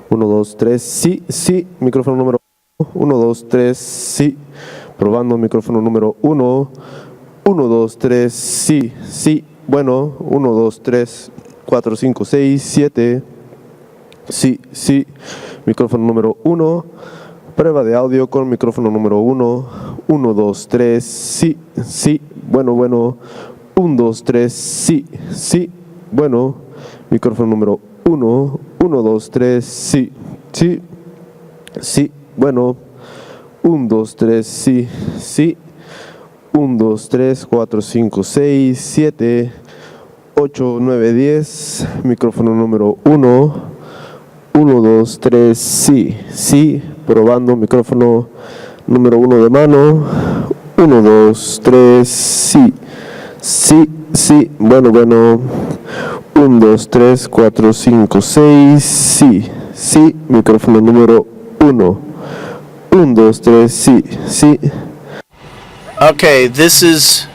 1, 2, 3, sí, sí, micrófono número 1, 2, 3, sí, probando micrófono número 1, 1, 2, 3, sí, sí, bueno, 1, 2, 3, 4, 5, 6, 7, sí, sí, micrófono número 1, prueba de audio con micrófono número 1, 1, 2, 3, sí, sí, bueno, 1, 2, 3, sí, sí, bueno, micrófono número 1, 1, 2, 3, sí, sí, sí, bueno, 1, 2, 3, sí, sí, 1, 2, 3, 4, 5, 6, 7, 8, 9, 10, micrófono número 1, 1, 2, 3, sí, sí, probando micrófono número 1 de mano, 1, 2, 3, sí, sí, sí, bueno, 1, 2, 3, 4, 5, 6, sí, sí, micrófono número 1, 1, 2, 3, sí, sí. Okay, this is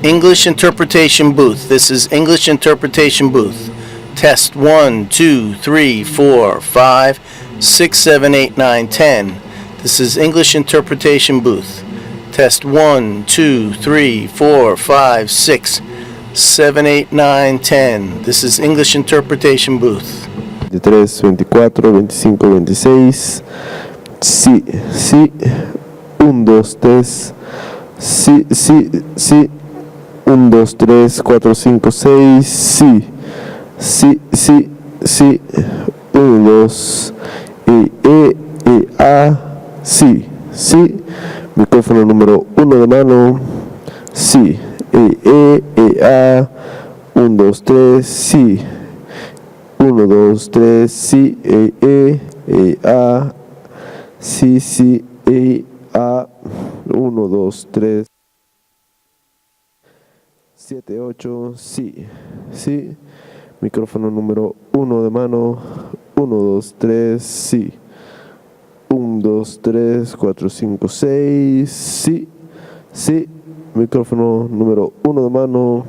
English interpretation booth. This is English interpretation booth. Test 1, 2, 3, 4, 5, 6, 7, 8, 9, 10. This is English interpretation booth. Test 1, 2, 3, 4, 5, 6, 7, 8, 9, 10. This is English interpretation booth. 23, 24, 25, 26. Sí, sí. 1, 2, 3. Sí, sí, sí. 1, 2, 3, 4, 5, 6. Sí, sí, sí, sí. 1, 2. A. Sí, sí. Micrófono número 1 de mano. Sí. A. 1, 2, 3. Sí. 1, 2, 3, sí, A, sí, sí, A, 1, 2, 3, 7, 8, sí, sí, micrófono número 1 de mano, 1, 2, 3, sí, 1, 2, 3, 4, 5, 6, sí, sí, micrófono número 1 de mano.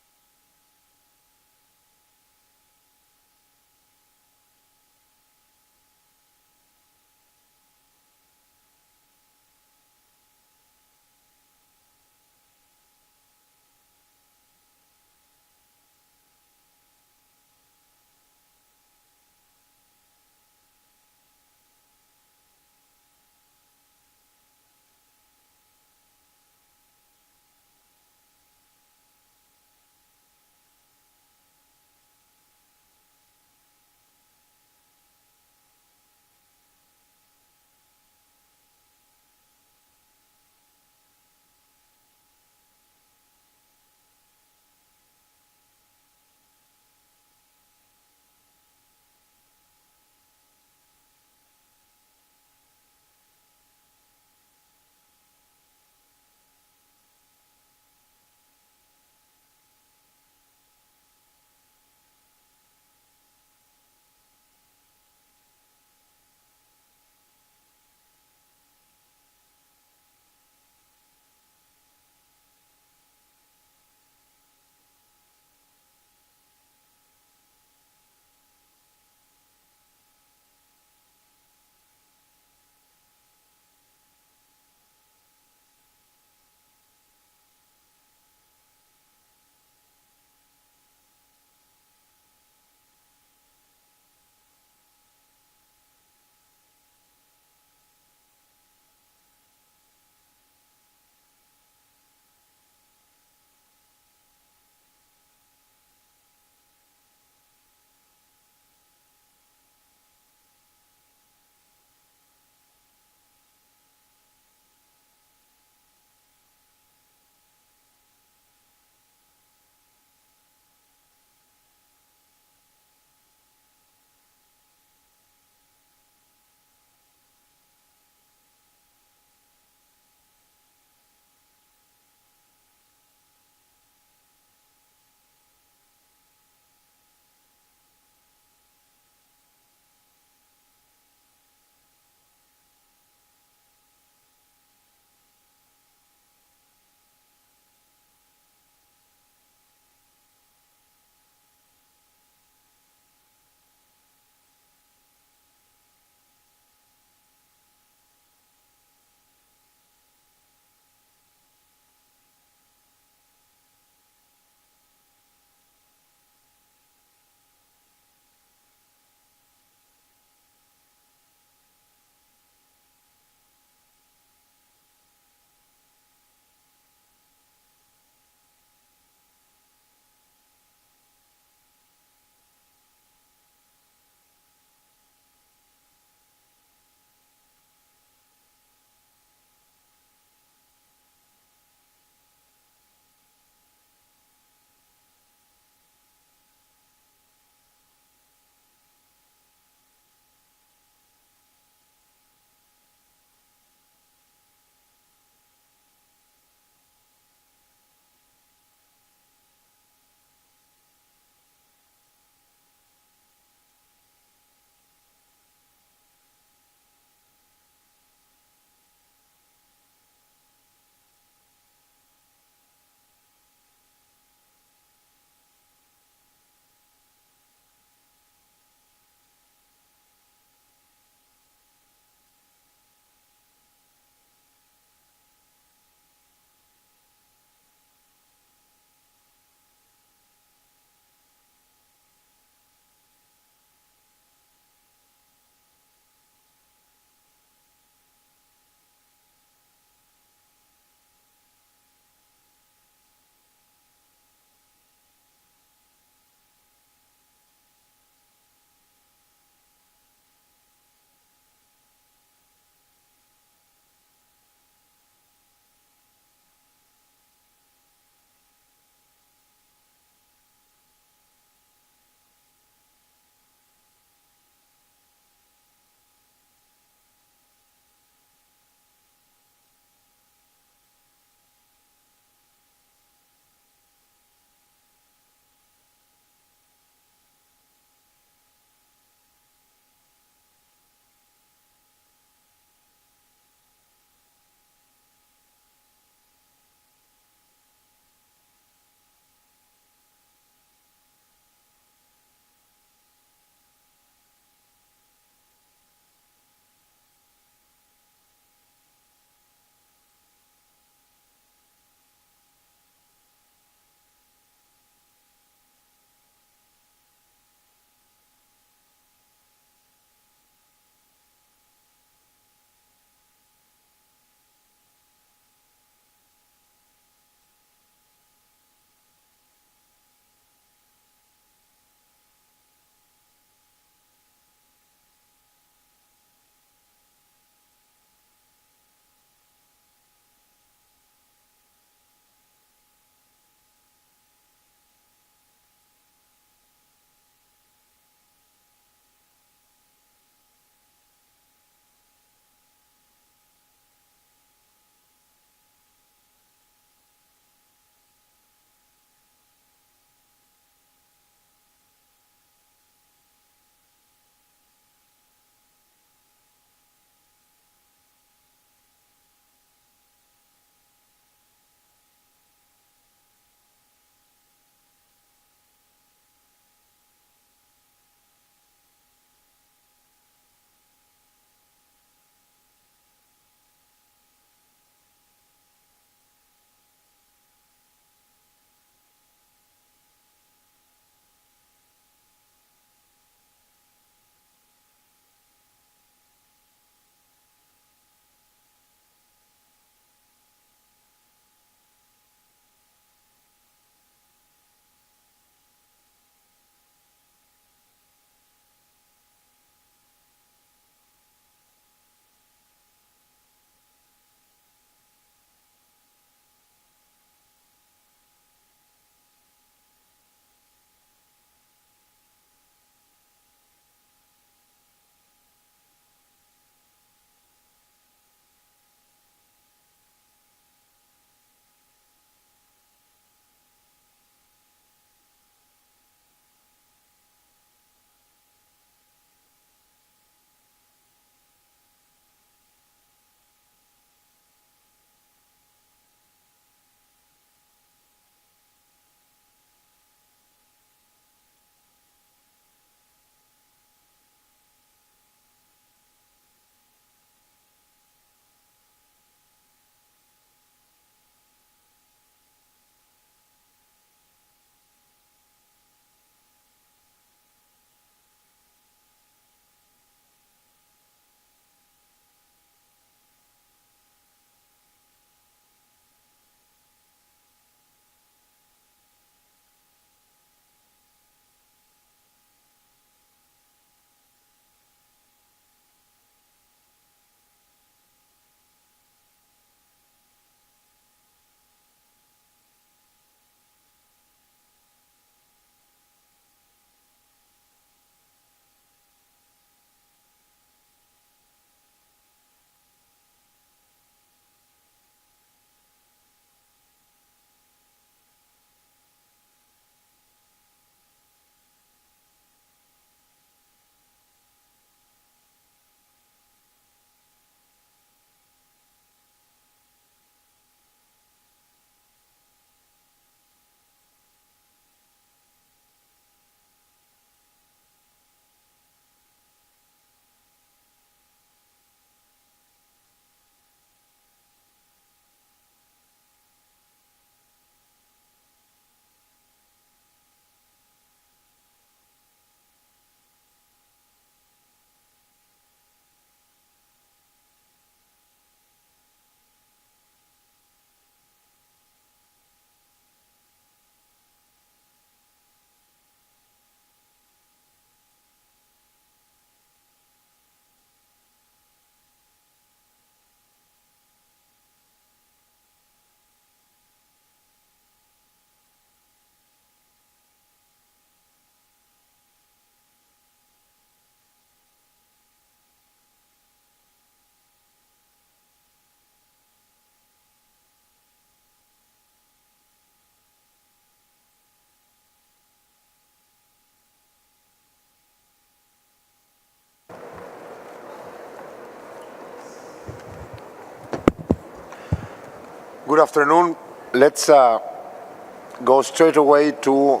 Good afternoon. Let's go straight away to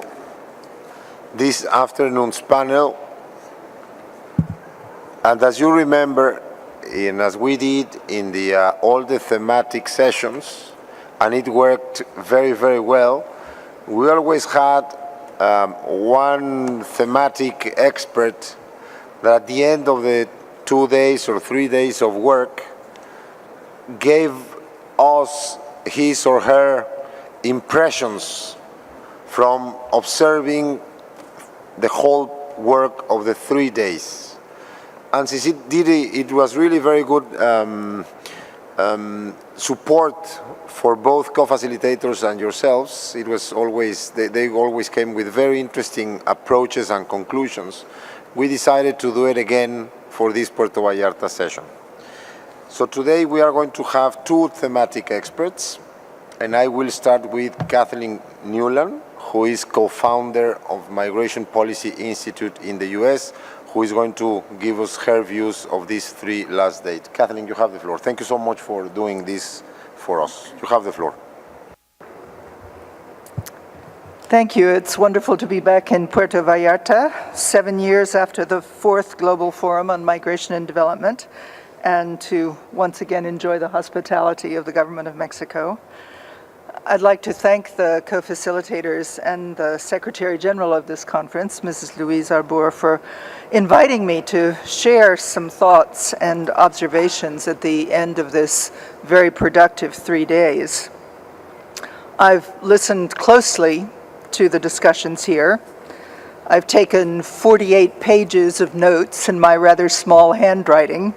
this afternoon's panel. And as you remember, and as we did in all the thematic sessions, and it worked very, very well, we always had one thematic expert that at the end of the 2 days or 3 days of work gave us his or her impressions from observing the whole work of the 3 days. And since it was really very good support for both co-facilitators and yourselves. It was always, they always came with very interesting approaches and conclusions. We decided to do it again for this Puerto Vallarta session. So today we are going to have 2 thematic experts, and I will start with Kathleen Newland, who is co-founder of Migration Policy Institute in the US, who is going to give us her views of these 3 last dates. Kathleen, you have the floor. Thank you so much for doing this for us. You have the floor. Thank you. It's wonderful to be back in Puerto Vallarta, 7 years after the 4th Global Forum on Migration and Development, and to once again enjoy the hospitality of the government of Mexico. I'd like to thank the co-facilitators and the Secretary General of this conference, Mrs. Louise Arbour, for inviting me to share some thoughts and observations at the end of this very productive 3 days. I've listened closely to the discussions here. I've taken 48 pages of notes in my rather small handwriting.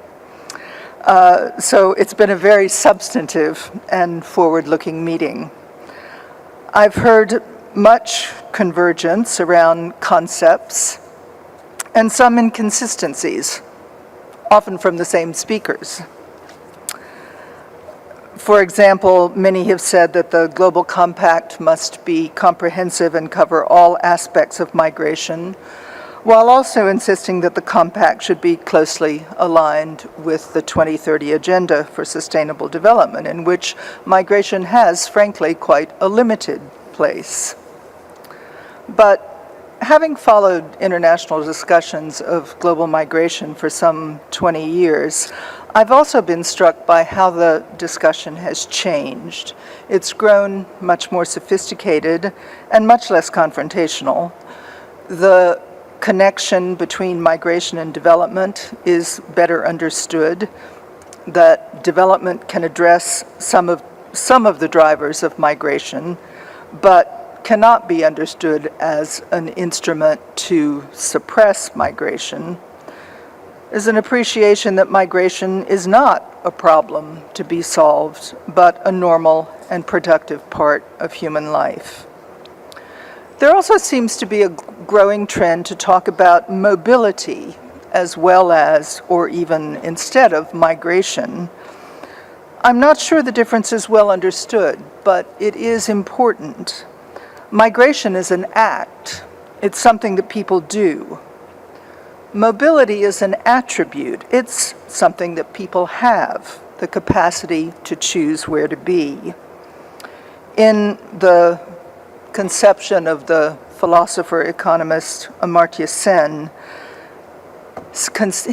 So it's been a very substantive and forward-looking meeting. I've heard much convergence around concepts and some inconsistencies, often from the same speakers. For example, many have said that the Global Compact must be comprehensive and cover all aspects of migration, while also insisting that the Compact should be closely aligned with the 2030 Agenda for Sustainable Development, in which migration has, frankly, quite a limited place. But having followed international discussions of global migration for some 20 years, I've also been struck by how the discussion has changed. It's grown much more sophisticated and much less confrontational. The connection between migration and development is better understood, that development can address some of the drivers of migration, but cannot be understood as an instrument to suppress migration. There's an appreciation that migration is not a problem to be solved, but a normal and productive part of human life. There also seems to be a growing trend to talk about mobility as well as, or even instead of, migration. I'm not sure the difference is well understood, but it is important. Migration is an act. It's something that people do. Mobility is an attribute. It's something that people have, the capacity to choose where to be. In the conception of the philosopher-economist Amartya Sen,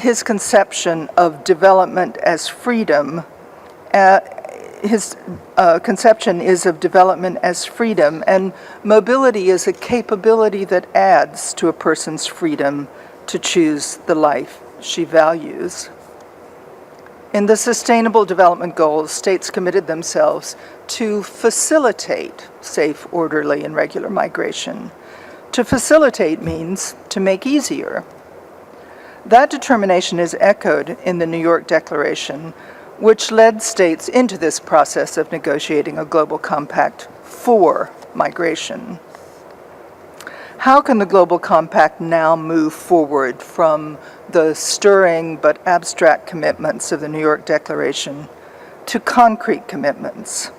his conception of development as freedom, his conception is of development as freedom, and mobility is a capability that adds to a person's freedom to choose the life she values. In the Sustainable Development Goals, states committed themselves to facilitate safe, orderly, and regular migration. To facilitate means to make easier. That determination is echoed in the New York Declaration, which led states into this process of negotiating a global compact for migration. How can the Global Compact now move forward from the stirring but abstract commitments of the New York Declaration to concrete commitments?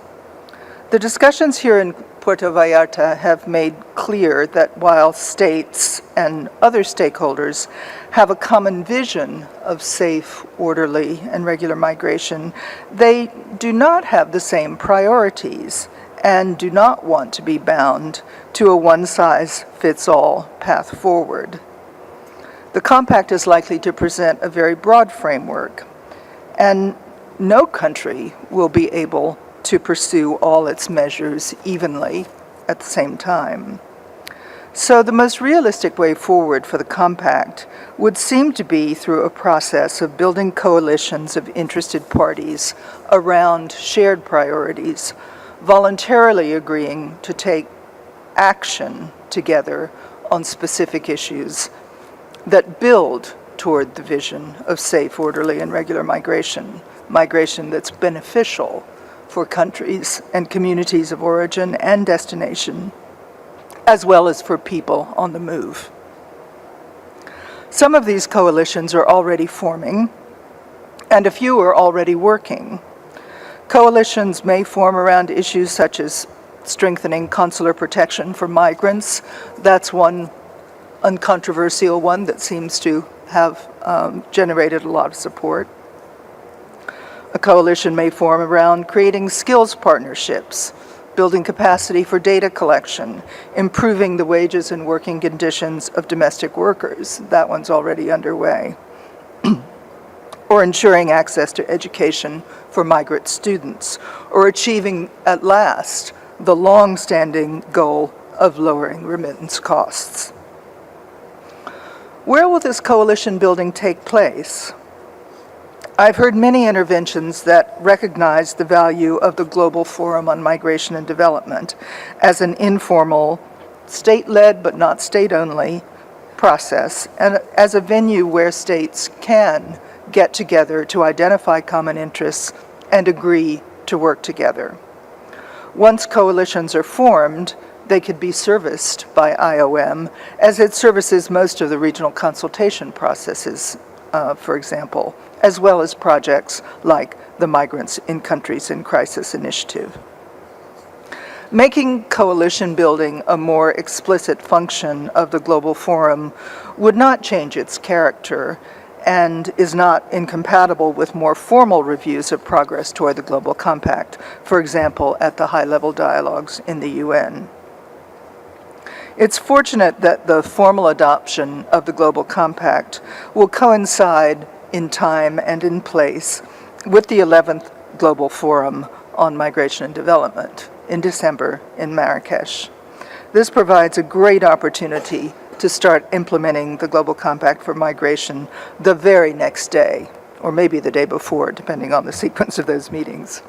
The discussions here in Puerto Vallarta have made clear that while states and other stakeholders have a common vision of safe, orderly, and regular migration, they do not have the same priorities and do not want to be bound to a one-size-fits-all path forward. The compact is likely to present a very broad framework, and no country will be able to pursue all its measures evenly at the same time. So the most realistic way forward for the compact would seem to be through a process of building coalitions of interested parties around shared priorities, voluntarily agreeing to take action together on specific issues that build toward the vision of safe, orderly, and regular migration, migration that's beneficial for countries and communities of origin and destination, as well as for people on the move. Some of these coalitions are already forming, and a few are already working. Coalitions may form around issues such as strengthening consular protection for migrants. That's one uncontroversial one that seems to have generated a lot of support. A coalition may form around creating skills partnerships, building capacity for data collection, improving the wages and working conditions of domestic workers. That one's already underway. Or ensuring access to education for migrant students, or achieving at last the long-standing goal of lowering remittance costs. Where will this coalition building take place? I've heard many interventions that recognize the value of the Global Forum on Migration and Development as an informal, state-led but not state-only process, and as a venue where states can get together to identify common interests and agree to work together. Once coalitions are formed, they could be serviced by IOM, as it services most of the regional consultation processes, for example, as well as projects like the Migrants in Countries in Crisis initiative. Making coalition building a more explicit function of the Global Forum would not change its character and is not incompatible with more formal reviews of progress toward the Global Compact, for example, at the high-level dialogues in the UN. It's fortunate that the formal adoption of the Global Compact will coincide in time and in place with the 11th Global Forum on Migration and Development in December in Marrakesh. This provides a great opportunity to start implementing the Global Compact for migration the very next day, or maybe the day before, depending on the sequence of those meetings.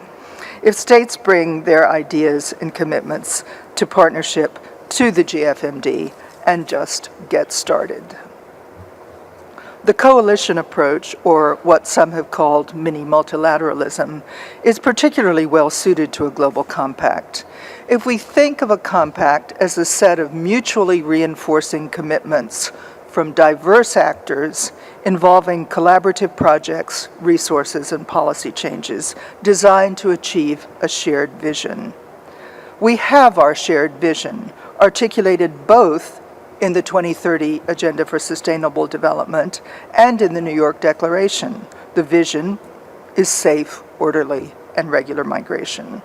If states bring their ideas and commitments to partnership to the GFMD and just get started. The coalition approach, or what some have called mini-multilateralism, is particularly well suited to a global compact. If we think of a compact as a set of mutually reinforcing commitments from diverse actors involving collaborative projects, resources, and policy changes designed to achieve a shared vision. We have our shared vision, articulated both in the 2030 Agenda for Sustainable Development and in the New York Declaration. The vision is safe, orderly, and regular migration.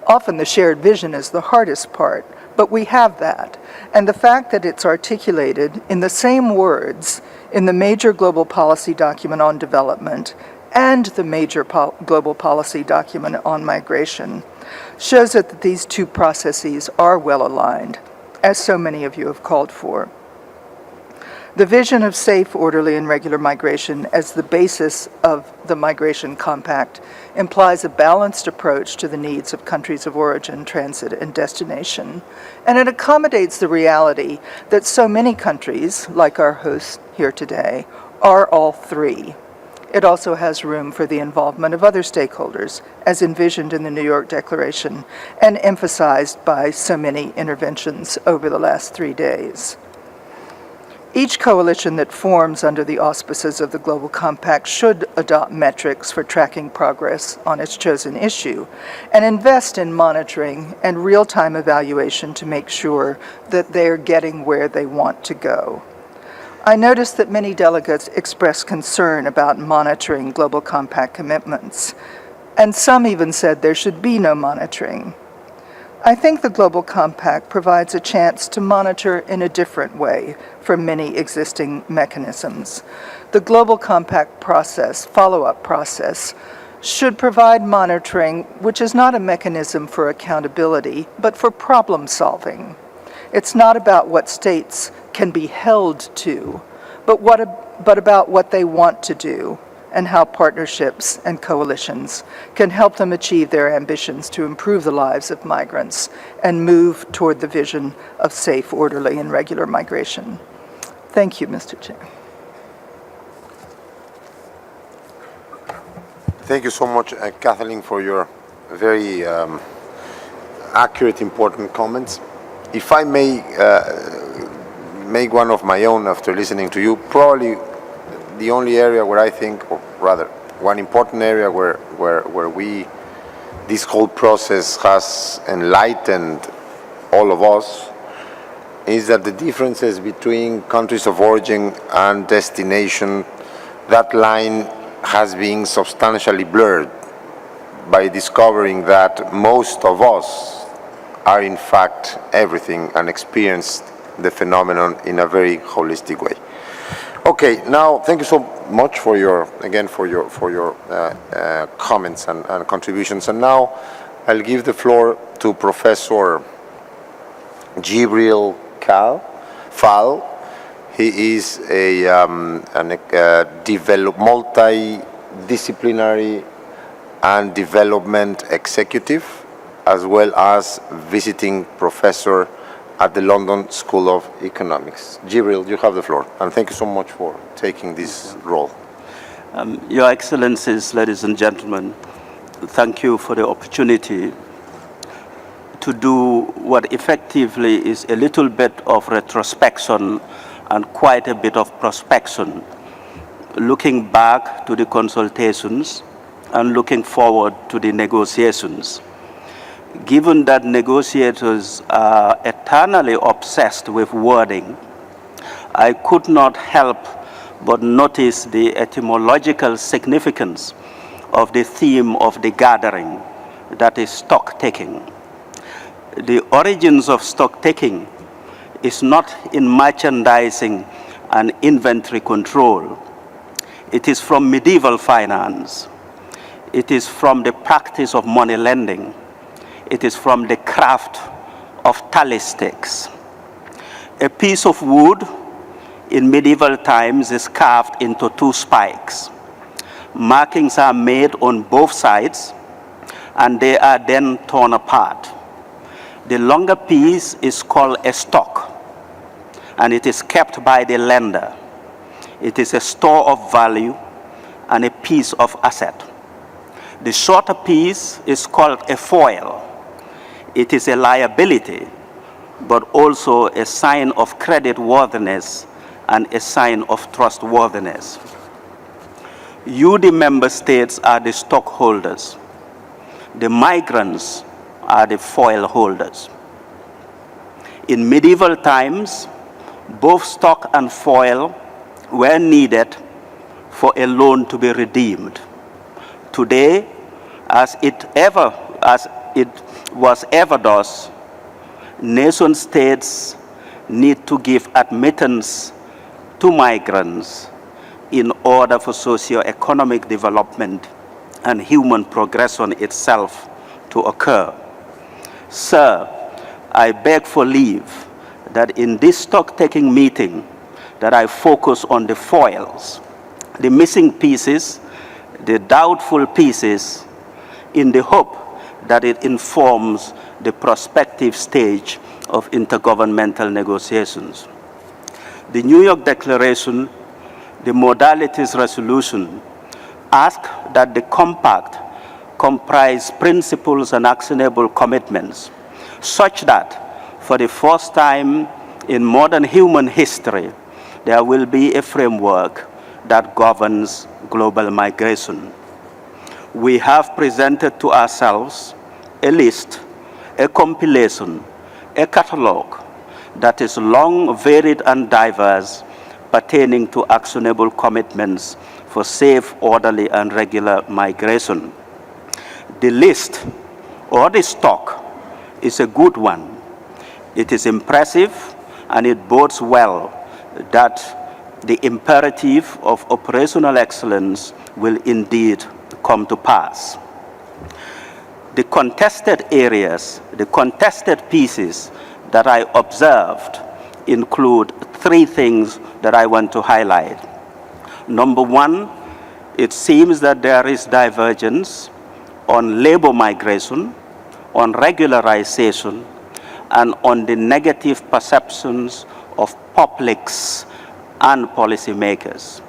Often the shared vision is the hardest part, but we have that. And the fact that it's articulated in the same words in the major global policy document on development and the major global policy document on migration shows that these two processes are well aligned, as so many of you have called for. The vision of safe, orderly, and regular migration as the basis of the Migration Compact implies a balanced approach to the needs of countries of origin, transit, and destination, and it accommodates the reality that so many countries, like our host here today, are all three. It also has room for the involvement of other stakeholders, as envisioned in the New York Declaration and emphasized by so many interventions over the last 3 days. Each coalition that forms under the auspices of the Global Compact should adopt metrics for tracking progress on its chosen issue and invest in monitoring and real-time evaluation to make sure that they're getting where they want to go. I noticed that many delegates expressed concern about monitoring Global Compact commitments, and some even said there should be no monitoring. I think the Global Compact provides a chance to monitor in a different way from many existing mechanisms. The Global Compact process, follow-up process, should provide monitoring, which is not a mechanism for accountability, but for problem solving. It's not about what states can be held to, but about what they want to do and how partnerships and coalitions can help them achieve their ambitions to improve the lives of migrants and move toward the vision of safe, orderly, and regular migration. Thank you, Mr. Chair. Thank you so much, Kathleen, for your very accurate, important comments. If I may make one of my own after listening to you, probably the only area where I think, or rather, one important area where this whole process has enlightened all of us is that the differences between countries of origin and destination, that line has been substantially blurred by discovering that most of us are in fact everything and experience the phenomenon in a very holistic way. Okay, now thank you so much for your comments and contributions. And now I'll give the floor to Professor Jibril Fall. He is a multidisciplinary and development executive, as well as visiting professor at the London School of Economics. Jibril, you have the floor, and thank you so much for taking this role. Your Excellencies, ladies and gentlemen, thank you for the opportunity to do what effectively is a little bit of retrospection and quite a bit of prospection, looking back to the consultations and looking forward to the negotiations. Given that negotiators are eternally obsessed with wording, I could not help but notice the etymological significance of the theme of the gathering, that is stock-taking. The origins of stock-taking is not in merchandising and inventory control. It is from medieval finance. It is from the practice of money lending. It is from the craft of tally sticks. A piece of wood in medieval times is carved into two spikes. Markings are made on both sides, and they are then torn apart. The longer piece is called a stock, and it is kept by the lender. It is a store of value and a piece of asset. The shorter piece is called a foil. It is a liability, but also a sign of creditworthiness and a sign of trustworthiness. You, the member states, are the stockholders. The migrants are the foil holders. In medieval times, both stock and foil were needed for a loan to be redeemed. Today, as it was ever does, nation states need to give admittance to migrants in order for socio-economic development and human progression itself to occur. Sir, I beg for leave that in this stock-taking meeting that I focus on the foils, the missing pieces, the doubtful pieces, in the hope that it informs the prospective stage of intergovernmental negotiations. The New York Declaration, the Modalities Resolution, ask that the compact comprise principles and actionable commitments, such that for the first time in modern human history, there will be a framework that governs global migration. We have presented to ourselves a list, a compilation, a catalog that is long, varied, and diverse, pertaining to actionable commitments for safe, orderly, and regular migration. The list or the stock is a good one. It is impressive, and it bodes well that the imperative of operational excellence will indeed come to pass. The contested areas, the contested pieces that I observed include three things that I want to highlight. Number one, it seems that there is divergence on labor migration, on regularization, and on the negative perceptions of publics and policymakers.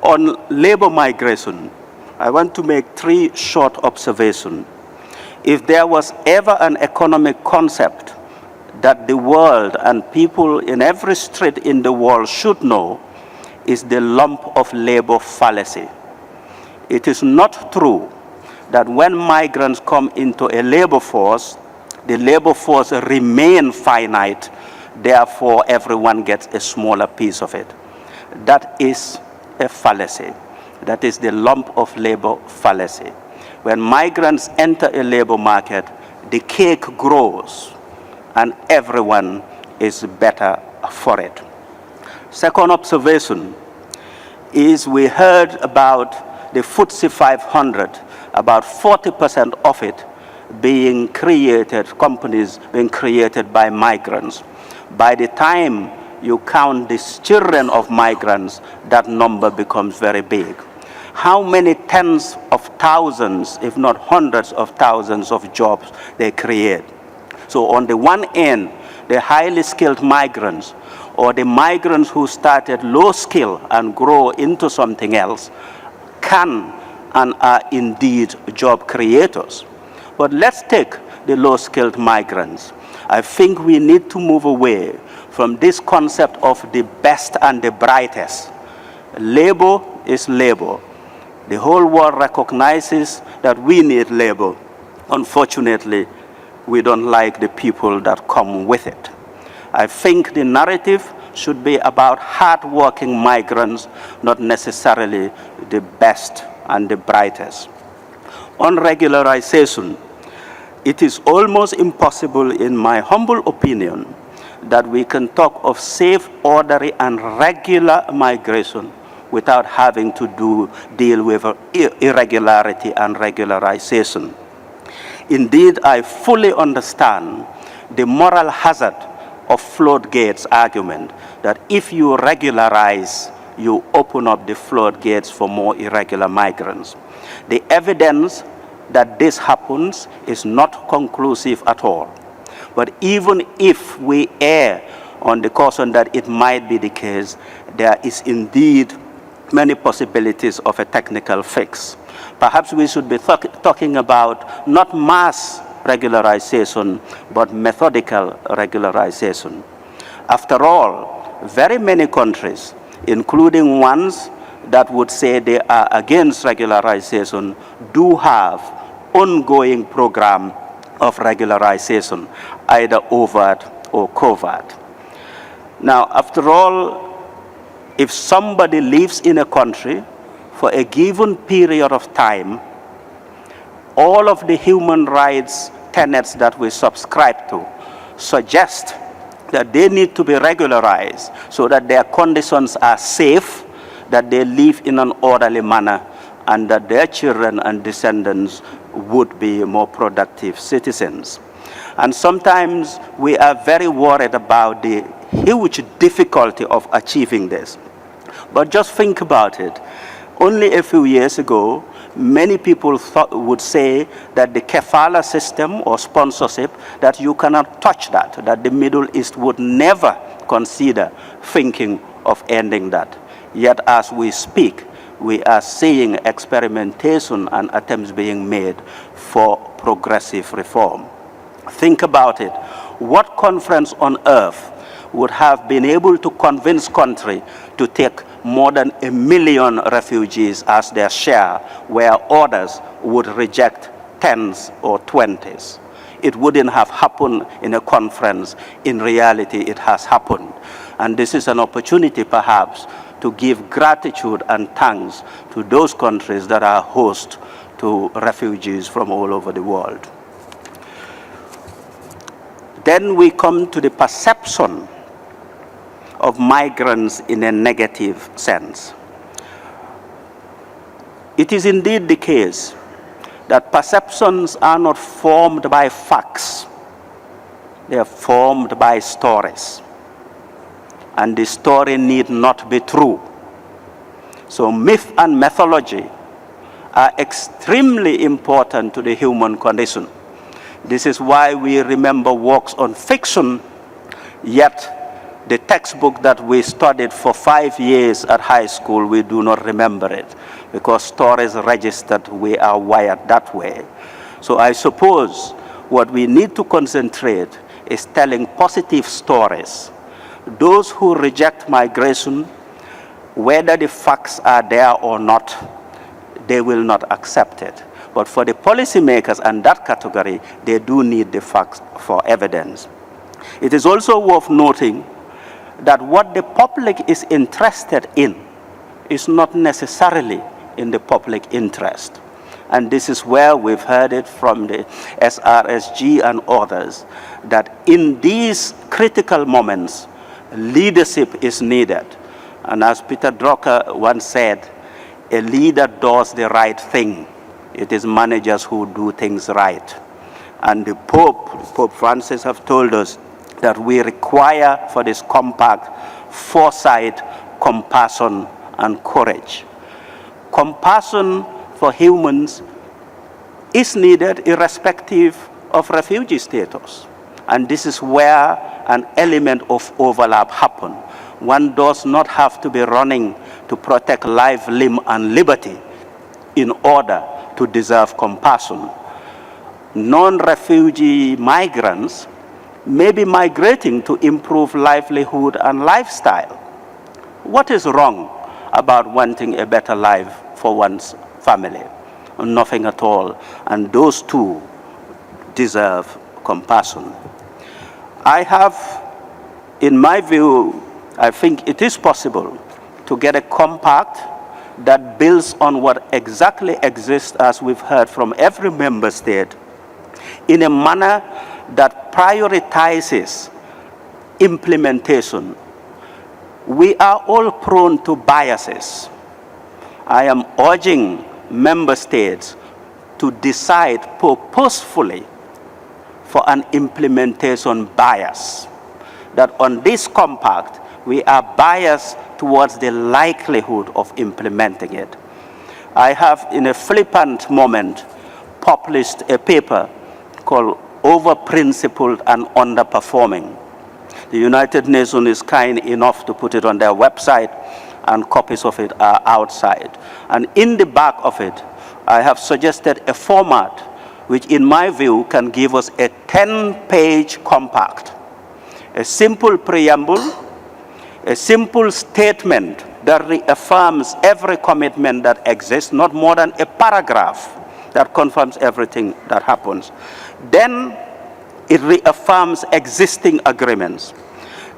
On labor migration, I want to make three short observations. If there was ever an economic concept that the world and people in every street in the world should know, is the lump of labor fallacy. It is not true that when migrants come into a labor force, the labor force remains finite, therefore everyone gets a smaller piece of it. That is a fallacy. That is the lump of labor fallacy. When migrants enter a labor market, the cake grows and everyone is better for it. Second observation is we heard about the FTSE 500, about 40% of it being created, companies being created by migrants. By the time you count the children of migrants, that number becomes very big. How many tens of thousands, if not hundreds of thousands of jobs they create? So on the one end, the highly skilled migrants, or the migrants who started low skill and grow into something else, can and are indeed job creators. But let's take the low-skilled migrants. I think we need to move away from this concept of the best and the brightest. Labor is labor. The whole world recognizes that we need labor. Unfortunately, we don't like the people that come with it. I think the narrative should be about hard-working migrants, not necessarily the best and the brightest. On regularization, it is almost impossible, in my humble opinion, that we can talk of safe, orderly, and regular migration without having to deal with irregularity and regularization. Indeed, I fully understand the moral hazard of floodgates argument, that if you regularize, you open up the floodgates for more irregular migrants. The evidence that this happens is not conclusive at all. But even if we err on the caution that it might be the case, there is indeed many possibilities of a technical fix. Perhaps we should be talking about not mass regularization, but methodical regularization. After all, very many countries, including ones that would say they are against regularization, do have ongoing program of regularization, either overt or covert. Now, after all, if somebody lives in a country for a given period of time, all of the human rights tenets that we subscribe to suggest that they need to be regularized so that their conditions are safe, that they live in an orderly manner, and that their children and descendants would be more productive citizens. And sometimes we are very worried about the huge difficulty of achieving this. But just think about it. Only a few years ago, many people would say that the kafala system or sponsorship, that you cannot touch that the Middle East would never consider thinking of ending that. Yet as we speak, we are seeing experimentation and attempts being made for progressive reform. Think about it. What conference on earth would have been able to convince country to take more than 1 million refugees as their share, where others would reject 10s or 20s. It wouldn't have happened in a conference. In reality, it has happened. And this is an opportunity, perhaps, to give gratitude and thanks to those countries that are host to refugees from all over the world. Then we come to the perception of migrants in a negative sense. It is indeed the case that perceptions are not formed by facts. They are formed by stories. And the story need not be true. So myth and mythology are extremely important to the human condition. This is why we remember works on fiction, yet the textbook that we studied for 5 years at high school, we do not remember it, because stories registered, we are wired that way. So I suppose what we need to concentrate is telling positive stories. Those who reject migration, whether the facts are there or not, they will not accept it. But for the policymakers and that category, they do need the facts for evidence. It is also worth noting that what the public is interested in is not necessarily in the public interest. And this is where we've heard it from the SRSG and others, that in these critical moments, leadership is needed. And as Peter Drucker once said, a leader does the right thing. It is managers who do things right. And the Pope Francis have told us that we require for this compact foresight, compassion, and courage. Compassion for humans is needed irrespective of refugee status. And this is where an element of overlap happens. One does not have to be running to protect life, limb, and liberty in order to deserve compassion. Non-refugee migrants may be migrating to improve livelihood and lifestyle. What is wrong about wanting a better life for one's family? Nothing at all. And those two deserve compassion. I have, in my view, I think it is possible to get a compact that builds on what exactly exists, as we've heard from every member state, in a manner that prioritizes implementation. We are all prone to biases. I am urging member states to decide purposefully for an implementation bias, that on this compact, we are biased towards the likelihood of implementing it. I have, in a flippant moment, published a paper called Over-Principled and Underperforming. The United Nations is kind enough to put it on their website, and copies of it are outside. And in the back of it, I have suggested a format which, in my view, can give us a 10-page compact. A simple preamble, a simple statement that reaffirms every commitment that exists, not more than a paragraph that confirms everything that happens. Then it reaffirms existing agreements.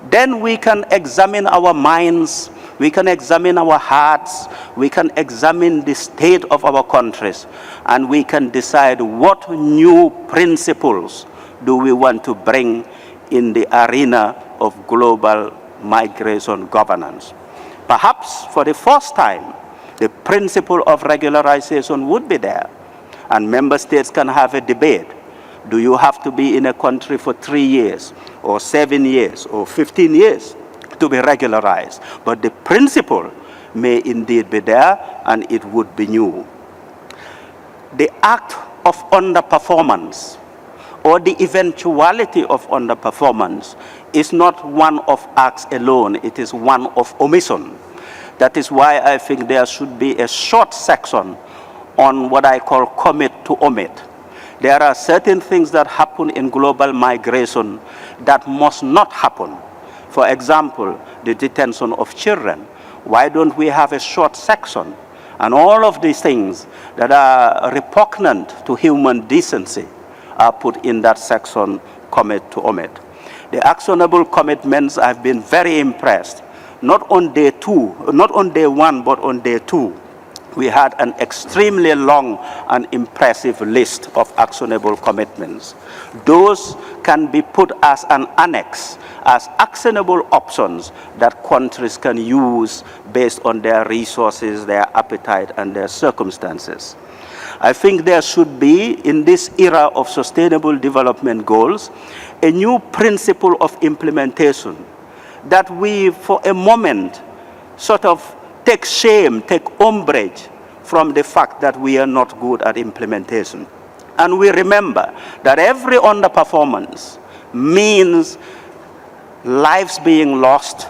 Then we can examine our minds, we can examine our hearts, we can examine the state of our countries, and we can decide what new principles do we want to bring in the arena of global migration governance. Perhaps for the first time, the principle of regularization would be there, and member states can have a debate. Do you have to be in a country for 3 years, or 7 years, or 15 years to be regularized? But the principle may indeed be there, and it would be new. The act of underperformance, or the eventuality of underperformance, is not one of acts alone, it is one of omission. That is why I think there should be a short section on what I call commit to omit. There are certain things that happen in global migration that must not happen. For example, the detention of children. Why don't we have a short section? And all of these things that are repugnant to human decency are put in that section, commit to omit. The actionable commitments, I've been very impressed. Not on day one, but on day 2. We had an extremely long and impressive list of actionable commitments. Those can be put as an annex, as actionable options that countries can use based on their resources, their appetite, and their circumstances. I think there should be, in this era of sustainable development goals, a new principle of implementation that we, for a moment, sort of take shame, take umbrage from the fact that we are not good at implementation. And we remember that every underperformance means lives being lost,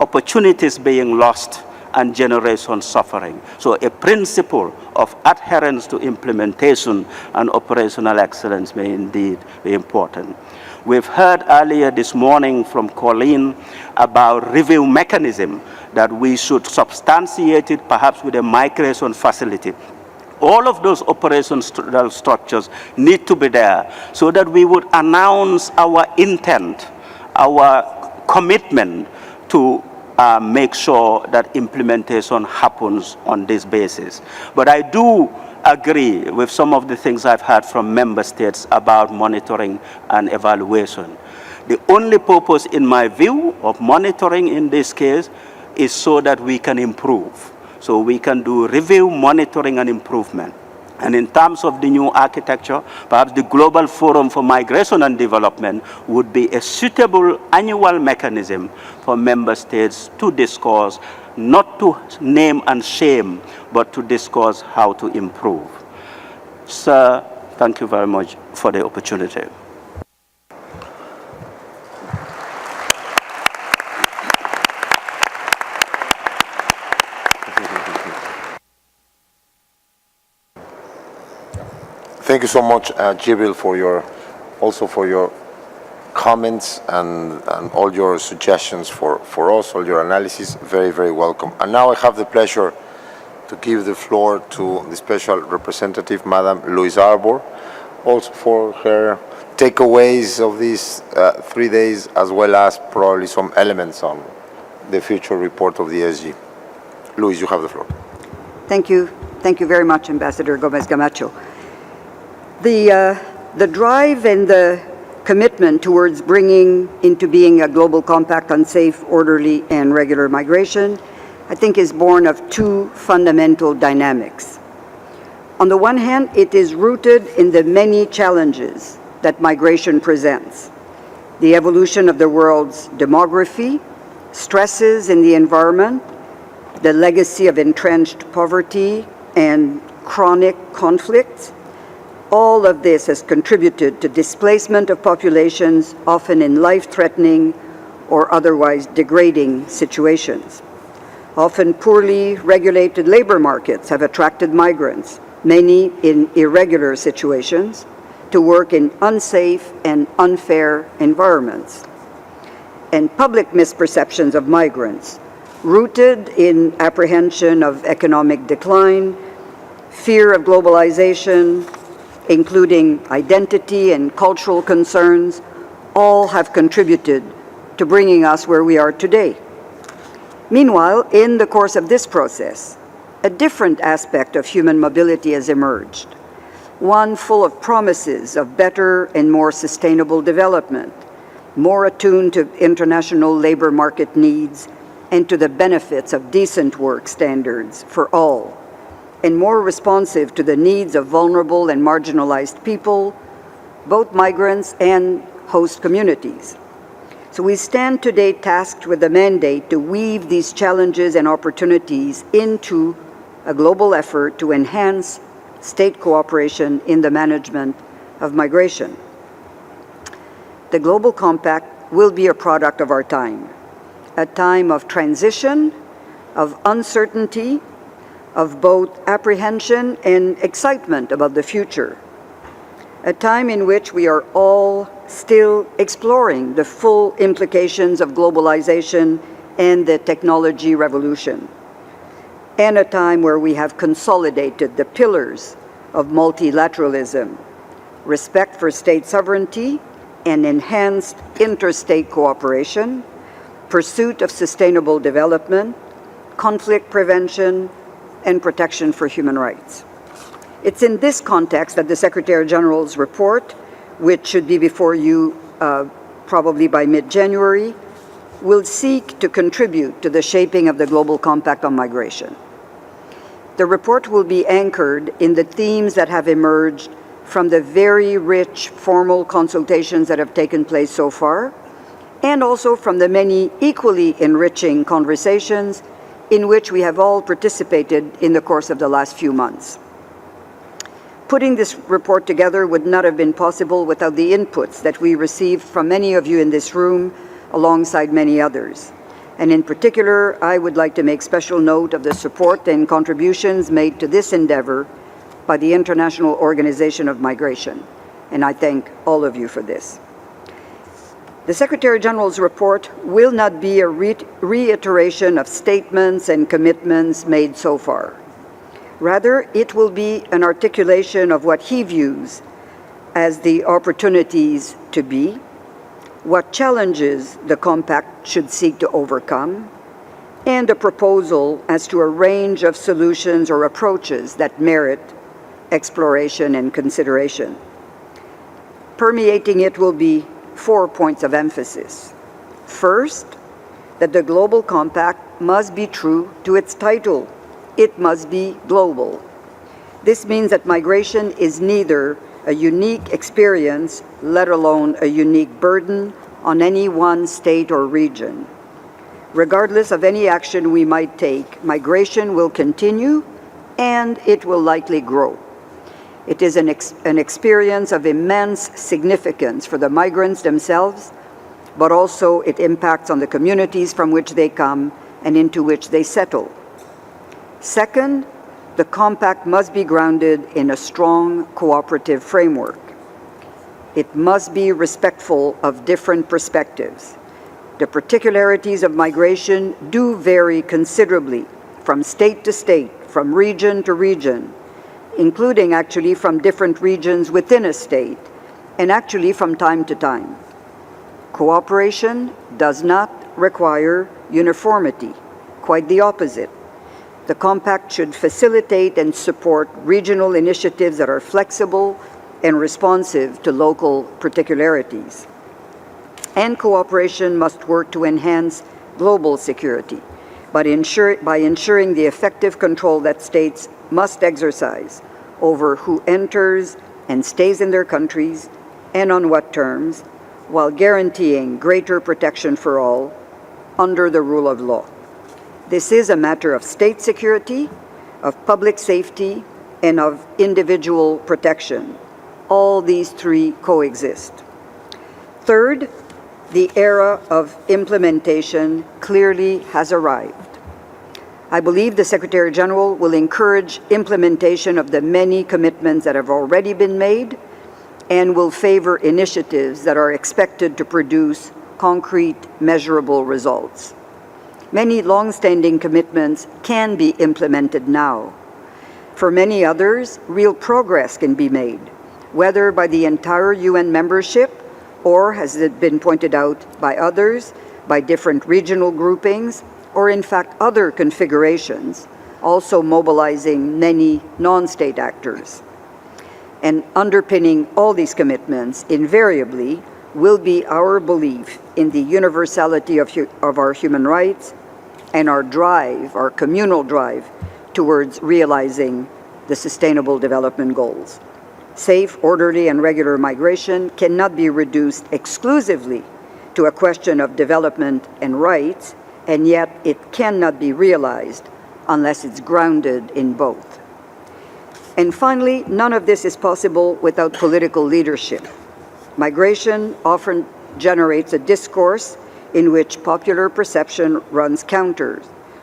opportunities being lost, and generations suffering. So a principle of adherence to implementation and operational excellence may indeed be important. We've heard earlier this morning from Colleen about review mechanism, that we should substantiate it perhaps with a migration facility. All of those operational structures need to be there so that we would announce our intent, our commitment to make sure that implementation happens on this basis. But I do agree with some of the things I've heard from member states about monitoring and evaluation. The only purpose, in my view, of monitoring in this case is so that we can improve. So we can do review, monitoring, and improvement. And in terms of the new architecture, perhaps the Global Forum for Migration and Development would be a suitable annual mechanism for member states to discuss, not to name and shame, but to discuss how to improve. Sir, thank you very much for the opportunity. Thank you so much, Jibril, for your comments and all your suggestions for us, all your analysis. Very, very welcome. And now I have the pleasure to give the floor to the Special Representative, Madam Louise Arbour, also for her takeaways of these 3 days, as well as probably some elements on the future report of the ESG. Louise, you have the floor. Thank you. Thank you very much, Ambassador Gomez Camacho. The drive and the commitment towards bringing into being a global compact on safe, orderly, and regular migration, I think, is born of two fundamental dynamics. On the one hand, it is rooted in the many challenges that migration presents: the evolution of the world's demography, stresses in the environment, the legacy of entrenched poverty and chronic conflicts. All of this has contributed to displacement of populations, often in life-threatening or otherwise degrading situations. Often poorly regulated labor markets have attracted migrants, many in irregular situations, to work in unsafe and unfair environments. And public misperceptions of migrants, rooted in apprehension of economic decline, fear of globalization, including identity and cultural concerns, all have contributed to bringing us where we are today. Meanwhile, in the course of this process, a different aspect of human mobility has emerged, one full of promises of better and more sustainable development, more attuned to international labor market needs and to the benefits of decent work standards for all, and more responsive to the needs of vulnerable and marginalized people, both migrants and host communities. So we stand today tasked with the mandate to weave these challenges and opportunities into a global effort to enhance state cooperation in the management of migration. The Global Compact will be a product of our time, a time of transition, of uncertainty, of both apprehension and excitement about the future. a time in which we are all still exploring the full implications of globalization and the technology revolution, and a time where we have consolidated the pillars of multilateralism, respect for state sovereignty, and enhanced interstate cooperation, pursuit of sustainable development, conflict prevention, and protection for human rights. It's in this context that the Secretary General's report, which should be before you probably by mid-January, will seek to contribute to the shaping of the Global Compact on Migration. The report will be anchored in the themes that have emerged from the very rich formal consultations that have taken place so far, and also from the many equally enriching conversations in which we have all participated in the course of the last few months. Putting this report together would not have been possible without the inputs that we received from many of you in this room, alongside many others. And in particular, I would like to make special note of the support and contributions made to this endeavor by the International Organization of Migration, and I thank all of you for this. The Secretary General's report will not be a reiteration of statements and commitments made so far. Rather, it will be an articulation of what he views as the opportunities to be, what challenges the Compact should seek to overcome, and a proposal as to a range of solutions or approaches that merit exploration and consideration. Permeating it will be 4 points of emphasis. First, that the Global Compact must be true to its title. It must be global. This means that migration is neither a unique experience, let alone a unique burden on any one state or region. Regardless of any action we might take, migration will continue and it will likely grow. It is an experience of immense significance for the migrants themselves, but also it impacts on the communities from which they come and into which they settle. Second, the Compact must be grounded in a strong cooperative framework. It must be respectful of different perspectives. The particularities of migration do vary considerably from state to state, from region to region, including actually from different regions within a state, and actually from time to time. Cooperation does not require uniformity, quite the opposite. The Compact should facilitate and support regional initiatives that are flexible and responsive to local particularities. And cooperation must work to enhance global security by ensuring the effective control that states must exercise over who enters and stays in their countries and on what terms, while guaranteeing greater protection for all under the rule of law. This is a matter of state security, of public safety, and of individual protection. All these three coexist. Third, the era of implementation clearly has arrived. I believe the Secretary General will encourage implementation of the many commitments that have already been made and will favor initiatives that are expected to produce concrete, measurable results. Many long-standing commitments can be implemented now. For many others, real progress can be made, whether by the entire UN membership or, as it been pointed out by others, by different regional groupings, or in fact other configurations, also mobilizing many non-state actors. And underpinning all these commitments invariably will be our belief in the universality of our human rights and our drive, our communal drive, towards realizing the Sustainable Development Goals. Safe, orderly, and regular migration cannot be reduced exclusively to a question of development and rights, and yet it cannot be realized unless it's grounded in both. And finally, none of this is possible without political leadership. Migration often generates a discourse in which popular perception runs counter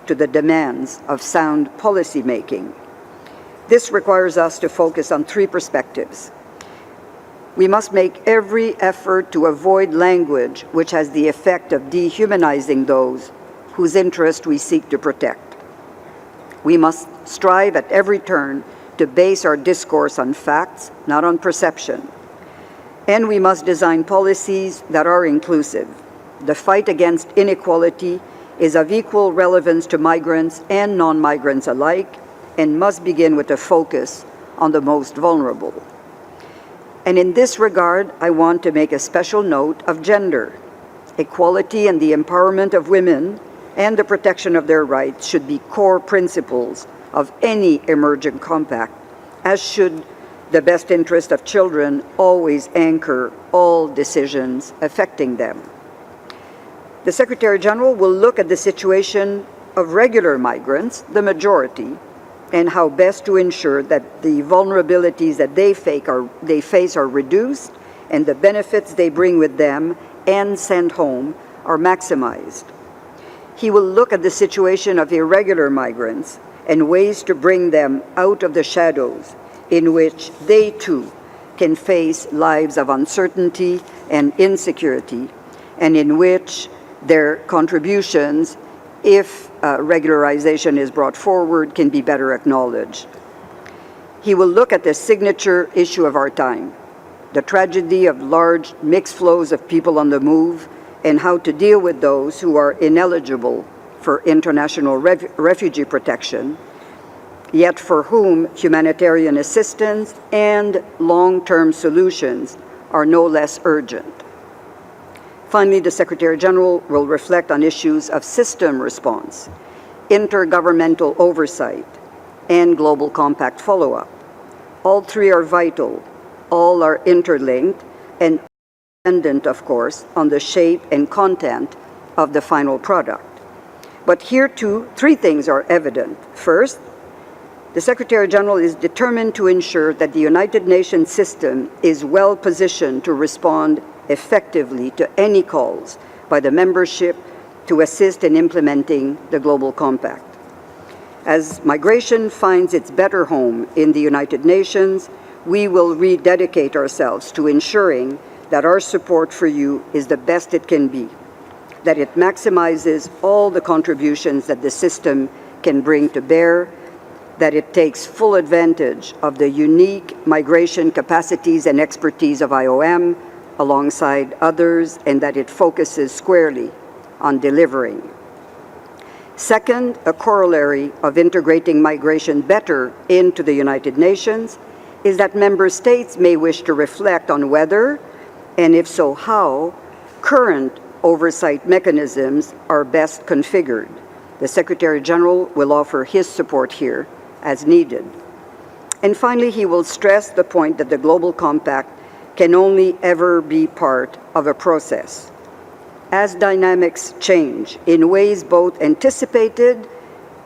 to the demands of sound policy making. This requires us to focus on three perspectives. We must make every effort to avoid language which has the effect of dehumanizing those whose interest we seek to protect. We must strive at every turn to base our discourse on facts, not on perception. And we must design policies that are inclusive. The fight against inequality is of equal relevance to migrants and non-migrants alike and must begin with a focus on the most vulnerable. And in this regard, I want to make a special note of gender. Equality and the empowerment of women and the protection of their rights should be core principles of any emerging compact, as should the best interest of children always anchor all decisions affecting them. The Secretary General will look at the situation of regular migrants, the majority, and how best to ensure that the vulnerabilities that they face are reduced and the benefits they bring with them and send home are maximized. He will look at the situation of irregular migrants and ways to bring them out of the shadows in which they too can face lives of uncertainty and insecurity, and in which their contributions, if regularization is brought forward, can be better acknowledged. He will look at the signature issue of our time, the tragedy of large mixed flows of people on the move, and how to deal with those who are ineligible for international refugee protection, yet for whom humanitarian assistance and long-term solutions are no less urgent. Finally, the Secretary General will reflect on issues of system response, intergovernmental oversight, and global compact follow-up. All three are vital, all are interlinked, and dependent, of course, on the shape and content of the final product. But here too, three things are evident. First, the Secretary General is determined to ensure that the United Nations system is well positioned to respond effectively to any calls by the membership to assist in implementing the Global Compact. As migration finds its better home in the United Nations, we will rededicate ourselves to ensuring that our support for you is the best it can be, that it maximizes all the contributions that the system can bring to bear, that it takes full advantage of the unique migration capacities and expertise of IOM alongside others, and that it focuses squarely on delivering. Second, a corollary of integrating migration better into the United Nations is that member states may wish to reflect on whether, and if so how, current oversight mechanisms are best configured. The Secretary General will offer his support here as needed. And finally, he will stress the point that the Global Compact can only ever be part of a process. As dynamics change in ways both anticipated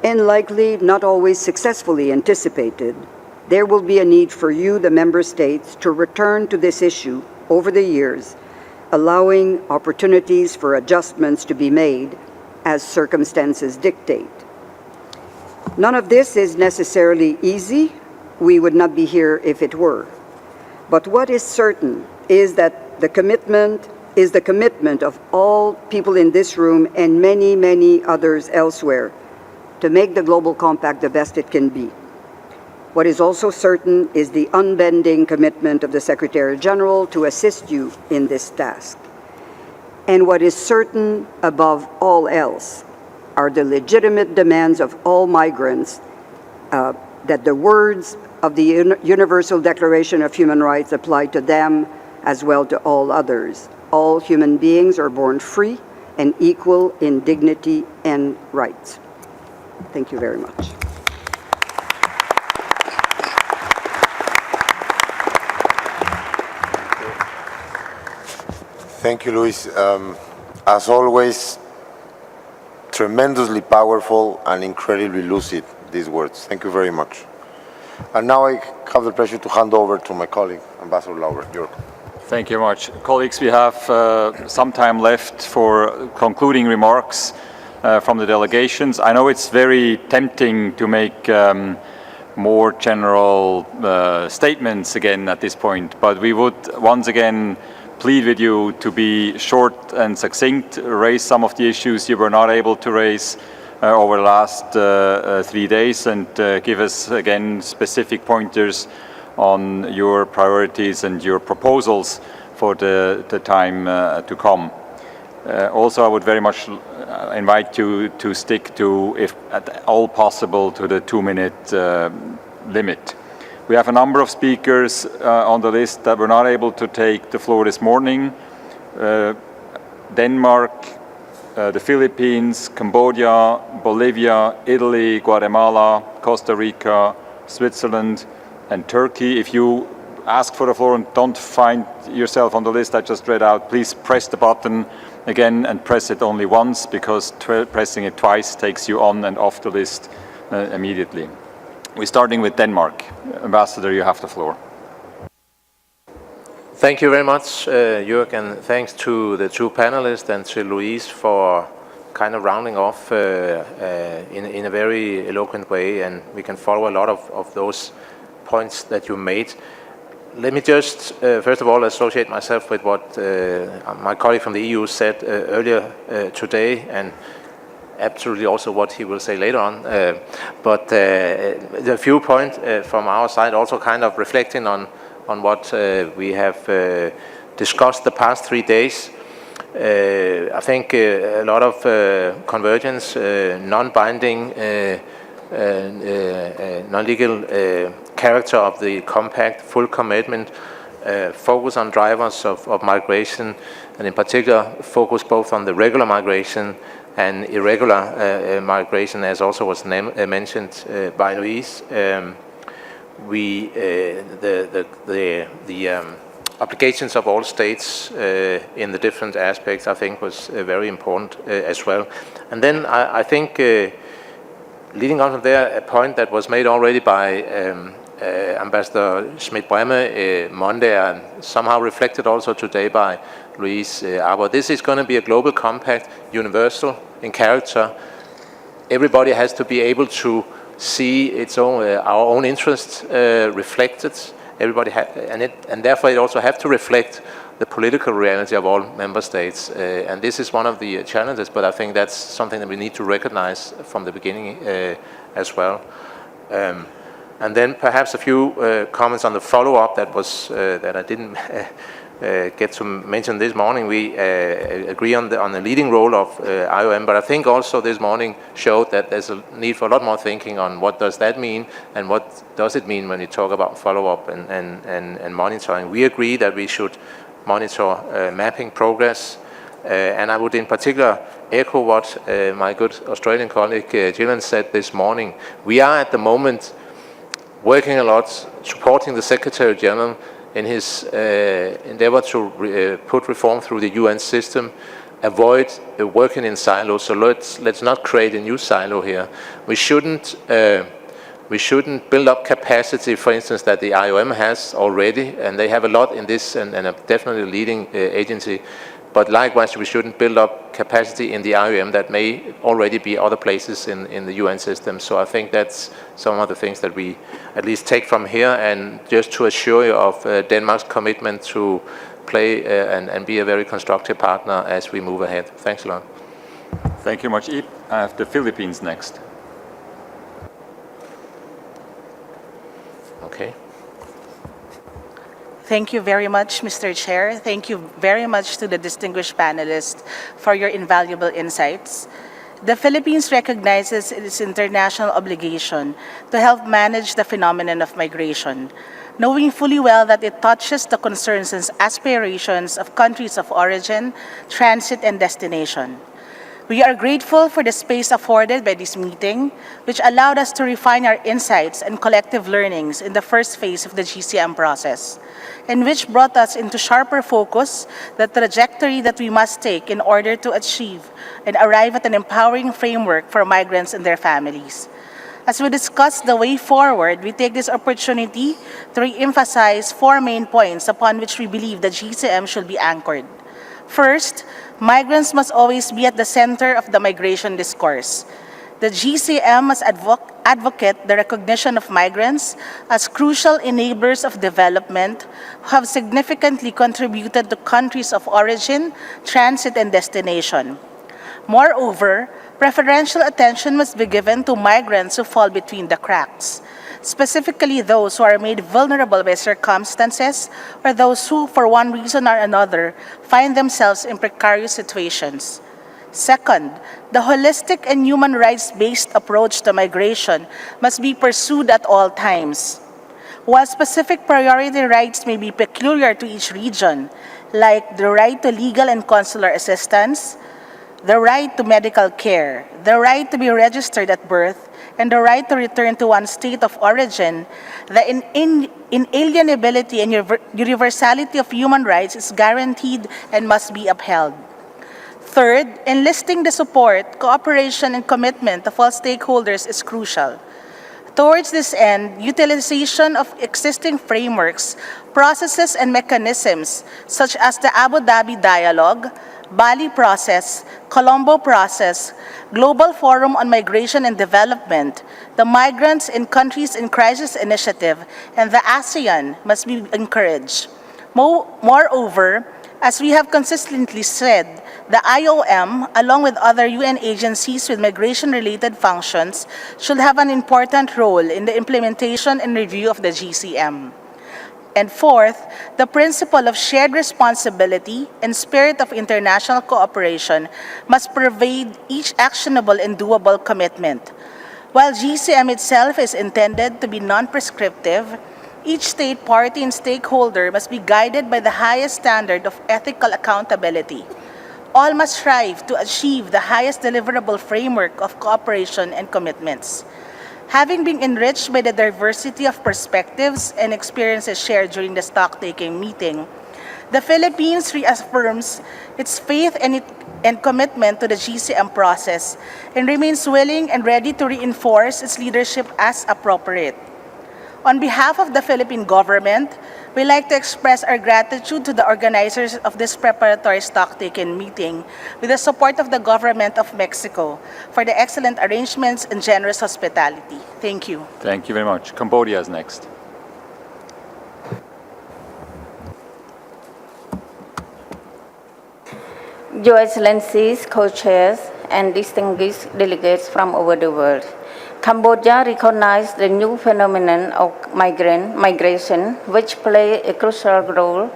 and likely not always successfully anticipated, there will be a need for you, the member states, to return to this issue over the years, allowing opportunities for adjustments to be made as circumstances dictate. None of this is necessarily easy. We would not be here if it were. But what is certain is that the commitment of all people in this room and many, many others elsewhere to make the Global Compact the best it can be. What is also certain is the unbending commitment of the Secretary General to assist you in this task. And what is certain above all else are the legitimate demands of all migrants that the words of the Universal Declaration of Human Rights apply to them as well to all others. All human beings are born free and equal in dignity and rights. Thank you very much. Thank you, Luis. As always, tremendously powerful and incredibly lucid, these words. Thank you very much. And now I have the pleasure to hand over to my colleague, Ambassador Lauber. Thank you much. Colleagues, we have some time left for concluding remarks from the delegations. I know it's very tempting to make more general statements again at this point, but we would once again plead with you to be short and succinct, raise some of the issues you were not able to raise over the last 3 days, and give us again specific pointers on your priorities and your proposals for the time to come. Also, I would very much invite you to stick to, if at all possible, to the 2-minute limit. We have a number of speakers on the list that were not able to take the floor this morning. Denmark, the Philippines, Cambodia, Bolivia, Italy, Guatemala, Costa Rica, Switzerland, and Turkey. If you ask for the floor and don't find yourself on the list I just read out, please press the button again and press it only once, because pressing it twice takes you on and off the list immediately. We're starting with Denmark. Ambassador, you have the floor. Thank you very much, Jörg, and thanks to the two panelists and to Louise for kind of rounding off in a very eloquent way, and we can follow a lot of those points that you made. Let me just, first of all, associate myself with what my colleague from the EU said earlier today, and absolutely also what he will say later on. But the few points from our side also kind of reflecting on what we have discussed the past 3 days. I think a lot of convergence, non-binding, non-legal character of the compact, full commitment, focus on drivers of migration, and in particular focus both on the regular migration and irregular migration, as also was mentioned by Louise. The obligations of all states in the different aspects, I think, was very important as well. And then I think, leading on from there, a point that was made already by Ambassador Schmidt-Brehme Monday, and somehow reflected also today by Louise Arbour. This is going to be a global compact, universal in character. Everybody has to be able to see its own, our own interests reflected. Everybody and therefore it also have to reflect the political reality of all member states. And this is one of the challenges, but I think that's something that we need to recognize from the beginning as well. And then perhaps a few comments on the follow-up that was that I didn't get to mention this morning. We agree on the leading role of IOM, but I think also this morning showed that there's a need for a lot more thinking on what does that mean and what does it mean when you talk about follow-up and monitoring. We agree that we should monitor mapping progress, and I would in particular echo what my good Australian colleague Gillian said this morning. We are at the moment working a lot, supporting the Secretary General in his endeavor to put reform through the UN system, avoid working in silos. So let's not create a new silo here. We shouldn't build up capacity, for instance, that the IOM has already, and they have a lot in this and a definitely leading agency. But likewise, we shouldn't build up capacity in the IOM that may already be other places in the UN system. So I think that's some of the things that we at least take from here, and just to assure you of Denmark's commitment to play and be a very constructive partner as we move ahead. Thanks a lot. Thank you much, Ip. I have the Philippines next. Okay. Thank you very much, Mr. Chair. Thank you very much to the distinguished panelists for your invaluable insights. The Philippines recognizes its international obligation to help manage the phenomenon of migration, knowing fully well that it touches the concerns and aspirations of countries of origin, transit, and destination. We are grateful for the space afforded by this meeting, which allowed us to refine our insights and collective learnings in the first phase of the GCM process, and which brought us into sharper focus the trajectory that we must take in order to achieve and arrive at an empowering framework for migrants and their families. As we discuss the way forward, we take this opportunity to re-emphasize 4 main points upon which we believe the GCM should be anchored. First, migrants must always be at the center of the migration discourse. The GCM must advocate the recognition of migrants as crucial enablers of development who have significantly contributed to countries of origin, transit, and destination. Moreover, preferential attention must be given to migrants who fall between the cracks, specifically those who are made vulnerable by circumstances or those who, for one reason or another, find themselves in precarious situations. Second, the holistic and human rights-based approach to migration must be pursued at all times. While specific priority rights may be peculiar to each region, like the right to legal and consular assistance, the right to medical care, the right to be registered at birth, and the right to return to one's state of origin, the inalienability and universality of human rights is guaranteed and must be upheld. Third, enlisting the support, cooperation, and commitment of all stakeholders is crucial. Towards this end, utilization of existing frameworks, processes, and mechanisms such as the Abu Dhabi Dialogue, Bali Process, Colombo Process, Global Forum on Migration and Development, the Migrants in Countries in Crisis Initiative, and the ASEAN must be encouraged. Moreover, as we have consistently said, the IOM, along with other UN agencies with migration-related functions, should have an important role in the implementation and review of the GCM. And fourth, the principle of shared responsibility and spirit of international cooperation must pervade each actionable and doable commitment. While GCM itself is intended to be non-prescriptive, each state, party, and stakeholder must be guided by the highest standard of ethical accountability. All must strive to achieve the highest deliverable framework of cooperation and commitments. Having been enriched by the diversity of perspectives and experiences shared during the stock-taking meeting, the Philippines reaffirms its faith and commitment to the GCM process and remains willing and ready to reinforce its leadership as appropriate. On behalf of the Philippine government, we'd like to express our gratitude to the organizers of this preparatory stock-taking meeting with the support of the government of Mexico for the excellent arrangements and generous hospitality. Thank you. Thank you very much. Cambodia is next. Your Excellencies, co-chairs, and distinguished delegates from over the world, Cambodia recognized the new phenomenon of migration, which play a crucial role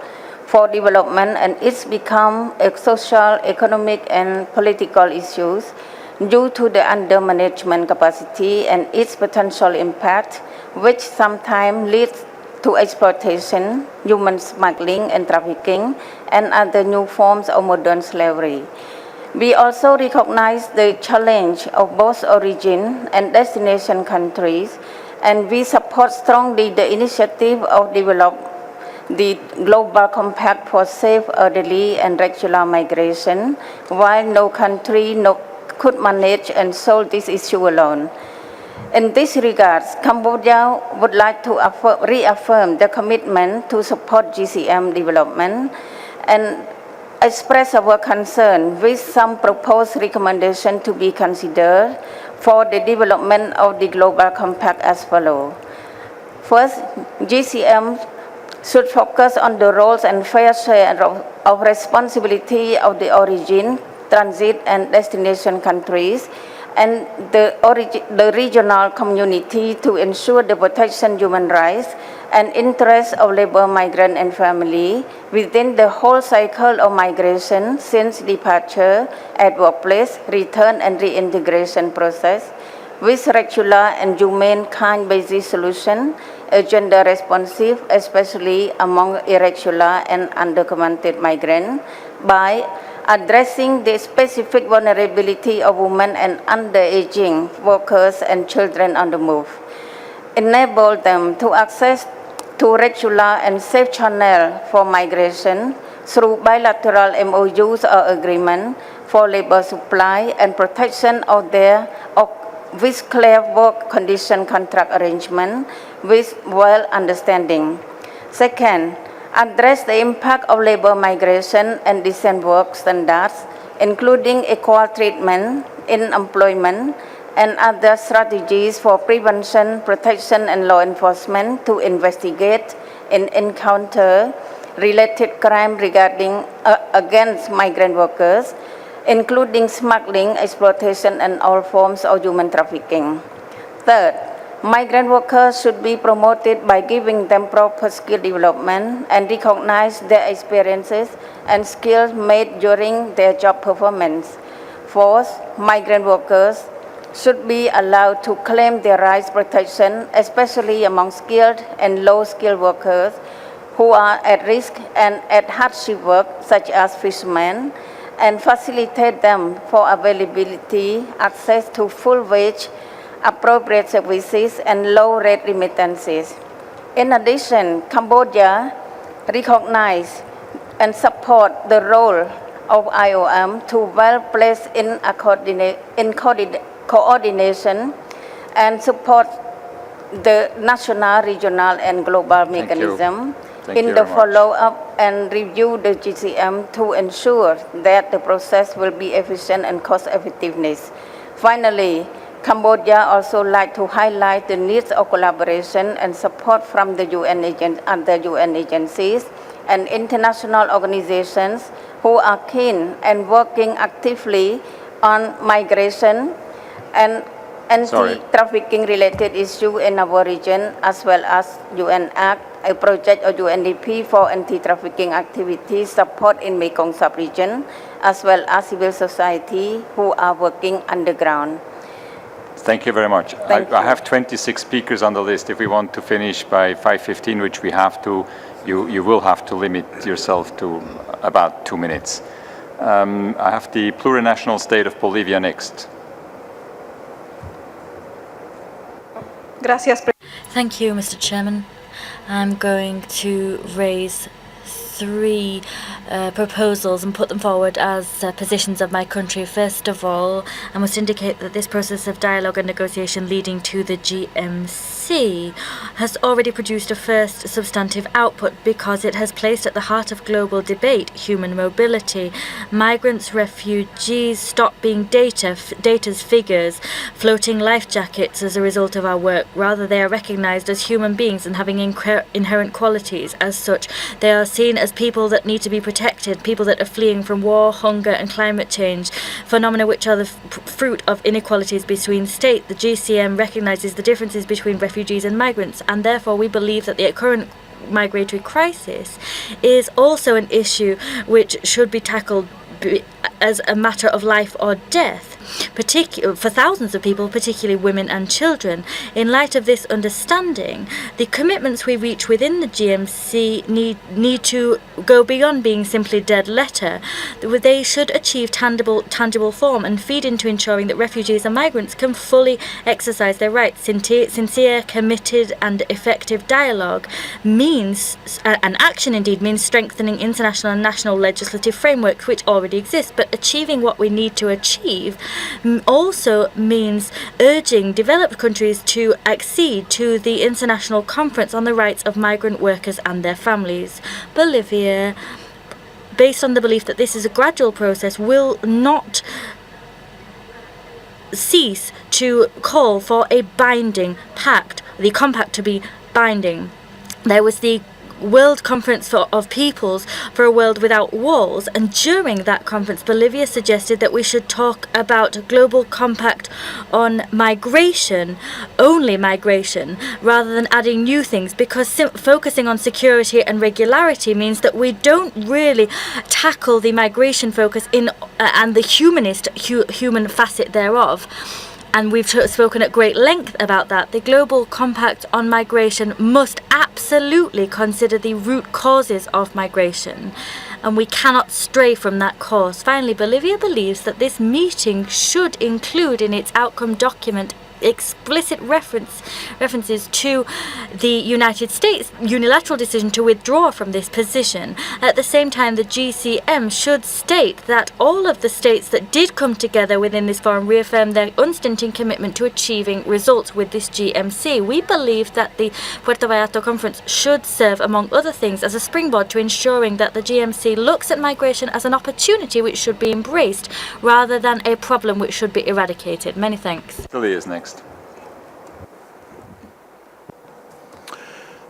for development, and it's become a social, economic, and political issues due to the under-management capacity and its potential impact, which sometimes leads to exploitation, human smuggling and trafficking, and other new forms of modern slavery. We also recognize the challenge of both origin and destination countries, and we support strongly the initiative of developing the Global Compact for Safe, Orderly, and Regular Migration, while no country could manage and solve this issue alone. In this regard, Cambodia would like to reaffirm the commitment to support GCM development and express our concern with some proposed recommendations to be considered for the development of the Global Compact as follows. First, GCM should focus on the roles and fair share of responsibility of the origin, transit, and destination countries, and the regional community to ensure the protection of human rights and interests of labor, migrant, and family within the whole cycle of migration since departure at workplace, return, and reintegration process, with regular and humane kind-based solution, gender responsive, especially among irregular and undocumented migrants, by addressing the specific vulnerability of women and underaging workers and children on the move. Enable them to access to regular and safe channel for migration through bilateral MOUs or agreement for labor supply and protection of with clear work condition contract arrangement with well understanding. Second, address the impact of labor migration and decent work standards, including equal treatment in employment and other strategies for prevention, protection, and law enforcement to investigate and encounter related crime regarding against migrant workers, including smuggling, exploitation, and all forms of human trafficking. Third, migrant workers should be promoted by giving them proper skill development and recognize their experiences and skills made during their job performance. Fourth, migrant workers should be allowed to claim their rights protection, especially among skilled and low-skilled workers who are at risk and at hardship work, such as fishermen, and facilitate them for availability, access to full wage, appropriate services, and low-rate remittances. In addition, Cambodia recognize and support the role of IOM to well place in coordination and support the national, regional, and global mechanism in the follow-up and review the GCM to ensure that the process will be efficient and cost-effectiveness. Finally, Cambodia also like to highlight the needs of collaboration and support from the other UN agencies and international organizations who are keen and working actively on migration and anti-trafficking related issues in our region, as well as UN Act, a project of UNDP for anti-trafficking activities support in Mekong sub-region, as well as civil society who are working underground. Thank you very much. I have 26 speakers on the list. If we want to finish by 5:15, which we have to, you will have to limit yourself to about 2 minutes. I have the plurinational state of Bolivia next. Thank you, Mr. Chairman. I'm going to raise three proposals and put them forward as positions of my country. First of all, I must indicate that this process of dialogue and negotiation leading to the GMC has already produced a first substantive output because it has placed at the heart of global debate human mobility. Migrants, refugees stop being data's figures, floating life jackets as a result of our work. Rather, they are recognized as human beings and having inherent qualities. As such, they are seen as people that need to be protected, people that are fleeing from war, hunger, and climate change, phenomena which are the fruit of inequalities between states. The GCM recognizes the differences between refugees and migrants, and therefore we believe that the current migratory crisis is also an issue which should be tackled as a matter of life or death, for thousands of people, particularly women and children. In light of this understanding, the commitments we reach within the GMC need to go beyond being simply dead letter. They should achieve tangible form and feed into ensuring that refugees and migrants can fully exercise their rights. Sincere, committed, and effective dialogue means, and action indeed, means strengthening international and national legislative frameworks which already exist, but achieving what we need to achieve also means urging developed countries to accede to the International Conference on the Rights of Migrant Workers and Their Families. Bolivia, based on the belief that this is a gradual process, will not cease to call for a binding pact, the compact to be binding. There was the World Conference of Peoples for a World Without Walls, and during that conference Bolivia suggested that we should talk about a global compact on migration, only migration, rather than adding new things, because focusing on security and regularity means that we don't really tackle the migration focus and the human facet thereof. And we've spoken at great length about that. The Global Compact on Migration must absolutely consider the root causes of migration, and we cannot stray from that course. Finally, Bolivia believes that this meeting should include in its outcome document explicit references to the United States unilateral decision to withdraw from this position. At the same time, the GCM should state that all of the states that did come together within this forum reaffirmed their unstinting commitment to achieving results with this GMC. We believe that the Puerto Vallarta Conference should serve, among other things, as a springboard to ensuring that the GMC looks at migration as an opportunity which should be embraced rather than a problem which should be eradicated. Many thanks. Italy is next.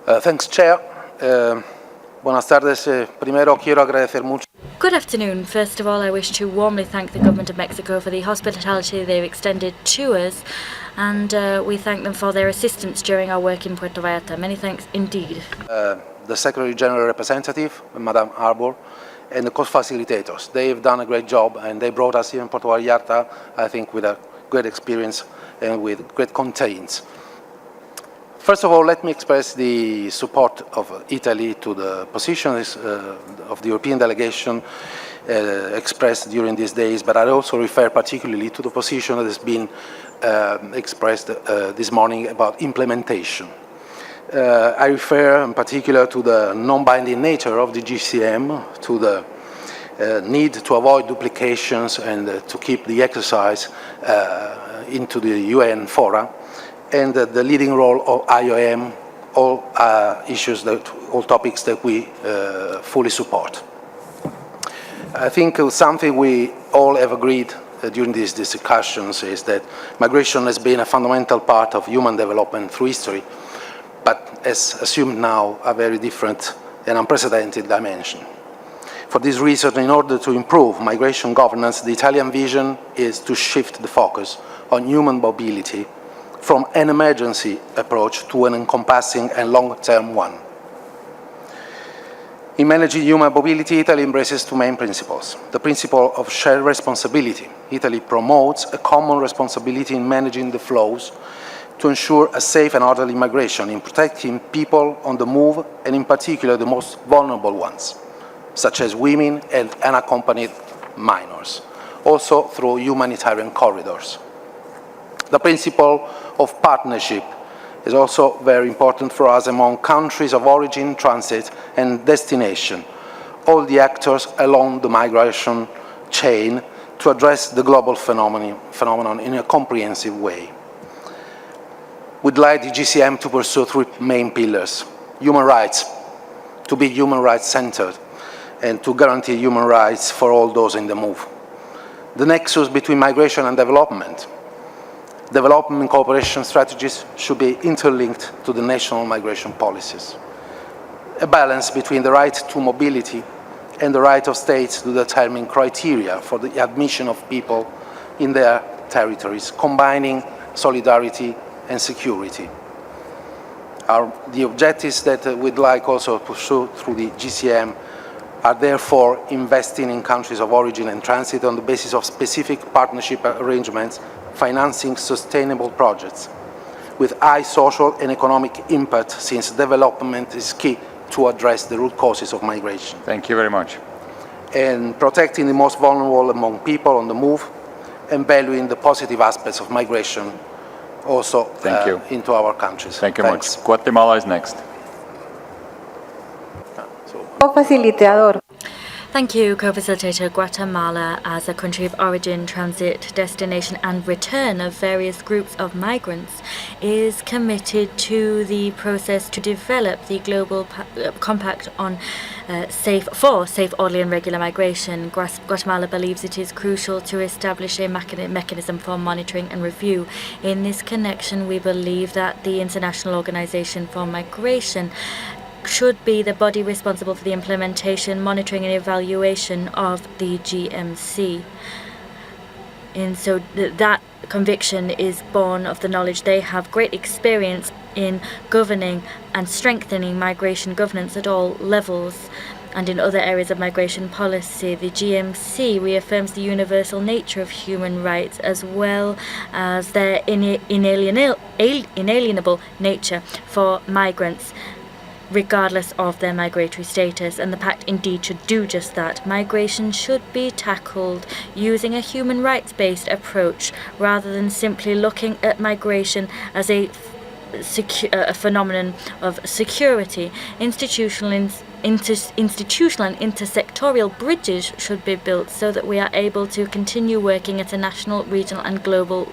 Thanks, Chair. Buenas tardes. Primero quiero agradecer mucho. Good afternoon. First of all, I wish to warmly thank the Government of Mexico for the hospitality they've extended to us, and we thank them for their assistance during our work in Puerto Vallarta. Many thanks indeed. The Secretary General Representative, Madame Arbor, and the co-facilitators. They've done a great job, and they brought us here in Puerto Vallarta, I think, with a great experience and with great contains. First of all, let me express the support of Italy to the positions of the European delegation expressed during these days, but I also refer particularly to the position that has been expressed this morning about implementation. I refer in particular to the non-binding nature of the GCM, to the need to avoid duplications and to keep the exercise into the UN fora, and the leading role of IOM, all all topics that we fully support. I think something we all have agreed during these discussions is that migration has been a fundamental part of human development through history, but as assumed now, a very different and unprecedented dimension. For this reason, in order to improve migration governance, the Italian vision is to shift the focus on human mobility from an emergency approach to an encompassing and long-term one. In managing human mobility, Italy embraces two main principles. The principle of shared responsibility. Italy promotes a common responsibility in managing the flows to ensure a safe and orderly migration, in protecting people on the move, and in particular the most vulnerable ones, such as women and unaccompanied minors, also through humanitarian corridors. The principle of partnership is also very important for us among countries of origin, transit, and destination, all the actors along the migration chain, to address the global phenomenon in a comprehensive way. We'd like the GCM to pursue three main pillars: human rights, to be human rights centered, and to guarantee human rights for all those in the move. The nexus between migration and development. Development cooperation strategies should be interlinked to the national migration policies. A balance between the right to mobility and the right of states to determine criteria for the admission of people in their territories, combining solidarity and security. The objectives that we'd like also to pursue through the GCM are therefore investing in countries of origin and transit on the basis of specific partnership arrangements, financing sustainable projects with high social and economic impact, since development is key to address the root causes of migration. Thank you very much. And protecting the most vulnerable among people on the move, and valuing the positive aspects of migration also into our countries. Thank you much. Guatemala is next. Co-facilitador. Thank you, Co-Facilitator. Guatemala, as a country of origin, transit, destination and return of various groups of migrants, is committed to the process to develop the global compact on safe, orderly and regular migration. Guatemala believes it is crucial to establish a mechanism for monitoring and review. In this connection, we believe that the International Organization for Migration should be the body responsible for the implementation, monitoring and evaluation of the GMC. And so that conviction is born of the knowledge they have great experience in governing and strengthening migration governance at all levels. And in other areas of migration policy, the GMC reaffirms the universal nature of human rights as well as their inalienable nature for migrants. regardless of their migratory status, and the pact indeed should do just that. Migration should be tackled using a human rights-based approach rather than simply looking at migration as a phenomenon of security. Institutional and intersectorial bridges should be built so that we are able to continue working at a national, regional and global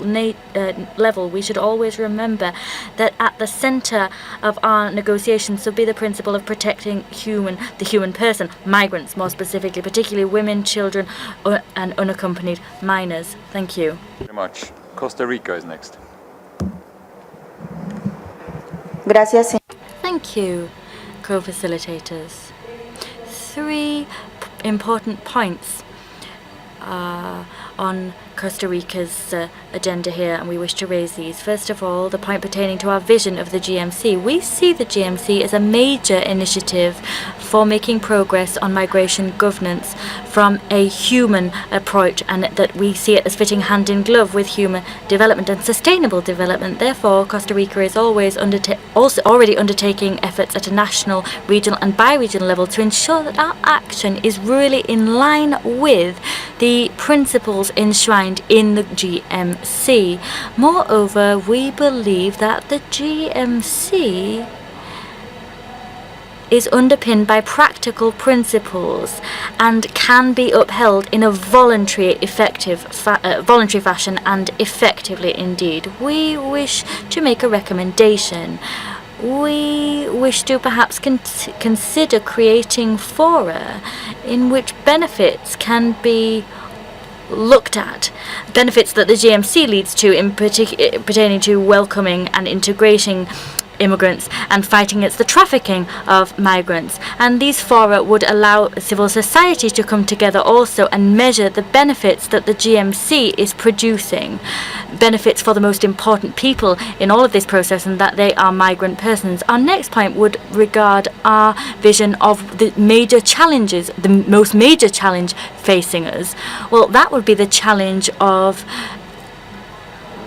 level. We should always remember that at the center of our negotiations should be the principle of protecting the human person, migrants more specifically, particularly women, children and unaccompanied minors. Thank you. Thank you very much. Costa Rica is next. Gracias. Thank you, co-facilitators. 3 important points on Costa Rica's agenda here, and we wish to raise these. First of all, the point pertaining to our vision of the GMC. We see the GMC as a major initiative for making progress on migration governance from a human approach, and that we see it as fitting hand in glove with human development and sustainable development. Therefore, Costa Rica is also already undertaking efforts at a national, regional and bi-regional level to ensure that our action is really in line with the principles enshrined in the GMC. Moreover, we believe that the GMC is underpinned by practical principles and can be upheld in a voluntary fashion and effectively indeed. We wish to make a recommendation. We wish to perhaps consider creating fora in which benefits can be looked at, benefits that the GMC leads to in pertaining to welcoming and integrating immigrants and fighting against the trafficking of migrants. And these fora would allow civil society to come together also and measure the benefits that the GMC is producing, benefits for the most important people in all of this process, and that they are migrant persons. Our next point would regard our vision of the major challenges, the most major challenge facing us. Well, that would be the challenge of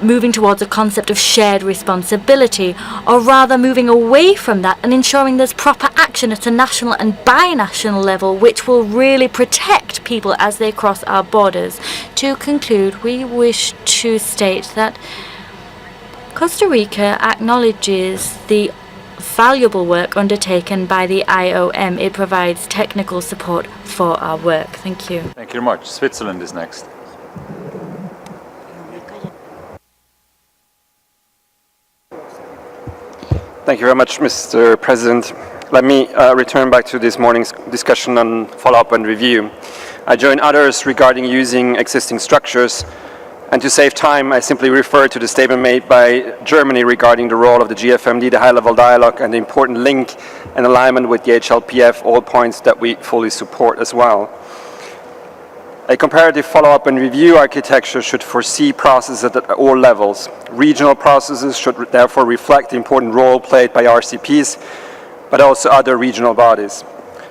moving towards a concept of shared responsibility, or rather moving away from that and ensuring there's proper action at a national and binational level which will really protect people as they cross our borders. To conclude, we wish to state that Costa Rica acknowledges the valuable work undertaken by the IOM. It provides technical support for our work. Thank you. Thank you very much. Switzerland is next. Thank you very much, Mr. President. Let me return back to this morning's discussion on follow-up and review. I join others regarding using existing structures, and to save time, I simply refer to the statement made by Germany regarding the role of the GFMD, the high-level dialogue, and the important link and alignment with the HLPF, all points that we fully support as well. A comparative follow-up and review architecture should foresee processes at all levels. Regional processes should therefore reflect the important role played by RCPs, but also other regional bodies.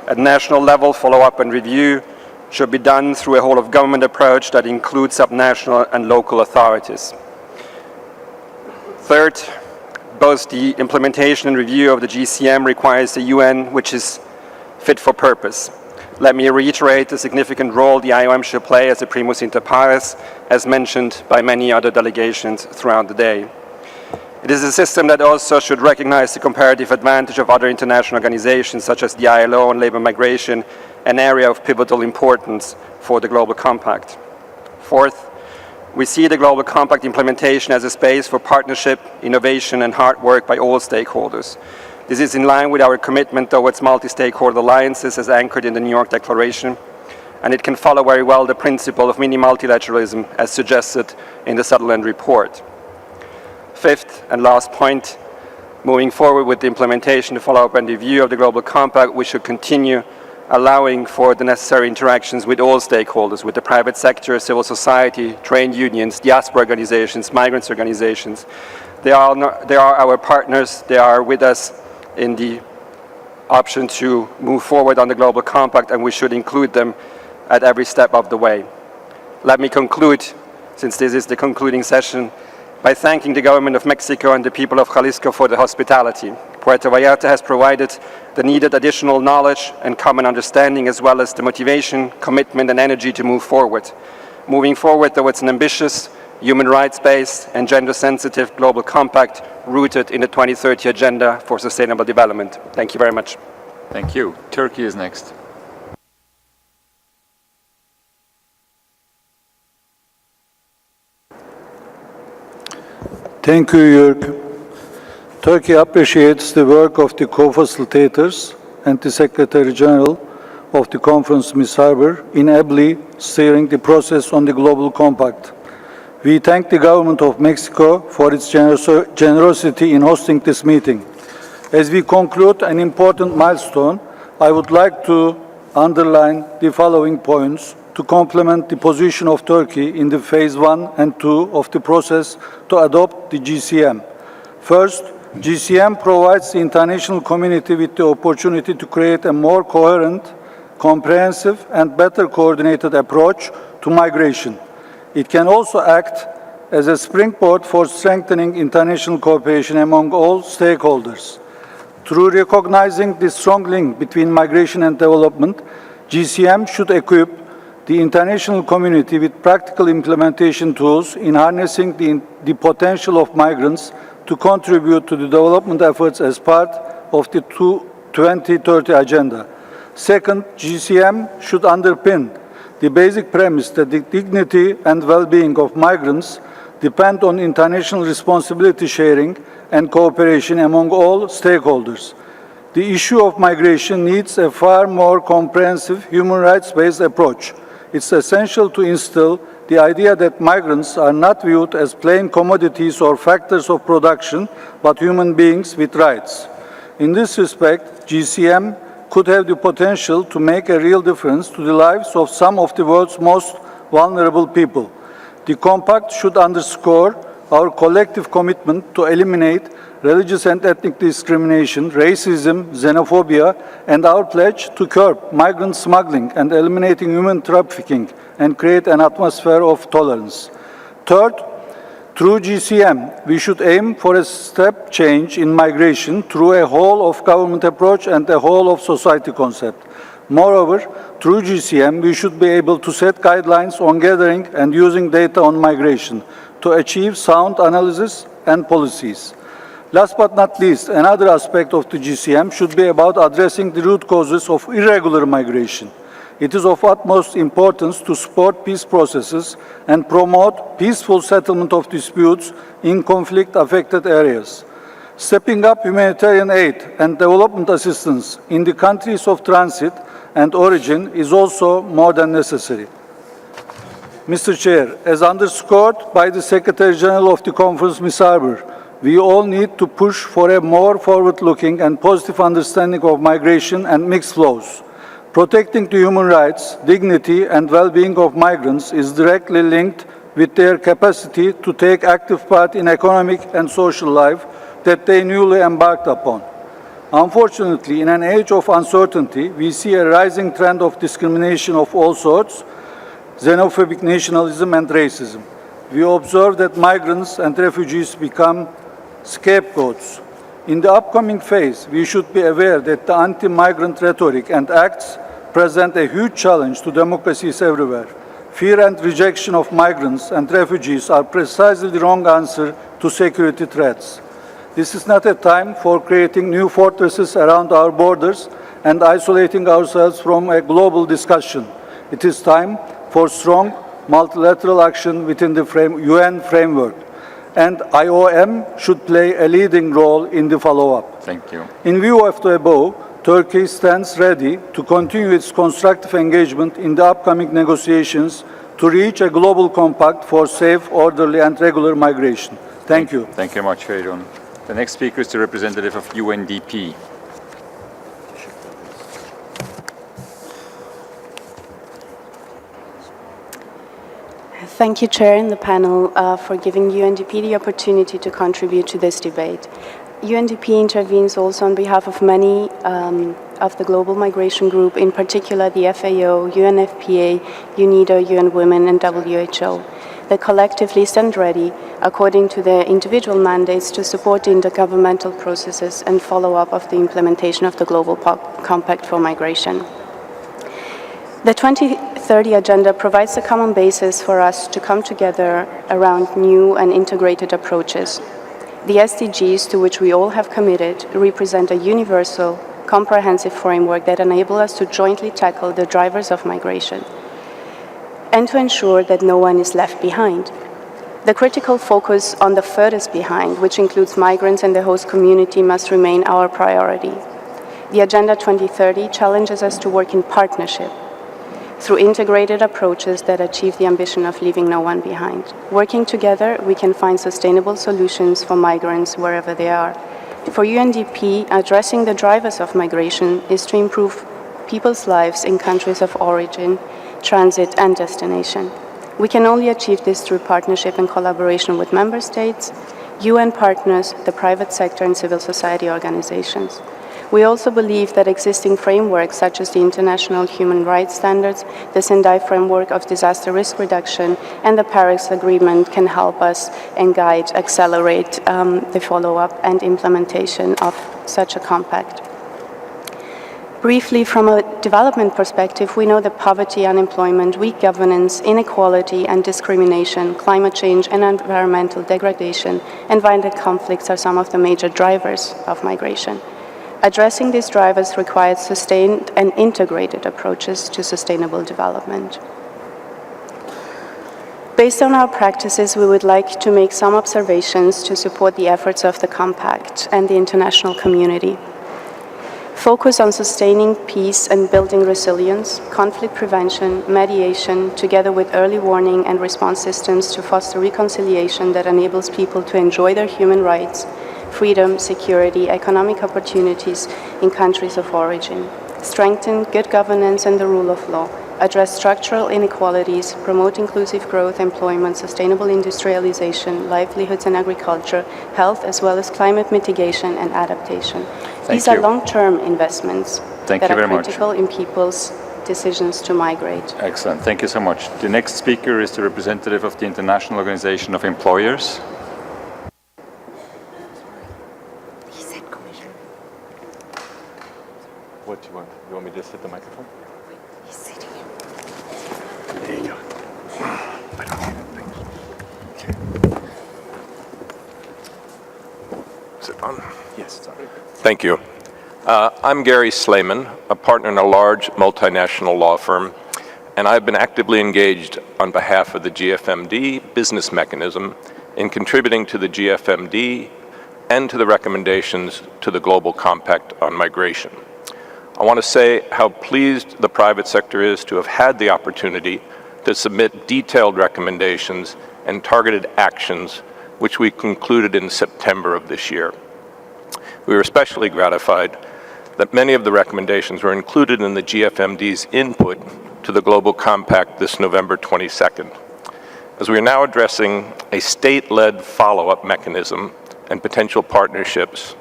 At national level, follow-up and review should be done through a whole-of-government approach that includes subnational and local authorities. Third, both the implementation and review of the GCM requires the UN, which is fit for purpose. Let me reiterate the significant role the IOM should play as a primus inter pares, as mentioned by many other delegations throughout the day. It is a system that also should recognize the comparative advantage of other international organizations such as the ILO on labor migration, an area of pivotal importance for the Global Compact. Fourth, we see the Global Compact implementation as a space for partnership, innovation and hard work by all stakeholders. This is in line with our commitment towards multi-stakeholder alliances as anchored in the New York Declaration, and it can follow very well the principle of mini-multilateralism as suggested in the Sutherland Report. Fifth and last point, moving forward with the implementation, the follow-up and review of the Global Compact, we should continue allowing for the necessary interactions with all stakeholders, with the private sector, civil society, trade unions, diaspora organizations, migrants organizations. They are our partners, they are with us in the option to move forward on the Global Compact, and we should include them at every step of the way. Let me conclude, since this is the concluding session, by thanking the government of Mexico and the people of Jalisco for the hospitality. Puerto Vallarta has provided the needed additional knowledge and common understanding, as well as the motivation, commitment, and energy to move forward. Moving forward towards an ambitious, human rights-based and gender-sensitive global compact rooted in the 2030 Agenda for Sustainable Development. Thank you very much. Thank you. Turkey is next. Thank you, Jörg. Turkey appreciates the work of the co-facilitators and the Secretary General of the conference, Ms. Harbour, in ably steering the process on the Global Compact. We thank the government of Mexico for its generosity in hosting this meeting. As we conclude an important milestone, I would like to underline the following points to complement the position of Turkey in the phase 1 and 2 of the process to adopt the GCM. First, GCM provides the international community with the opportunity to create a more coherent, comprehensive, and better coordinated approach to migration. It can also act as a springboard for strengthening international cooperation among all stakeholders. Through recognizing the strong link between migration and development, GCM should equip the international community with practical implementation tools in harnessing the potential of migrants to contribute to the development efforts as part of the 2030 Agenda. Second, GCM should underpin the basic premise that the dignity and well-being of migrants depend on international responsibility sharing and cooperation among all stakeholders. The issue of migration needs a far more comprehensive human rights-based approach. It's essential to instill the idea that migrants are not viewed as plain commodities or factors of production, but human beings with rights. In this respect, GCM could have the potential to make a real difference to the lives of some of the world's most vulnerable people. The Compact should underscore our collective commitment to eliminate religious and ethnic discrimination, racism, xenophobia, and our pledge to curb migrant smuggling and eliminating human trafficking and create an atmosphere of tolerance. Third, through GCM, we should aim for a step change in migration through a whole-of-government approach and a whole-of-society concept. Moreover, through GCM, we should be able to set guidelines on gathering and using data on migration to achieve sound analysis and policies. Last but not least, another aspect of the GCM should be about addressing the root causes of irregular migration. It is of utmost importance to support peace processes and promote peaceful settlement of disputes in conflict-affected areas. Stepping up humanitarian aid and development assistance in the countries of transit and origin is also more than necessary. Mr. Chair, as underscored by the Secretary General of the Conference, Ms. Harbour, we all need to push for a more forward-looking and positive understanding of migration and mixed flows. Protecting the human rights, dignity, and well-being of migrants is directly linked with their capacity to take active part in economic and social life that they newly embarked upon. Unfortunately, in an age of uncertainty, we see a rising trend of discrimination of all sorts, xenophobic nationalism and racism. We observe that migrants and refugees become scapegoats. In the upcoming phase, we should be aware that the anti-migrant rhetoric and acts present a huge challenge to democracies everywhere. Fear and rejection of migrants and refugees are precisely the wrong answer to security threats. This is not a time for creating new fortresses around our borders and isolating ourselves from a global discussion. It is time for strong multilateral action within the UN framework, and IOM should play a leading role in the follow-up. Thank you. In view of the above, Turkey stands ready to continue its constructive engagement in the upcoming negotiations to reach a global compact for safe, orderly, and regular migration. Thank you. Thank you very much, Feridun. The next speaker is the representative of UNDP. Thank you, Chair and the panel, for giving UNDP the opportunity to contribute to this debate. UNDP intervenes also on behalf of many of the Global Migration Group, in particular the FAO, UNFPA, UNIDO, UN Women, and WHO. that collectively stand ready, according to their individual mandates, to support the intergovernmental processes and follow-up of the implementation of the Global Compact for Migration. The 2030 Agenda provides a common basis for us to come together around new and integrated approaches. The SDGs, to which we all have committed, represent a universal, comprehensive framework that enable us to jointly tackle the drivers of migration and to ensure that no one is left behind. The critical focus on the furthest behind, which includes migrants and the host community, must remain our priority. The Agenda 2030 challenges us to work in partnership through integrated approaches that achieve the ambition of leaving no one behind. Working together, we can find sustainable solutions for migrants wherever they are. For UNDP, addressing the drivers of migration is to improve people's lives in countries of origin, transit, and destination. We can only achieve this through partnership and collaboration with member states, UN partners, the private sector, and civil society organizations. We also believe that existing frameworks such as the International Human Rights Standards, the Sendai Framework of Disaster Risk Reduction, and the Paris Agreement can help us and guide, accelerate the follow-up and implementation of such a compact. Briefly, from a development perspective, we know that poverty, unemployment, weak governance, inequality and discrimination, climate change and environmental degradation, and violent conflicts are some of the major drivers of migration. Addressing these drivers requires sustained and integrated approaches to sustainable development. Based on our practices, we would like to make some observations to support the efforts of the Compact and the international community. Focus on sustaining peace and building resilience, conflict prevention, mediation, together with early warning and response systems to foster reconciliation that enables people to enjoy their human rights, freedom, security, economic opportunities in countries of origin. Strengthen good governance and the rule of law. Address structural inequalities, promote inclusive growth, employment, sustainable industrialization, livelihoods and agriculture, health, as well as climate mitigation and adaptation. These are long-term investments that are critical in people's decisions to migrate. Excellent. Thank you so much. The next speaker is the representative of the International Organization of Employers. What do you want? You want me to just hit the microphone? He's sitting here. There you go. I don't hear it. Okay. Is it on? Yes, sorry. Thank you. I'm Gary Slayman, a partner in a large multinational law firm, and I've been actively engaged on behalf of the GFMD business mechanism in contributing to the GFMD and to the recommendations to the Global Compact on Migration. I want to say how pleased the private sector is to have had the opportunity to submit detailed recommendations and targeted actions, which we concluded in September of this year. We were especially gratified that many of the recommendations were included in the GFMD's input to the Global Compact this November 22nd. As we are now addressing a state-led follow-up mechanism and potential partnerships,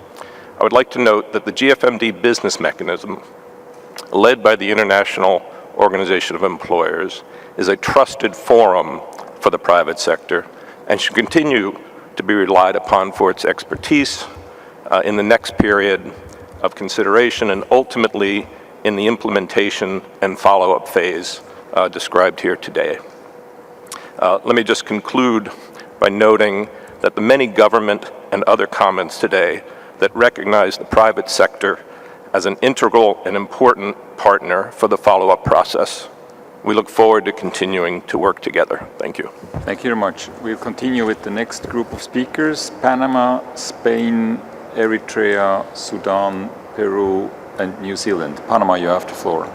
I would like to note that the GFMD business mechanism, led by the International Organization of Employers, is a trusted forum for the private sector and should continue to be relied upon for its expertise in the next period of consideration and ultimately in the implementation and follow-up phase described here today. Let me just conclude by noting that the many government and other comments today that recognize the private sector as an integral and important partner for the follow-up process. We look forward to continuing to work together. Thank you. Thank you very much. We'll continue with the next group of speakers: Panama, Spain, Eritrea, Sudan, Peru, and New Zealand. Panama, you have the floor.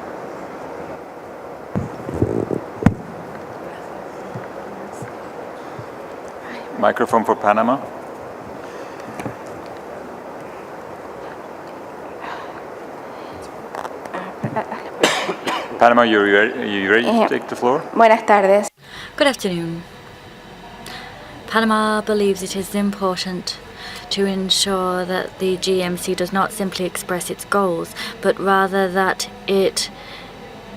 Microphone for Panama. Panama, you ready to take the floor? Buenas tardes. Good afternoon. Panama believes it is important to ensure that the GMC does not simply express its goals, but rather that it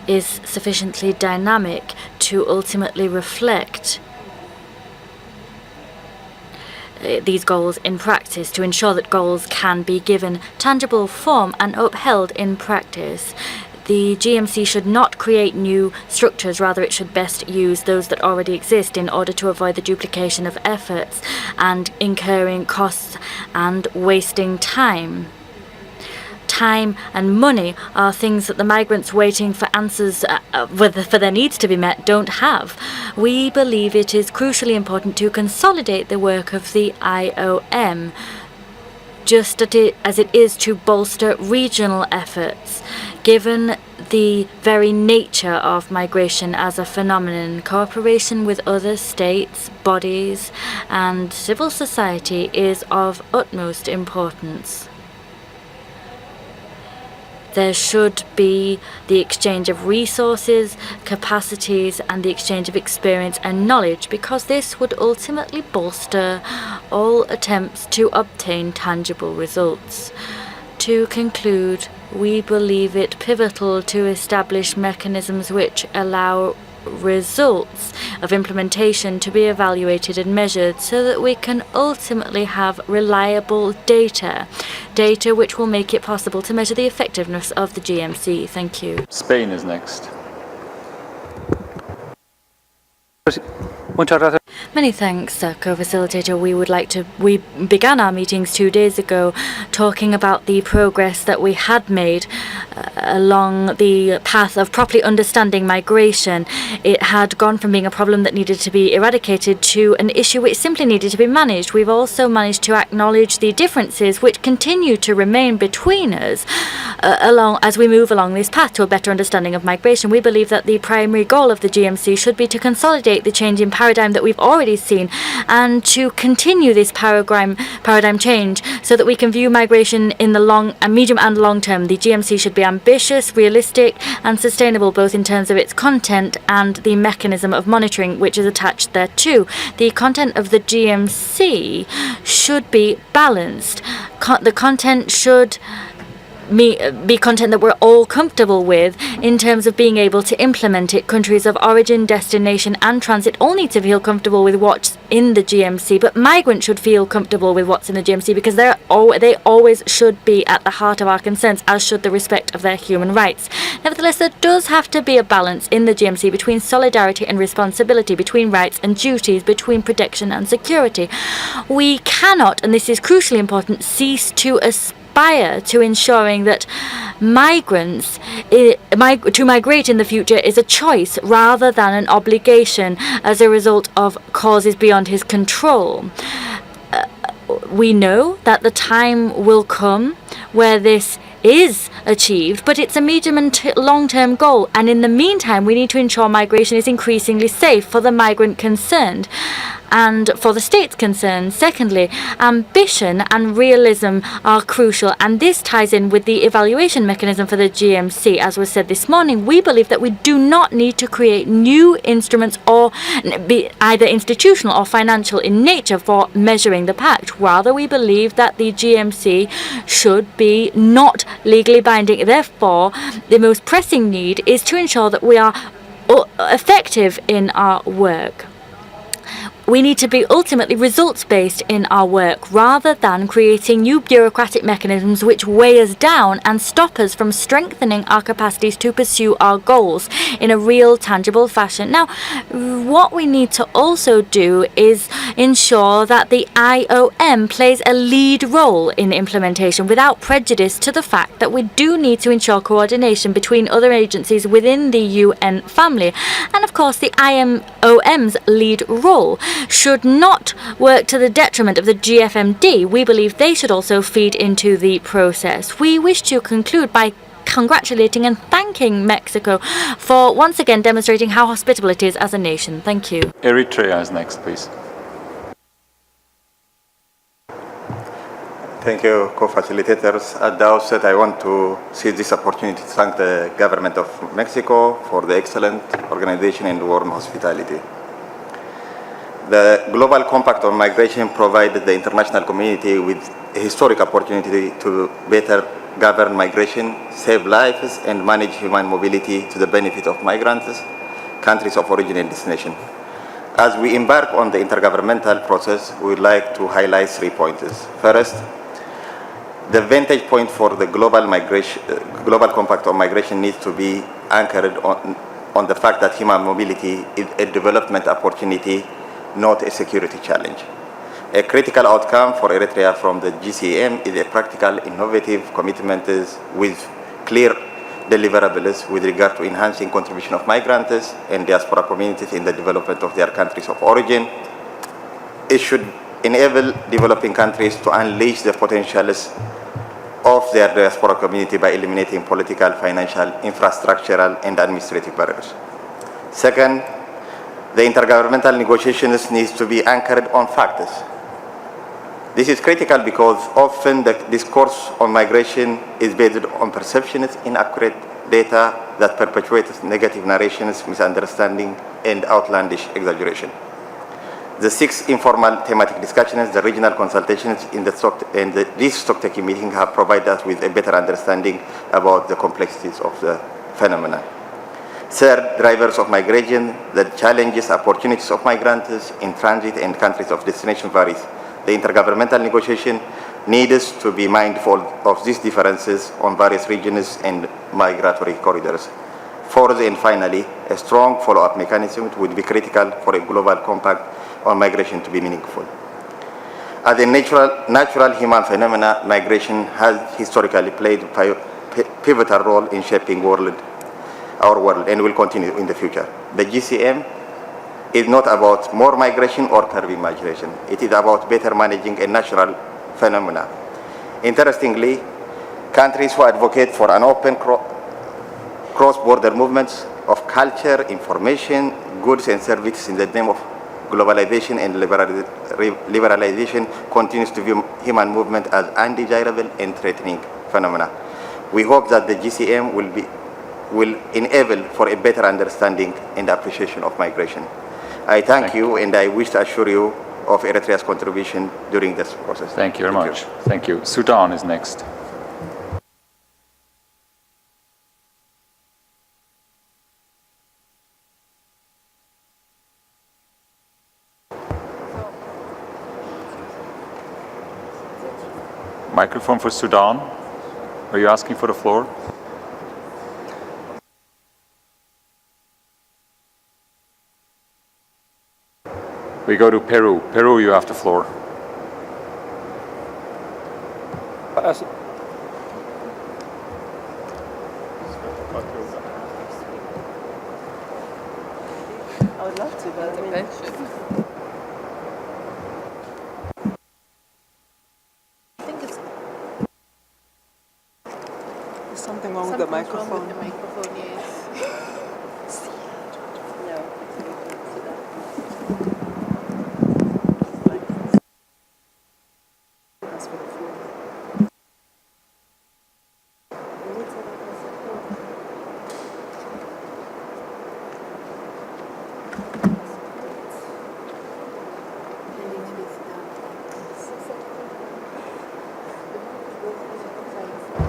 is sufficiently dynamic to ultimately reflect these goals in practice, to ensure that goals can be given tangible form and upheld in practice. The GMC should not create new structures, rather it should best use those that already exist in order to avoid the duplication of efforts and incurring costs and wasting time. Time and money are things that the migrants waiting for answers for their needs to be met don't have. We believe it is crucially important to consolidate the work of the IOM, just as it is to bolster regional efforts. Given the very nature of migration as a phenomenon, cooperation with other states, bodies, and civil society is of utmost importance. There should be the exchange of resources, capacities, and the exchange of experience and knowledge, because this would ultimately bolster all attempts to obtain tangible results. To conclude, we believe it pivotal to establish mechanisms which allow results of implementation to be evaluated and measured so that we can ultimately have reliable data which will make it possible to measure the effectiveness of the GMC. Thank you. Spain is next. Many thanks, co-facilitator. We began our meetings 2 days ago talking about the progress that we had made along the path of properly understanding migration. It had gone from being a problem that needed to be eradicated to an issue which simply needed to be managed. We've also managed to acknowledge the differences which continue to remain between us as we move along this path to a better understanding of migration. We believe that the primary goal of the GMC should be to consolidate the change in paradigm that we've already seen and to continue this paradigm change so that we can view migration in the medium and long term. The GMC should be ambitious, realistic, and sustainable, both in terms of its content and the mechanism of monitoring which is attached thereto. The content of the GMC should be balanced. The content should be content that we're all comfortable with in terms of being able to implement it. Countries of origin, destination, and transit all need to feel comfortable with what's in the GMC, but migrants should feel comfortable with what's in the GMC because they always should be at the heart of our concerns, as should the respect of their human rights. Nevertheless, there does have to be a balance in the GMC between solidarity and responsibility, between rights and duties, between protection and security. We cannot, and this is crucially important, cease to aspire to ensuring that to migrate in the future is a choice rather than an obligation as a result of causes beyond his control. We know that the time will come where this is achieved, but it's a medium and long-term goal, and in the meantime we need to ensure migration is increasingly safe for the migrant concerned and for the states concerned. Secondly, ambition and realism are crucial, and this ties in with the evaluation mechanism for the GMC. As was said this morning, we believe that we do not need to create new instruments or be either institutional or financial in nature for measuring the pact. Rather, we believe that the GMC should be not legally binding. Therefore, the most pressing need is to ensure that we are effective in our work. We need to be ultimately results-based in our work rather than creating new bureaucratic mechanisms which weigh us down and stop us from strengthening our capacities to pursue our goals in a real, tangible fashion. Now, what we need to also do is ensure that the IOM plays a lead role in implementation without prejudice to the fact that we do need to ensure coordination between other agencies within the UN family. And of course, the IOM's lead role should not work to the detriment of the GFMD. We believe they should also feed into the process. We wish to conclude by congratulating and thanking Mexico for once again demonstrating how hospitable it is as a nation. Thank you. Eritrea is next, please. Thank you, co-facilitators. At the outset, I want to seize this opportunity to thank the government of Mexico for the excellent organization and warm hospitality. The Global Compact on Migration provided the international community with a historic opportunity to better govern migration, save lives, and manage human mobility to the benefit of migrants, countries of origin and destination. As we embark on the intergovernmental process, we would like to highlight 3 points. First, the vantage point for the global compact on migration needs to be anchored on the fact that human mobility is a development opportunity, not a security challenge. A critical outcome for Eritrea from the GCM is a practical, innovative commitment with clear deliverables with regard to enhancing contribution of migrants and diaspora communities in the development of their countries of origin. It should enable developing countries to unleash the potentials of their diaspora community by eliminating political, financial, infrastructural, and administrative barriers. Second, the intergovernmental negotiations needs to be anchored on facts. This is critical because often the discourse on migration is based on perceptions, inaccurate data that perpetuates negative narrations, misunderstanding, and outlandish exaggeration. The 6 informal thematic discussions, the regional consultations this stock-taking meeting have provided us with a better understanding about the complexities of the phenomenon. Third, drivers of migration, the challenges, opportunities of migrants in transit and countries of destination varies. The intergovernmental negotiation needs to be mindful of these differences on various regions and migratory corridors. Fourth and finally, a strong follow-up mechanism would be critical for a global compact on migration to be meaningful. As a natural human phenomena, migration has historically played a pivotal role in shaping our world and will continue in the future. The GCM is not about more migration or curbing migration. It is about better managing a natural phenomena. Interestingly, countries who advocate for an open cross-border movements of culture, information, goods and services in the name of globalization and liberalization continues to view human movement as undesirable and threatening phenomena. We hope that the GCM will enable for a better understanding and appreciation of migration. I thank you, and I wish to assure you of Eritrea's contribution during this process. Thank you very much. Thank you. Sudan is next. Microphone for Sudan. Are you asking for the floor? We go to Peru. Peru, you have the floor. I would love to, but I think it's... There's something wrong with the microphone.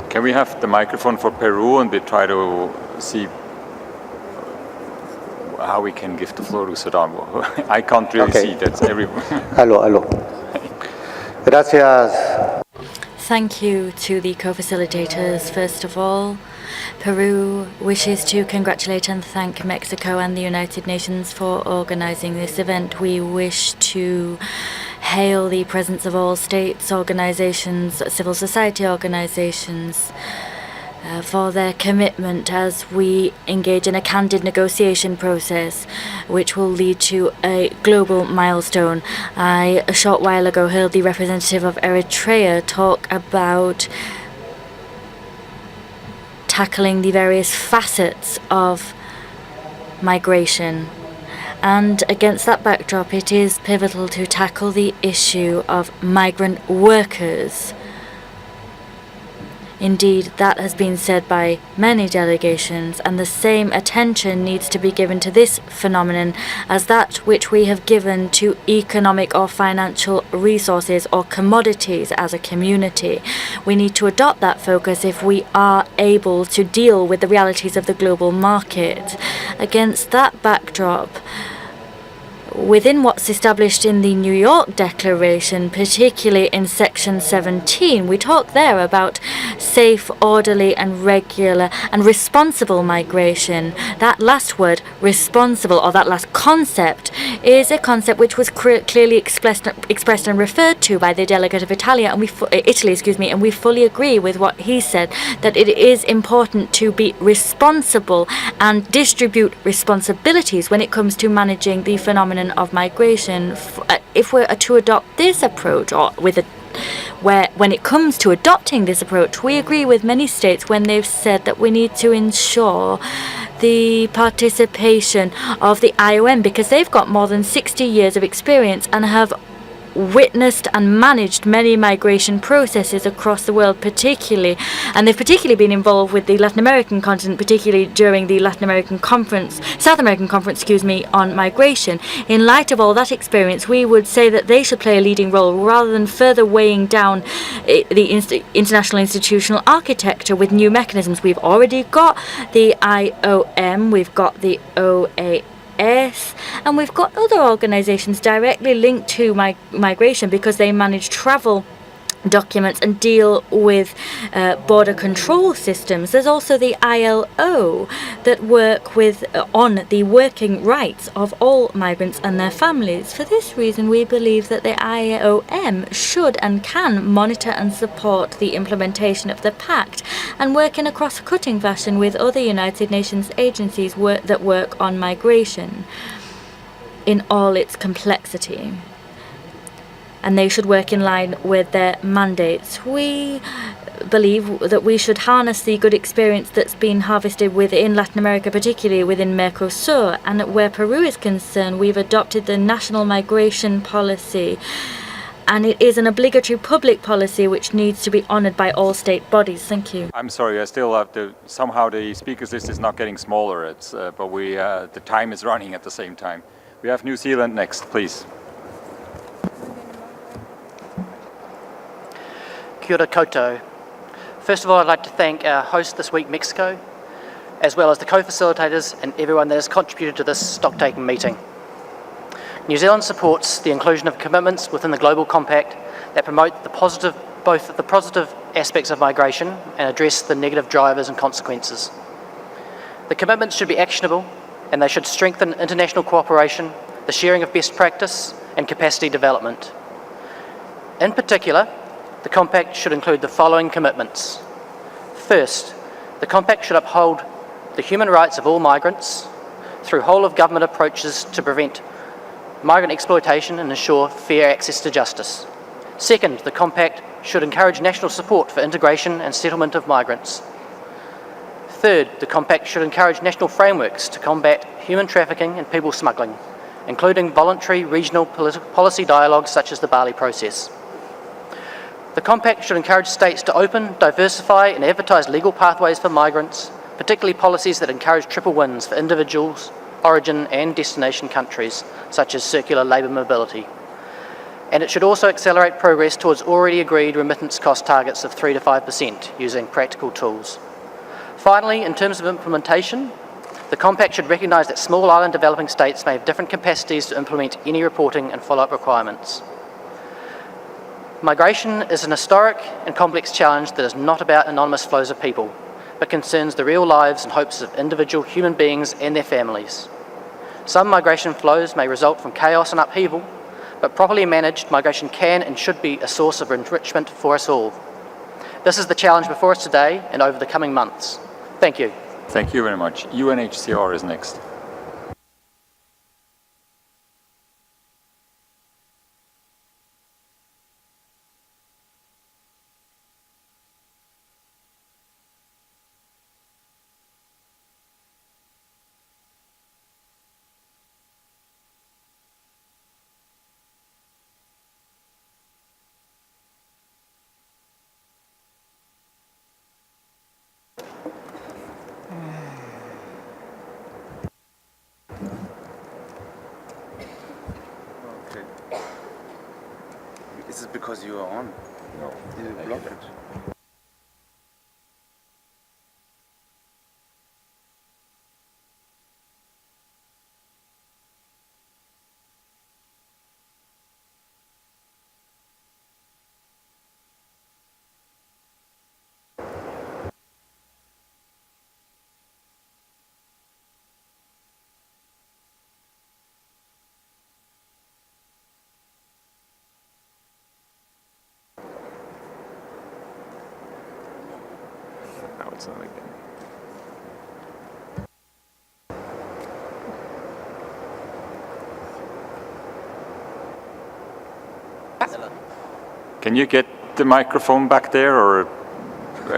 Can we have the microphone for Peru and we try to see how we can give the floor to Sudan? I can't really see, that's everyone. Aló. Gracias. Thank you to the co-facilitators. First of all, Peru wishes to congratulate and thank Mexico and the United Nations for organizing this event. We wish to hail the presence of all states, organizations, civil society organizations for their commitment as we engage in a candid negotiation process which will lead to a global milestone. I, a short while ago, heard the representative of Eritrea talk about tackling the various facets of migration. And against that backdrop, it is pivotal to tackle the issue of migrant workers. Indeed, that has been said by many delegations, and the same attention needs to be given to this phenomenon as that which we have given to economic or financial resources or commodities as a community. We need to adopt that focus if we are able to deal with the realities of the global market. Against that backdrop, within what's established in the New York Declaration, particularly in Section 17, we talk there about safe, orderly and regular and responsible migration. That last word, responsible, or that last concept, is a concept which was clearly expressed and referred to by the delegate of Italy, and we fully agree with what he said, that it is important to be responsible and distribute responsibilities when it comes to managing the phenomenon of migration. If we're to adopt this approach, or when it comes to adopting this approach, we agree with many states when they've said that we need to ensure the participation of the IOM, because they've got more than 60 years of experience and have witnessed and managed many migration processes across the world, and they've particularly been involved with the Latin American continent, particularly during the South American conference, on migration. In light of all that experience, we would say that they should play a leading role rather than further weighing down the international institutional architecture with new mechanisms. We've already got the IOM, we've got the OAS, and we've got other organizations directly linked to migration because they manage travel documents and deal with border control systems. There's also the ILO that work on the working rights of all migrants and their families. For this reason, we believe that the IOM should and can monitor and support the implementation of the pact and work in a cross-cutting fashion with other United Nations agencies that work on migration in all its complexity. And they should work in line with their mandates. We believe that we should harness the good experience that's been harvested within Latin America, particularly within Mercosur, and where Peru is concerned, we've adopted the national migration policy, and it is an obligatory public policy which needs to be honoured by all state bodies. Thank you. I'm sorry, I still have to, somehow the speakers list is not getting smaller, but the time is running at the same time. We have New Zealand next, please. Kia ora koutou. First of all, I'd like to thank our host this week, Mexico, as well as the co-facilitators and everyone that has contributed to this stock-taking meeting. New Zealand supports the inclusion of commitments within the Global Compact that promote both the positive aspects of migration and address the negative drivers and consequences. The commitments should be actionable, and they should strengthen international cooperation, the sharing of best practice, and capacity development. In particular, the Compact should include the following commitments. First, the Compact should uphold the human rights of all migrants through whole-of-government approaches to prevent migrant exploitation and ensure fair access to justice. Second, the Compact should encourage national support for integration and settlement of migrants. Third, the Compact should encourage national frameworks to combat human trafficking and people smuggling, including voluntary regional policy dialogues such as the Bali process. The Compact should encourage states to open, diversify and advertise legal pathways for migrants, particularly policies that encourage triple wins for individuals, origin and destination countries, such as circular labour mobility. And it should also accelerate progress towards already agreed remittance cost targets of 3 to 5% using practical tools. Finally, in terms of implementation, the Compact should recognise that small island developing states may have different capacities to implement any reporting and follow-up requirements. Migration is an historic and complex challenge that is not about anonymous flows of people, but concerns the real lives and hopes of individual human beings and their families. Some migration flows may result from chaos and upheaval, but properly managed, migration can and should be a source of enrichment for us all. This is the challenge before us today and over the coming months. Thank you. Thank you very much. UNHCR is next. Is it because you are on? No. You block it. Can you get the microphone back there, or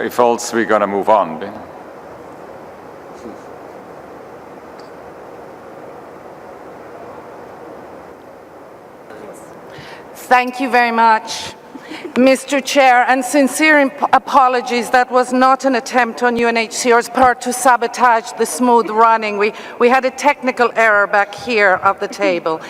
if else we're going to move on? Thank you very much, Mr. Chair, and sincere apologies. That was not an attempt on UNHCR's part to sabotage the smooth running. We had a technical error back here of the table.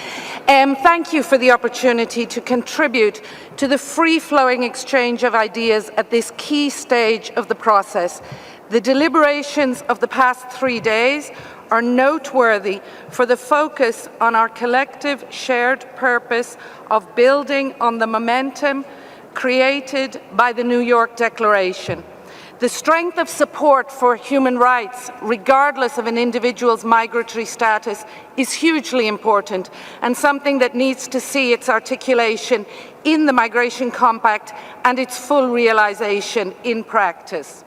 Thank you for the opportunity to contribute to the free-flowing exchange of ideas at this key stage of the process. The deliberations of the past 3 days are noteworthy for the focus on our collective shared purpose of building on the momentum created by the New York Declaration. The strength of support for human rights, regardless of an individual's migratory status, is hugely important and something that needs to see its articulation in the Migration Compact and its full realization in practice.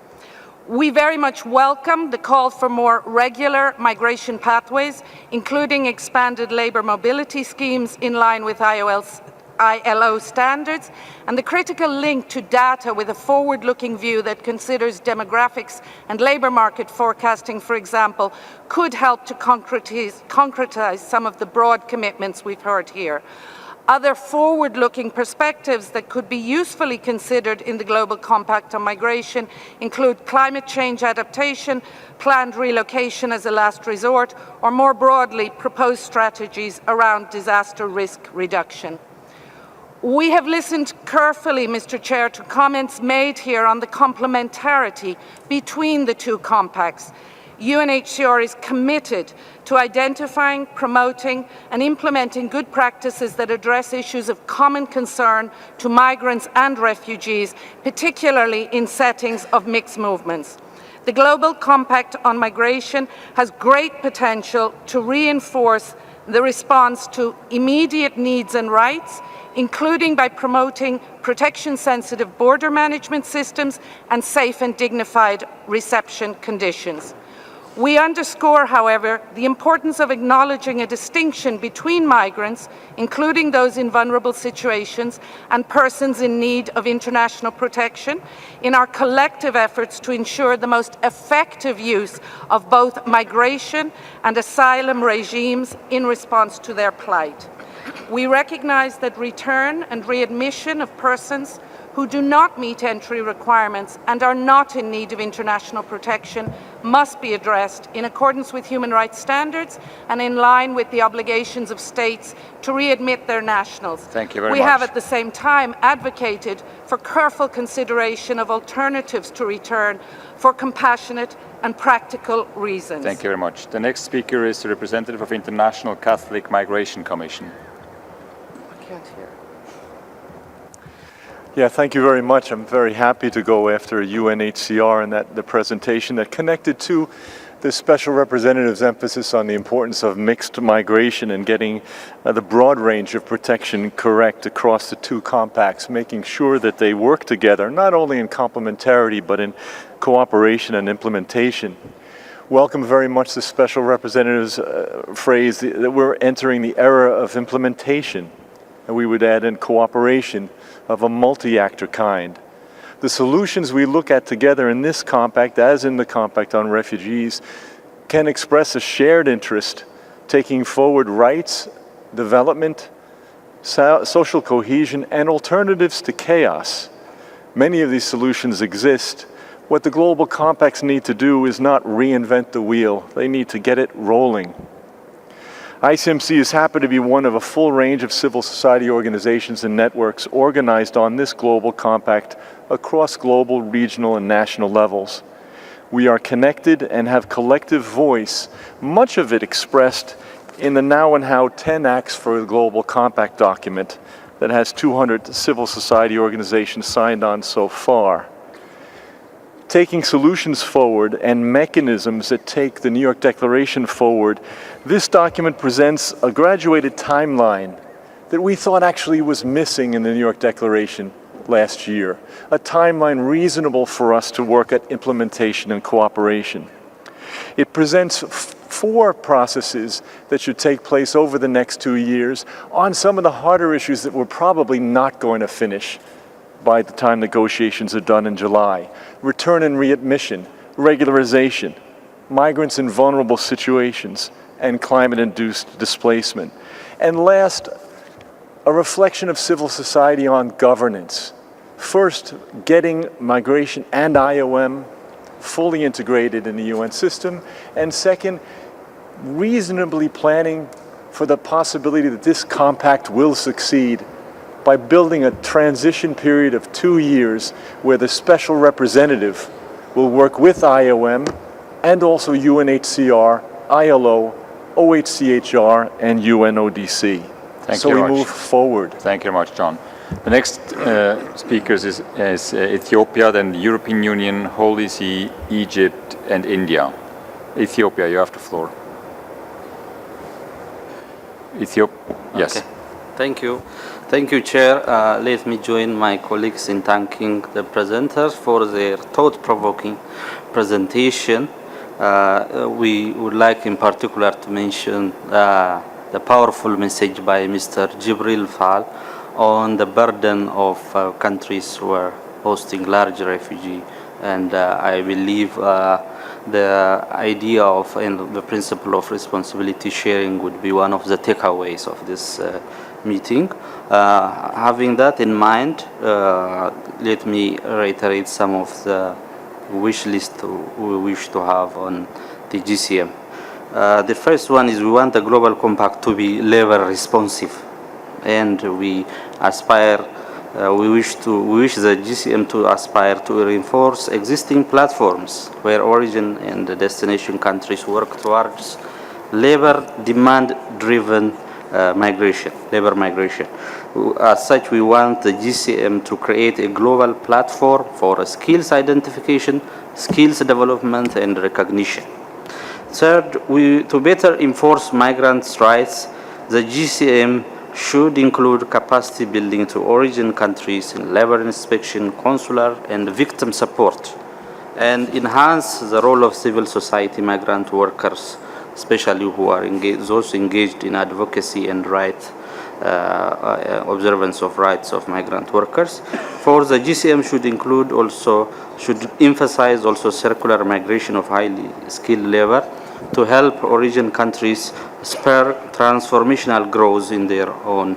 We very much welcome the call for more regular migration pathways, including expanded labour mobility schemes in line with ILO standards, and the critical link to data with a forward-looking view that considers demographics and labour market forecasting, for example, could help to concretise some of the broad commitments we've heard here. Other forward-looking perspectives that could be usefully considered in the Global Compact on Migration include climate change adaptation, planned relocation as a last resort, or more broadly, proposed strategies around disaster risk reduction. We have listened carefully, Mr. Chair, to comments made here on the complementarity between the two compacts. UNHCR is committed to identifying, promoting, and implementing good practices that address issues of common concern to migrants and refugees, particularly in settings of mixed movements. The Global Compact on Migration has great potential to reinforce the response to immediate needs and rights, including by promoting protection-sensitive border management systems and safe and dignified reception conditions. We underscore, however, the importance of acknowledging a distinction between migrants, including those in vulnerable situations, and persons in need of international protection, in our collective efforts to ensure the most effective use of both migration and asylum regimes in response to their plight. We recognize that return and readmission of persons who do not meet entry requirements and are not in need of international protection must be addressed in accordance with human rights standards and in line with the obligations of states to readmit their nationals. Thank you very much. We have at the same time advocated for careful consideration of alternatives to return for compassionate and practical reasons. Thank you very much. The next speaker is the representative of International Catholic Migration Commission. I can't hear. Yeah, thank you very much. I'm very happy to go after UNHCR and the presentation that connected to the Special Representative's emphasis on the importance of mixed migration and getting the broad range of protection correct across the two compacts, making sure that they work together, not only in complementarity, but in cooperation and implementation. Welcome very much the Special Representative's phrase that we're entering the era of implementation, and we would add in cooperation of a multi-actor kind. The solutions we look at together in this compact, as in the Compact on Refugees, can express a shared interest, taking forward rights, development, social cohesion, and alternatives to chaos. Many of these solutions exist. What the Global Compacts need to do is not reinvent the wheel. They need to get it rolling. ICMC is happy to be one of a full range of civil society organizations and networks organized on this Global Compact across global, regional, and national levels. We are connected and have collective voice, much of it expressed in the Now and How 10 Acts for the Global Compact document that has 200 civil society organizations signed on so far. Taking solutions forward and mechanisms that take the New York Declaration forward, this document presents a graduated timeline that we thought actually was missing in the New York Declaration. last year, a timeline reasonable for us to work at implementation and cooperation. It presents four processes that should take place over the next 2 years on some of the harder issues that we're probably not going to finish by the time negotiations are done in July. Return and readmission, regularization, migrants in vulnerable situations, and climate-induced displacement. And last, a reflection of civil society on governance. First, getting migration and IOM fully integrated in the UN system, and second, reasonably planning for the possibility that this compact will succeed by building a transition period of 2 years where the special representative will work with IOM and also UNHCR, ILO, OHCHR, and UNODC. Thank so you we very much. move forward. Thank you very much, John. The next speakers is Ethiopia, then the European Union, Holy See, Egypt, and India. Ethiopia, you have the floor. Ethiopia, yes. Okay. Thank you. Thank you, Chair. Let me join my colleagues in thanking the presenters for their thought-provoking presentation. We would like in particular to mention the powerful message by Mr. Jibril Fall on the burden of countries who are hosting large refugee. And I believe the idea of and the principle of responsibility sharing would be one of the takeaways of this meeting. Having that in mind, let me reiterate some of the wish list we wish to have on the GCM. The first one is we want the Global Compact to be labor responsive, and we aspire, we wish the GCM to aspire to reinforce existing platforms where origin and destination countries work towards labor demand-driven labor migration. As such, we want the GCM to create a global platform for skills identification, skills development, and recognition. Third, to better enforce migrants' rights, the GCM should include capacity building to origin countries in labor inspection, consular, and victim support, and enhance the role of civil society migrant workers, especially who are those engaged in advocacy and observance of rights of migrant workers. For the GCM should emphasize also circular migration of highly skilled labor to help origin countries spur transformational growth in their own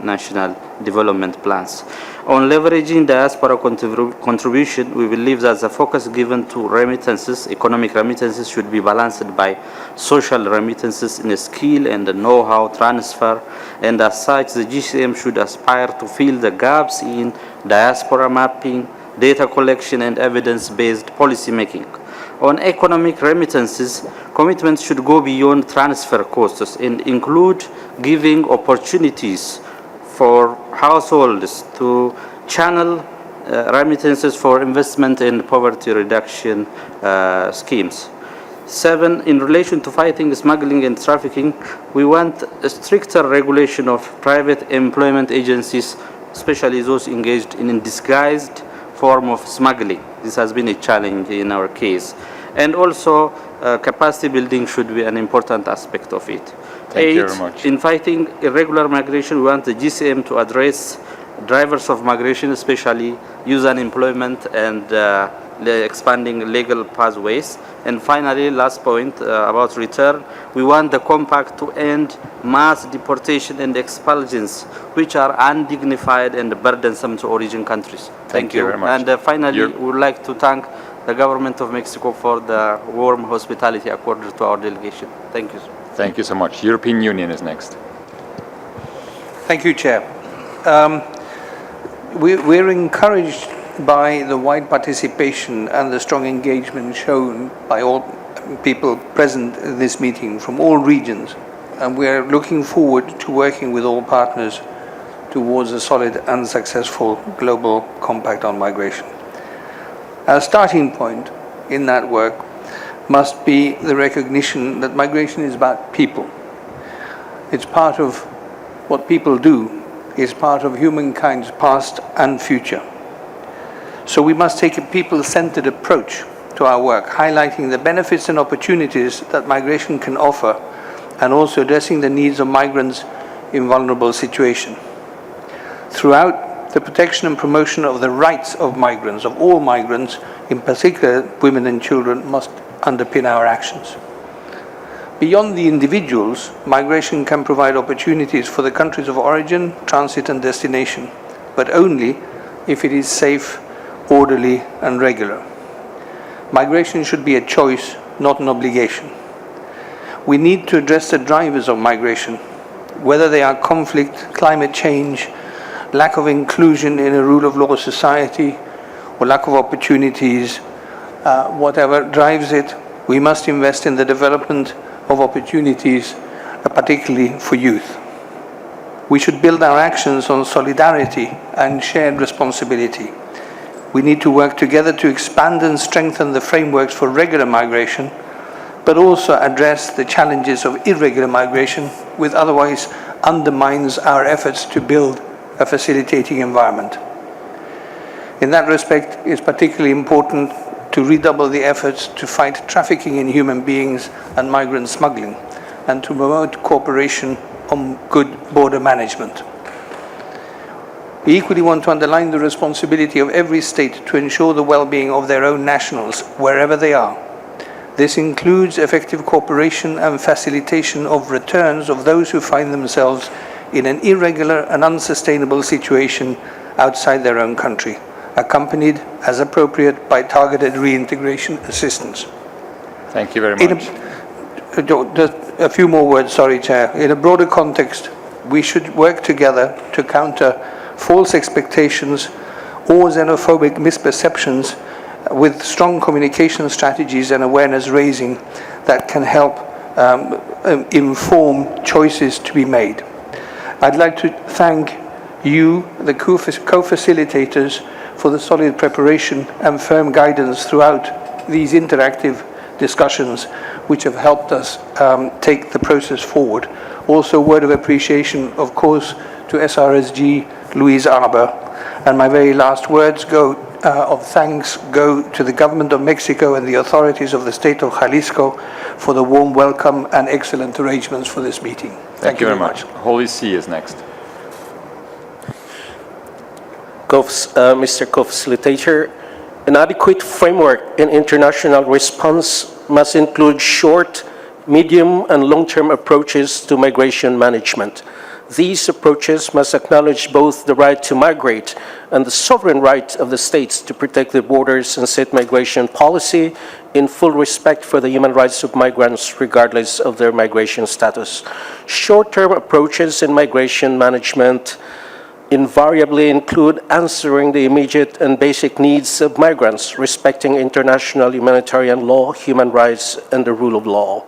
national development plans. On leveraging diaspora contribution, we believe that the focus given to remittances, economic remittances, should be balanced by social remittances in skill and know-how transfer, and as such, the GCM should aspire to fill the gaps in diaspora mapping, data collection, and evidence-based policy making. On economic remittances, commitments should go beyond transfer costs and include giving opportunities for households to channel remittances for investment and poverty reduction schemes. 7, in relation to fighting smuggling and trafficking, we want a stricter regulation of private employment agencies, especially those engaged in disguised form of smuggling. This has been a challenge in our case. And also, capacity building should be an important aspect of it. Thank you very much. In fighting irregular migration, we want the GCM to address drivers of migration, especially youth unemployment and expanding legal pathways. And finally, last point about return, we want the compact to end mass deportation and expulsions, which are undignified and burdensome to origin countries. Thank you very much. And finally, we would like to thank the government of Mexico for the warm hospitality accorded to our delegation. Thank you. Thank you so much. European Union is next. Thank you, Chair. We're encouraged by the wide participation and the strong engagement shown by all people present in this meeting from all regions, and we're looking forward to working with all partners towards a solid and successful global compact on migration. A starting point in that work must be the recognition that migration is about people. It's part of what people do is part of humankind's past and future. So we must take a people-centered approach to our work, highlighting the benefits and opportunities that migration can offer, and also addressing the needs of migrants in vulnerable situations. Throughout, the protection and promotion of the rights of migrants, of all migrants, in particular women and children, must underpin our actions. Beyond the individuals, migration can provide opportunities for the countries of origin, transit and destination, but only if it is safe, orderly and regular. Migration should be a choice, not an obligation. We need to address the drivers of migration, whether they are conflict, climate change, lack of inclusion in a rule of law society, or lack of opportunities. Whatever drives it, we must invest in the development of opportunities, particularly for youth. We should build our actions on solidarity and shared responsibility. We need to work together to expand and strengthen the frameworks for regular migration, but also address the challenges of irregular migration, which otherwise undermines our efforts to build a facilitating environment. In that respect, it's particularly important to redouble the efforts to fight trafficking in human beings and migrant smuggling, and to promote cooperation on good border management. We equally want to underline the responsibility of every state to ensure the well-being of their own nationals, wherever they are. This includes effective cooperation and facilitation of returns of those who find themselves in an irregular and unsustainable situation outside their own country, accompanied, as appropriate, by targeted reintegration assistance. Thank you very much. Just a few more words, sorry, Chair. In a broader context, we should work together to counter false expectations or xenophobic misperceptions with strong communication strategies and awareness raising that can help inform choices to be made. I'd like to thank you, the co-facilitators, for the solid preparation and firm guidance throughout these interactive discussions, which have helped us take the process forward. Also, a word of appreciation, of course, to SRSG, Louise Arbour. And my very last words of thanks go to the government of Mexico and the authorities of the state of Jalisco for the warm welcome and excellent arrangements for this meeting. Thank you very much. Holy See is next. Mr. Co-Facilitator, an adequate framework in international response must include short, medium, and long-term approaches to migration management. These approaches must acknowledge both the right to migrate and the sovereign right of the states to protect their borders and set migration policy in full respect for the human rights of migrants, regardless of their migration status. Short-term approaches in migration management invariably include answering the immediate and basic needs of migrants, respecting international humanitarian law, human rights, and the rule of law.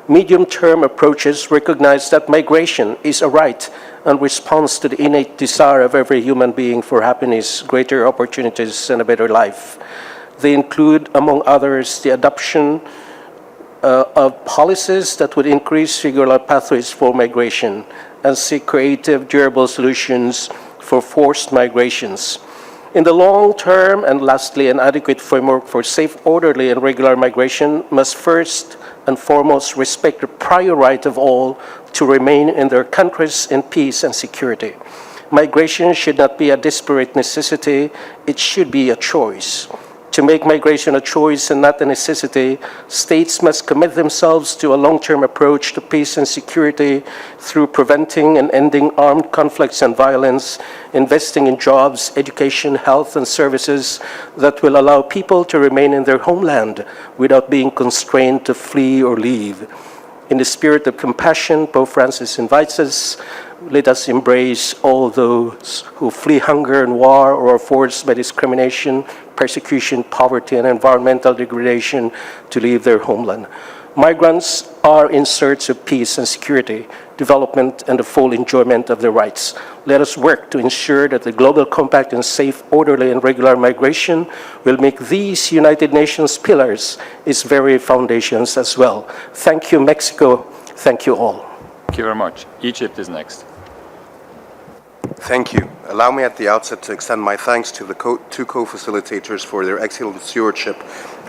Medium-term approaches recognize that migration is a right and responds to the innate desire of every human being for happiness, greater opportunities, and a better life. They include, among others, the adoption of policies that would increase regular pathways for migration and seek creative, durable solutions for forced migrations. In the long term, and lastly, an adequate framework for safe, orderly, and regular migration must first and foremost respect the prior right of all to remain in their countries in peace and security. Migration should not be a desperate necessity, it should be a choice. To make migration a choice and not a necessity, states must commit themselves to a long-term approach to peace and security through preventing and ending armed conflicts and violence, investing in jobs, education, health, and services that will allow people to remain in their homeland without being constrained to flee or leave. In the spirit of compassion, Pope Francis invites us, let us embrace all those who flee hunger and war or are forced by discrimination, persecution, poverty, and environmental degradation to leave their homeland. Migrants are in search of peace and security, development, and the full enjoyment of their rights. Let us work to ensure that the Global Compact on safe, orderly, and regular migration will make these United Nations pillars its very foundations as well. Thank you, Mexico. Thank you all. Thank you very much. Egypt is next. Thank you. Allow me at the outset to extend my thanks to the two co-facilitators for their excellent stewardship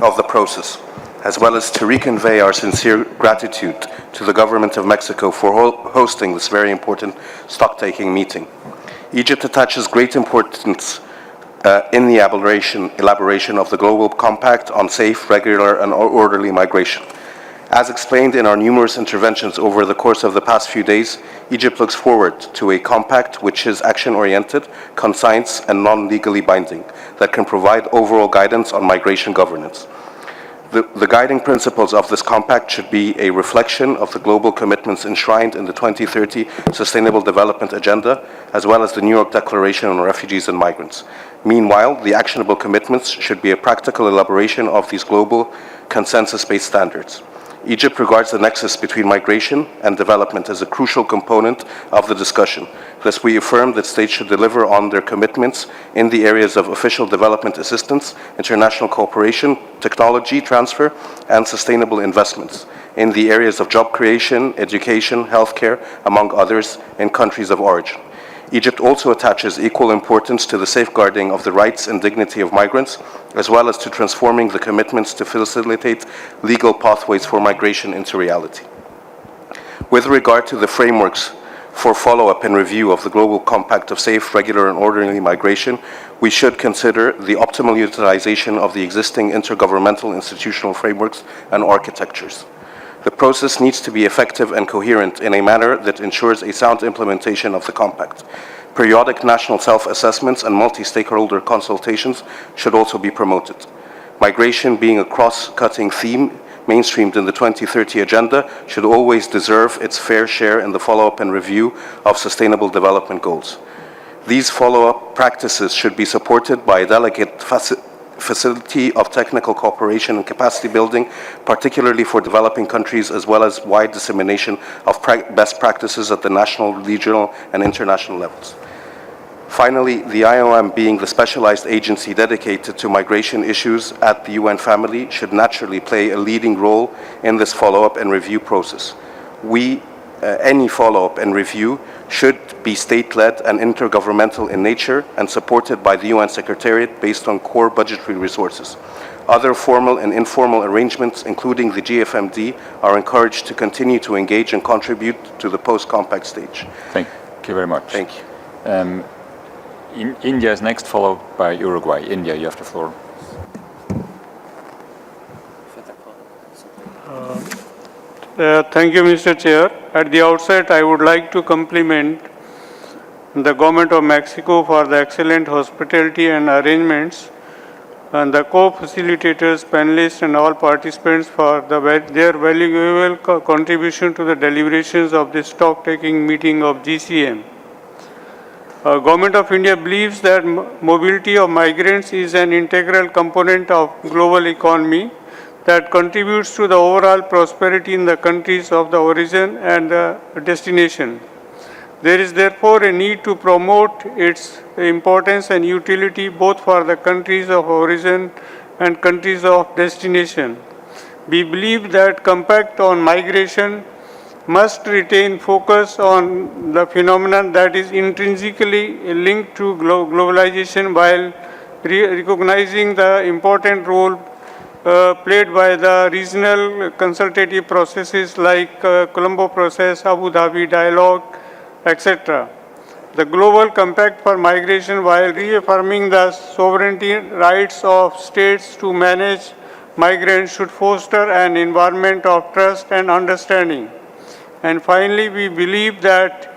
of the process, as well as to reconvey our sincere gratitude to the government of Mexico for hosting this very important stock-taking meeting. Egypt attaches great importance in the elaboration of the Global Compact on safe, regular, and orderly migration. As explained in our numerous interventions over the course of the past few days, Egypt looks forward to a compact which is action-oriented, concise, and non-legally binding, that can provide overall guidance on migration governance. The guiding principles of this compact should be a reflection of the global commitments enshrined in the 2030 Sustainable Development Agenda, as well as the New York Declaration on Refugees and Migrants. Meanwhile, the actionable commitments should be a practical elaboration of these global consensus-based standards. Egypt regards the nexus between migration and development as a crucial component of the discussion. Thus, we affirm that states should deliver on their commitments in the areas of official development assistance, international cooperation, technology transfer, and sustainable investments, in the areas of job creation, education, healthcare, among others, in countries of origin. Egypt also attaches equal importance to the safeguarding of the rights and dignity of migrants, as well as to transforming the commitments to facilitate legal pathways for migration into reality. With regard to the frameworks for follow-up and review of the Global Compact of safe, regular, and orderly migration, we should consider the optimal utilization of the existing intergovernmental institutional frameworks and architectures. The process needs to be effective and coherent in a manner that ensures a sound implementation of the Compact. Periodic national self-assessments and multi-stakeholder consultations should also be promoted. Migration, being a cross-cutting theme mainstreamed in the 2030 Agenda, should always deserve its fair share in the follow-up and review of Sustainable Development Goals. These follow-up practices should be supported by a delicate facility of technical cooperation and capacity building, particularly for developing countries, as well as wide dissemination of best practices at the national, regional, and international levels. Finally, the IOM, being the specialized agency dedicated to migration issues at the UN family, should naturally play a leading role in this follow-up and review process. Any follow-up and review should be state-led and intergovernmental in nature and supported by the UN Secretariat based on core budgetary resources. Other formal and informal arrangements, including the GFMD, are encouraged to continue to engage and contribute to the post-compact stage. Thank you very much. Thank you. India is next, followed by Uruguay. India, you have the floor. Thank you, Mr. Chair. At the outset, I would like to compliment the Government of Mexico for the excellent hospitality and arrangements, and the co-facilitators, panelists, and all participants for their valuable contribution to the deliberations of this stock-taking meeting of GCM. Government of India believes that mobility of migrants is an integral component of global economy that contributes to the overall prosperity in the countries of the origin and the destination. There is therefore a need to promote its importance and utility both for the countries of origin and countries of destination. We believe that Compact on Migration must retain focus on the phenomenon that is intrinsically linked to globalization while recognizing the important role played by the regional consultative processes like Colombo Process, Abu Dhabi Dialogue, etc. The Global Compact for Migration, while reaffirming the sovereignty rights of states to manage migrants, should foster an environment of trust and understanding. And finally, we believe that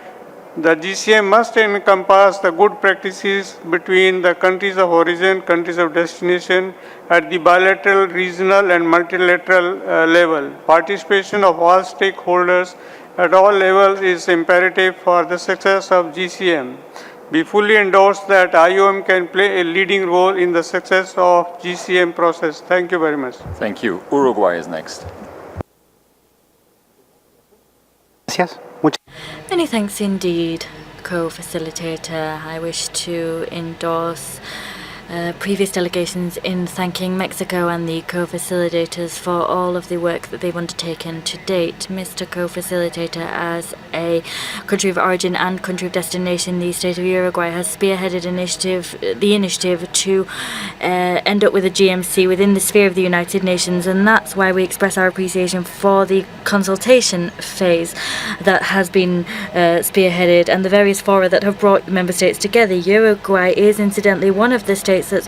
the GCM must encompass the good practices between the countries of origin, countries of destination at the bilateral, regional, and multilateral level. Participation of all stakeholders at all levels is imperative for the success of GCM. We fully endorse that IOM can play a leading role in the success of GCM process. Thank you very much. Thank you. Uruguay is next. Many thanks indeed, co-facilitator. I wish to endorse previous delegations in thanking Mexico and the co-facilitators for all of the work that they've undertaken to date. Mr. Co-facilitator, as a country of origin and country of destination, the state of Uruguay has spearheaded the initiative to end up with a GMC within the sphere of the United Nations, and that's why we express our appreciation for the consultation phase that has been spearheaded and the various fora that have brought member states together. Uruguay is incidentally one of the states that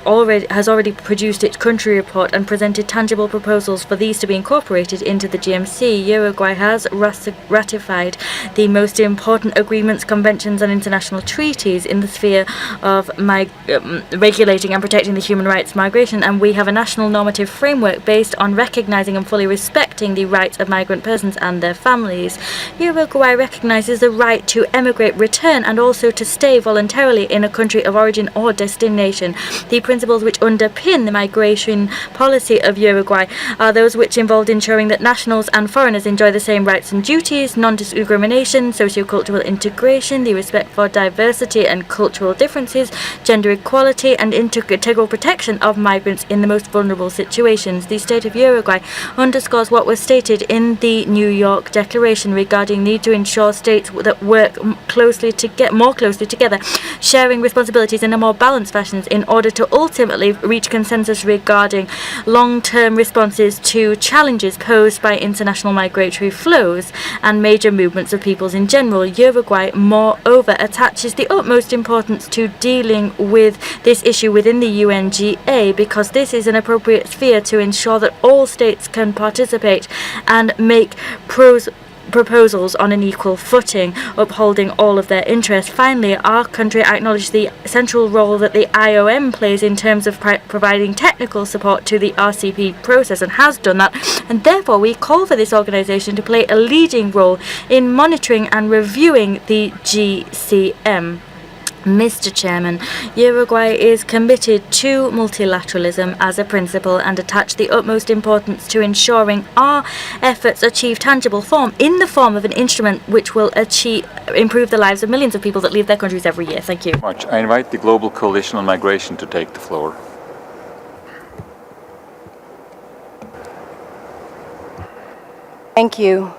has already produced its country report and presented tangible proposals for these to be incorporated into the GMC. Uruguay has ratified the most important agreements, conventions and international treaties in the sphere of regulating and protecting the human rights of migration, and we have a national normative framework based on recognizing and fully respecting the rights of migrant persons and their families. Uruguay recognizes the right to emigrate, return and also to stay voluntarily in a country of origin or destination. The principles which underpin the migration policy of Uruguay are those which involved ensuring that nationals and foreigners enjoy the same rights and duties, non-discrimination, socio-cultural integration, the respect for diversity and cultural differences, gender equality and integral protection of migrants in the most vulnerable situations. The state of Uruguay underscores what was stated in the New York Declaration regarding need to ensure states that work more closely together, sharing responsibilities in a more balanced fashion in order to ultimately reach consensus regarding long-term responses to challenges posed by international migratory flows and major movements of peoples in general. Uruguay, moreover, attaches the utmost importance to dealing with this issue within the UNGA because this is an appropriate sphere to ensure that all states can participate and make proposals on an equal footing, upholding all of their interests. Finally, our country acknowledges the central role that the IOM plays in terms of providing technical support to the RCP process and has done that, and therefore we call for this organization to play a leading role in monitoring and reviewing the GCM. Mr. Chairman, Uruguay is committed to multilateralism as a principle and attach the utmost importance to ensuring our efforts achieve tangible form in the form of an instrument which will improve the lives of millions of people that leave their countries every year. Thank you. I invite the Global Coalition on Migration to take the floor. Thank you.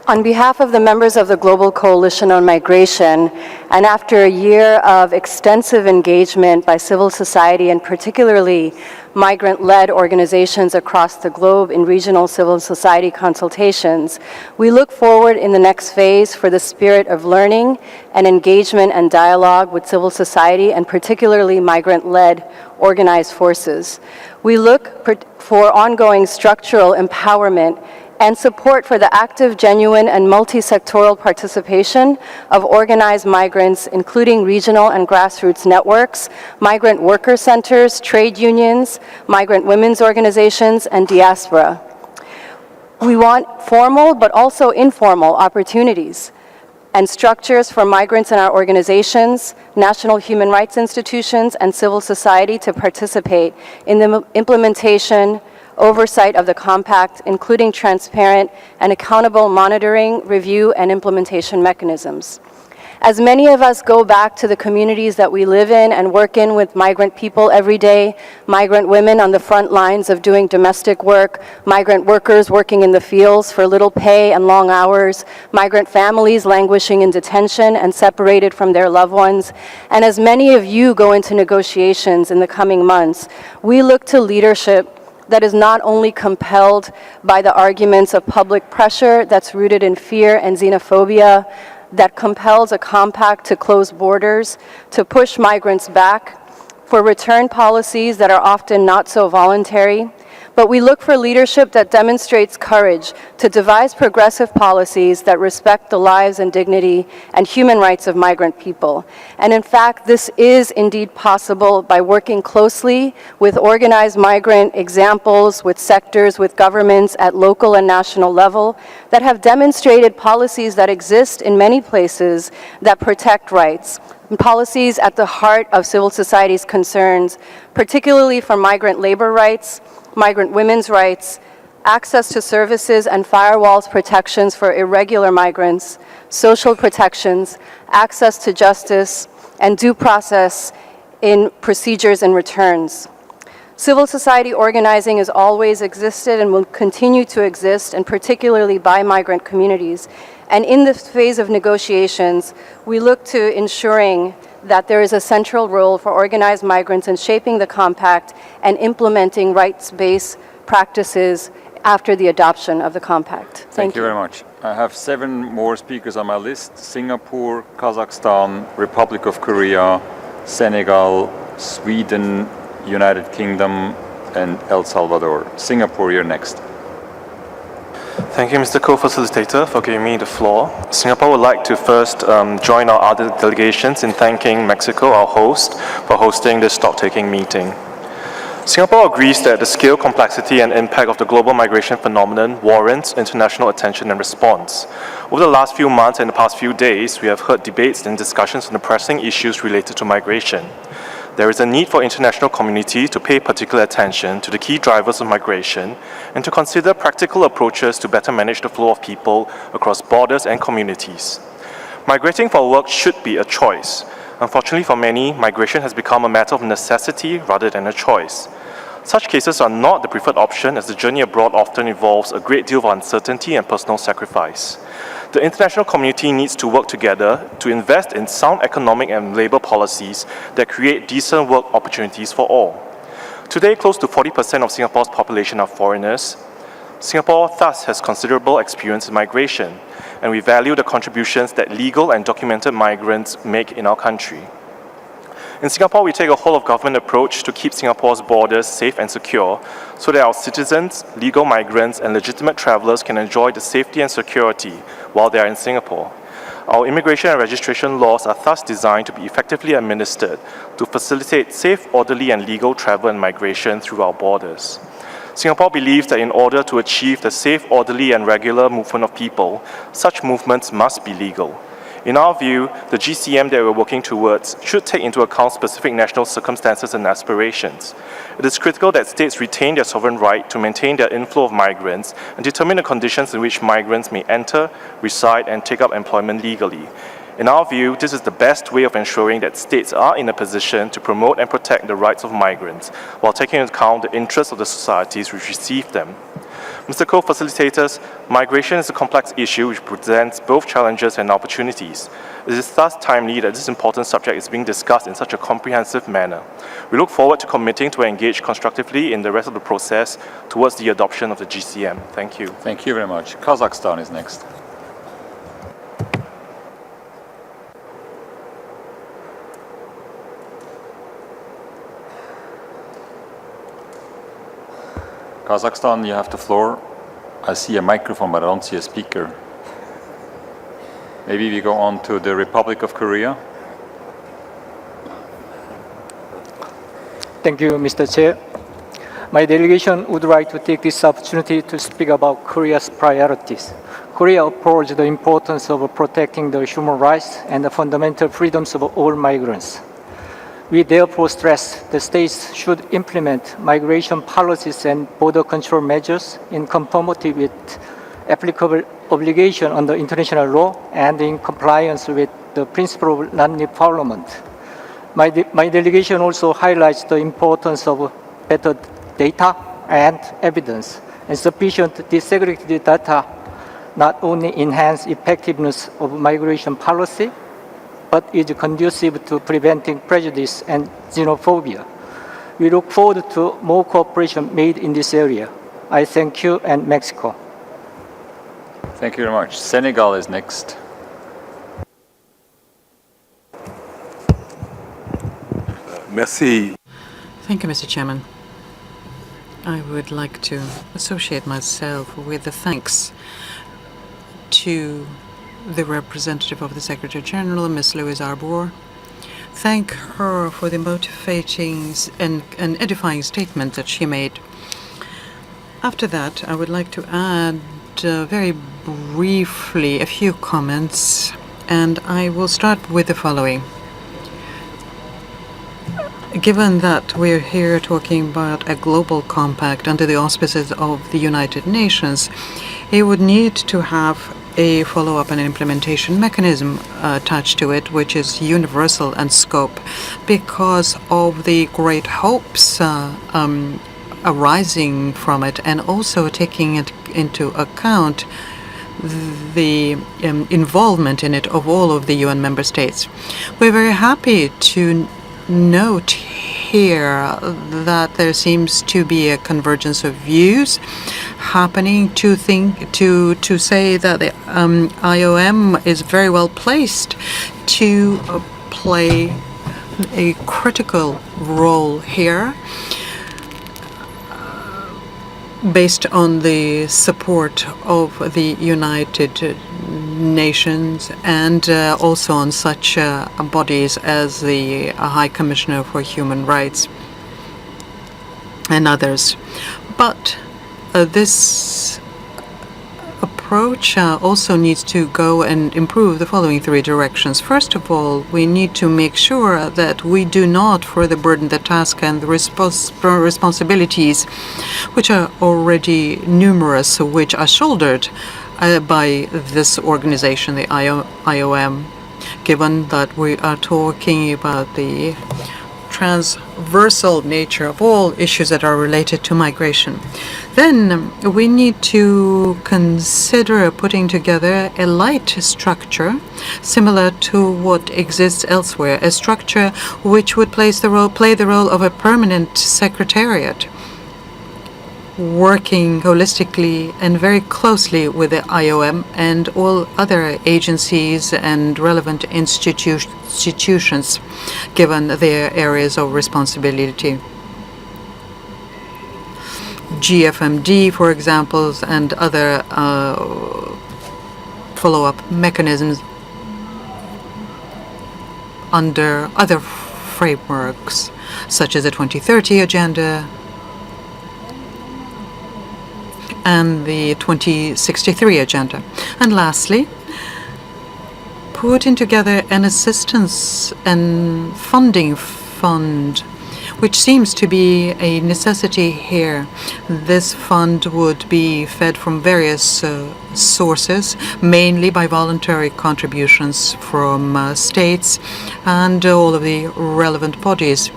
On behalf of the members of the Global Coalition on Migration, and after a year of extensive engagement by civil society and particularly migrant-led organizations across the globe in regional civil society consultations, we look forward in the next phase for the spirit of learning and engagement and dialogue with civil society and particularly migrant-led organized forces. We look for ongoing structural empowerment and support for the active, genuine, and multi-sectoral participation of organized migrants, including regional and grassroots networks, migrant worker centers, trade unions, migrant women's organizations, and diaspora. We want formal but also informal opportunities and structures for migrants in our organizations, national human rights institutions, and civil society to participate in the implementation, oversight of the compact, including transparent and accountable monitoring, review, and implementation mechanisms. As many of us go back to the communities that we live in and work in with migrant people every day, migrant women on the front lines of doing domestic work, migrant workers working in the fields for little pay and long hours, migrant families languishing in detention and separated from their loved ones, and as many of you go into negotiations in the coming months, we look to leadership that is not only compelled by the arguments of public pressure that's rooted in fear and xenophobia, that compels a compact to close borders, to push migrants back, for return policies that are often not so voluntary, but we look for leadership that demonstrates courage to devise progressive policies that respect the lives and dignity and human rights of migrant people. And in fact, this is indeed possible by working closely with organized migrant examples, with sectors, with governments at local and national level that have demonstrated policies that exist in many places that protect rights. Policies at the heart of civil society's concerns, particularly for migrant labor rights, migrant women's rights, access to services and firewalls protections for irregular migrants, social protections, access to justice, and due process in procedures and returns. Civil society organizing has always existed and will continue to exist, and particularly by migrant communities. And in this phase of negotiations, we look to ensuring that there is a central role for organized migrants in shaping the compact and implementing rights-based practices after the adoption of the compact. Thank you very much. I have 7 more speakers on my list: Singapore, Kazakhstan, Republic of Korea, Senegal, Sweden, United Kingdom, and El Salvador. Singapore, you're next. Thank you, Mr. Co-Facilitator, for giving me the floor. Singapore would like to first join our other delegations in thanking Mexico, our host, for hosting this stock-taking meeting. Singapore agrees that the scale, complexity, and impact of the global migration phenomenon warrants international attention and response. Over the last few months and the past few days, we have heard debates and discussions on the pressing issues related to migration. There is a need for international community to pay particular attention to the key drivers of migration and to consider practical approaches to better manage the flow of people across borders and communities. Migrating for work should be a choice. Unfortunately for many, migration has become a matter of necessity rather than a choice. Such cases are not the preferred option, as the journey abroad often involves a great deal of uncertainty and personal sacrifice. The international community needs to work together to invest in sound economic and labor policies that create decent work opportunities for all. Today, close to 40% of Singapore's population are foreigners. Singapore thus has considerable experience in migration, and we value the contributions that legal and documented migrants make in our country. In Singapore, we take a whole-of-government approach to keep Singapore's borders safe and secure so that our citizens, legal migrants, and legitimate travelers can enjoy the safety and security while they are in Singapore. Our immigration and registration laws are thus designed to be effectively administered to facilitate safe, orderly, and legal travel and migration through our borders. Singapore believes that in order to achieve the safe, orderly, and regular movement of people, such movements must be legal. In our view, the GCM that we're working towards should take into account specific national circumstances and aspirations. It is critical that states retain their sovereign right to maintain their inflow of migrants and determine the conditions in which migrants may enter, reside, and take up employment legally. In our view, this is the best way of ensuring that states are in a position to promote and protect the rights of migrants while taking into account the interests of the societies which receive them. Mr. Co-Facilitators, migration is a complex issue which presents both challenges and opportunities. It is thus timely that this important subject is being discussed in such a comprehensive manner. We look forward to committing to engage constructively in the rest of the process towards the adoption of the GCM. Thank you. Thank you very much. Kazakhstan is next. Kazakhstan, you have the floor. I see a microphone, but I don't see a speaker. Maybe we go on to the Republic of Korea. Thank you, Mr. Chair. My delegation would like to take this opportunity to speak about Korea's priorities. Korea upholds the importance of protecting the human rights and the fundamental freedoms of all migrants. We therefore stress the states should implement migration policies and border control measures in conformity with applicable obligation under international law and in compliance with the principle of non-refoulement. My delegation also highlights the importance of better data and evidence, and sufficient disaggregated data not only enhance effectiveness of migration policy, but is conducive to preventing prejudice and xenophobia. We look forward to more cooperation made in this area. I thank you and Mexico. Thank you very much. Senegal is next. Merci. Thank you, Mr. Chairman. I would like to associate myself with the thanks to the representative of the Secretary General, Ms. Louise Arbour. Thank her for the motivating and edifying statement that she made. After that, I would like to add very briefly a few comments, and I will start with the following. Given that we're here talking about a global compact under the auspices of the United Nations, it would need to have a follow-up and implementation mechanism attached to it, which is universal in scope, because of the great hopes arising from it, and also taking it into account the involvement in it of all of the UN member states. We're very happy to note here that there seems to be a convergence of views happening to say that the IOM is very well placed to play a critical role here, based on the support of the United Nations and also on such bodies as the High Commissioner for Human Rights and others. But this approach also needs to go and improve the following three directions. First of all, we need to make sure that we do not further burden the task and the responsibilities, which are already numerous, which are shouldered by this organization, the IOM, given that we are talking about the transversal nature of all issues that are related to migration. Then we need to consider putting together a light structure similar to what exists elsewhere, a structure which would play the role of a permanent secretariat, working holistically and very closely with the IOM and all other agencies and relevant institutions, given their areas of responsibility. GFMD, for example, and other follow-up mechanisms under other frameworks, such as the 2030 Agenda and the 2063 Agenda. And lastly, putting together an assistance and funding fund, which seems to be a necessity here. This fund would be fed from various sources, mainly by voluntary contributions from states and all of the relevant bodies,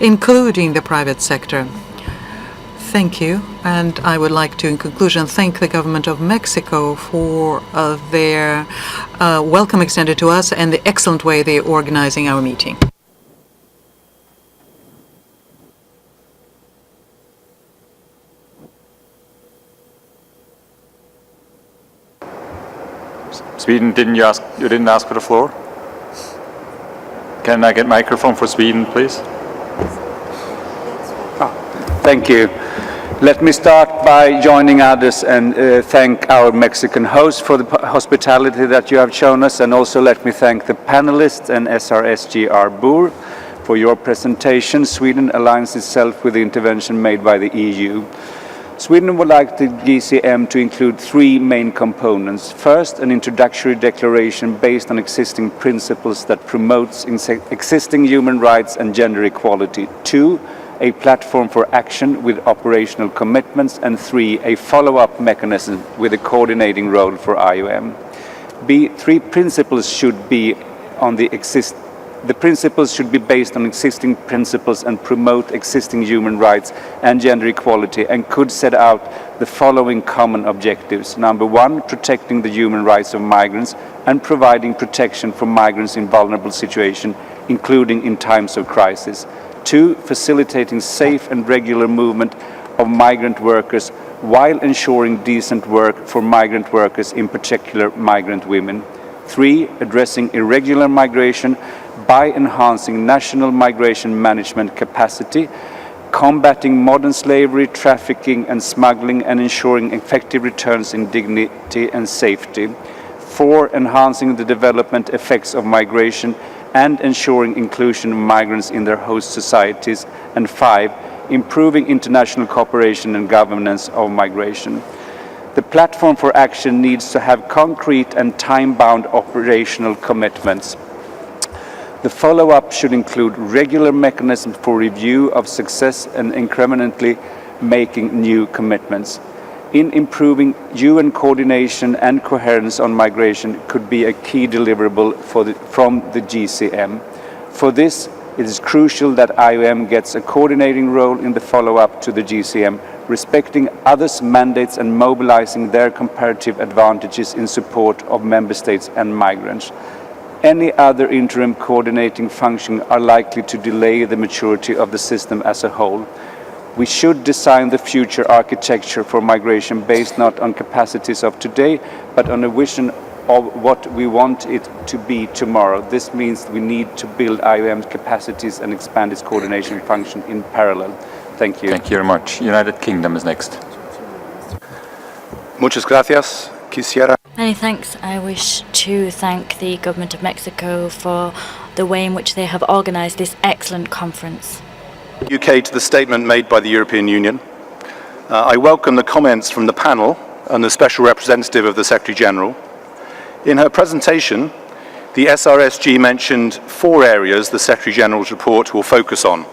including the private sector. Thank you, and I would like to, in conclusion, thank the government of Mexico for their welcome extended to us and the excellent way they're organizing our meeting. Sweden, you didn't ask for the floor? Can I get microphone for Sweden, please? Thank you. Let me start by joining others and thank our Mexican host for the hospitality that you have shown us, and also let me thank the panelists and SRSG Arbor for your presentation. Sweden aligns itself with the intervention made by the EU. Sweden would like the GCM to include three main components. First, an introductory declaration based on existing principles that promotes existing human rights and gender equality. Two, a platform for action with operational commitments. And three, a follow-up mechanism with a coordinating role for IOM. Three principles should be the principles should be based on existing principles and promote existing human rights and gender equality, and could set out the following common objectives. Number one, protecting the human rights of migrants and providing protection for migrants in vulnerable situations, including in times of crisis. Two, facilitating safe and regular movement of migrant workers while ensuring decent work for migrant workers, in particular migrant women. Three, addressing irregular migration by enhancing national migration management capacity, combating modern slavery, trafficking and smuggling, and ensuring effective returns in dignity and safety. Four, enhancing the development effects of migration and ensuring inclusion of migrants in their host societies. And five, improving international cooperation and governance of migration. The platform for action needs to have concrete and time-bound operational commitments. The follow-up should include regular mechanisms for review of success and incrementally making new commitments. in improving UN coordination and coherence on migration could be a key deliverable from the GCM. For this, it is crucial that IOM gets a coordinating role in the follow-up to the GCM, respecting others' mandates and mobilizing their comparative advantages in support of member states and migrants. Any other interim coordinating function are likely to delay the maturity of the system as a whole. We should design the future architecture for migration based not on capacities of today, but on a vision of what we want it to be tomorrow. This means we need to build IOM's capacities and expand its coordination function in parallel. Thank you. Thank you very much. United Kingdom is next. Muchas gracias. Quisiera. Many thanks. I wish to thank the Government of Mexico for the way in which they have organised this excellent conference. UK to the statement made by the European Union. I welcome the comments from the panel and the Special Representative of the Secretary-General. In her presentation, the SRSG mentioned 4 areas the Secretary-General's report will focus on.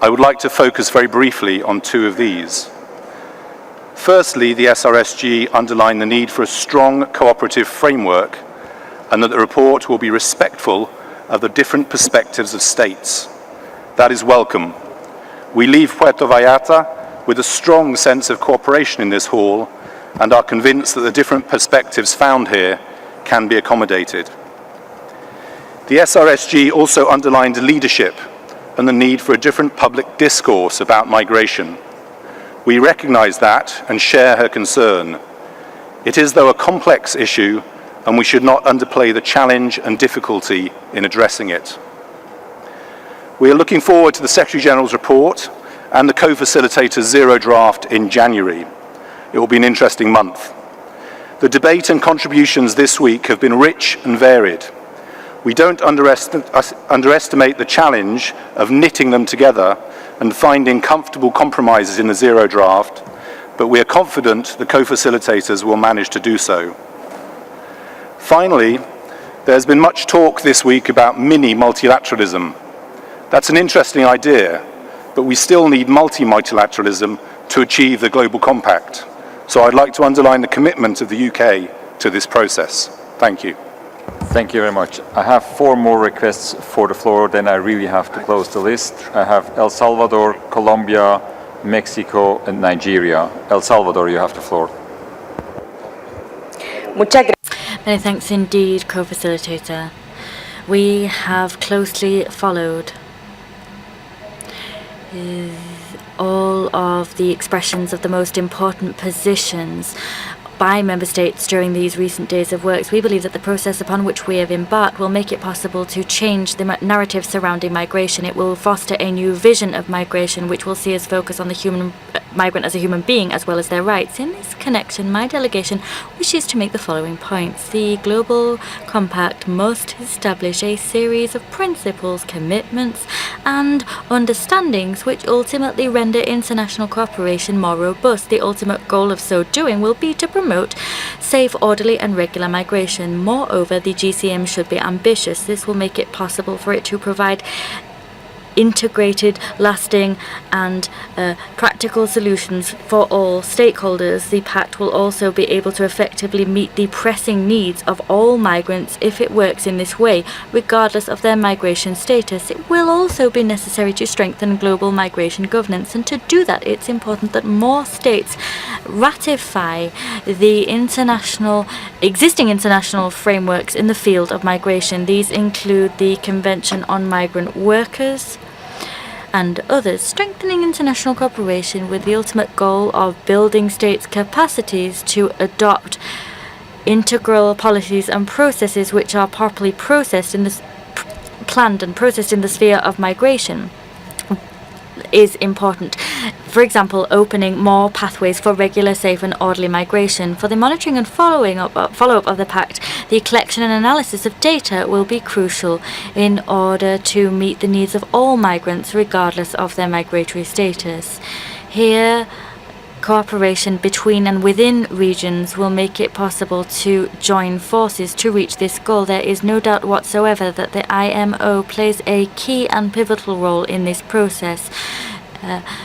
I would like to focus very briefly on 2 of these. Firstly, the SRSG underlined the need for a strong cooperative framework and that the report will be respectful of the different perspectives of states. That is welcome. We leave Puerto Vallarta with a strong sense of cooperation in this hall and are convinced that the different perspectives found here can be accommodated. The SRSG also underlined leadership and the need for a different public discourse about migration. We recognise that and share her concern. It is, though, a complex issue, and we should not underplay the challenge and difficulty in addressing it. We are looking forward to the Secretary-General's report and the co-facilitator's zero draft in January. It will be an interesting month. The debate and contributions this week have been rich and varied. We don't underestimate the challenge of knitting them together and finding comfortable compromises in the zero draft, but we are confident the co-facilitators will manage to do so. Finally, there's been much talk this week about mini-multilateralism. That's an interesting idea, but we still need multi-multilateralism to achieve the Global Compact. So I'd like to underline the commitment of the UK to this process. Thank you. Thank you very much. I have 4 more requests for the floor, then I really have to close the list. I have El Salvador, Colombia, Mexico, and Nigeria. El Salvador, you have the floor. Many thanks indeed, co-facilitator. We have closely followed all of the expressions of the most important positions by Member States during these recent days of works. We believe that the process upon which we have embarked will make it possible to change the narrative surrounding migration. It will foster a new vision of migration which will see us focus on the migrant as a human being as well as their rights. In this connection, my delegation wishes to make the following points. The Global Compact must establish a series of principles, commitments and understandings which ultimately render international cooperation more robust. The ultimate goal of so doing will be to promote safe, orderly and regular migration. Moreover, the GCM should be ambitious. This will make it possible for it to provide integrated, lasting and practical solutions for all stakeholders. The pact will also be able to effectively meet the pressing needs of all migrants if it works in this way, regardless of their migration status. It will also be necessary to strengthen global migration governance, and to do that it's important that more states ratify the existing international frameworks in the field of migration. These include the Convention on Migrant Workers and others, strengthening international cooperation with the ultimate goal of building states' capacities to adopt integral policies and processes which are properly planned and processed in the sphere of migration is important. For example, opening more pathways for regular, safe and orderly migration. For the monitoring and follow-up of the pact, the collection and analysis of data will be crucial in order to meet the needs of all migrants regardless of their migratory status. Here, cooperation between and within regions will make it possible to join forces to reach this goal. There is no doubt whatsoever that the IMO plays a key and pivotal role in this process.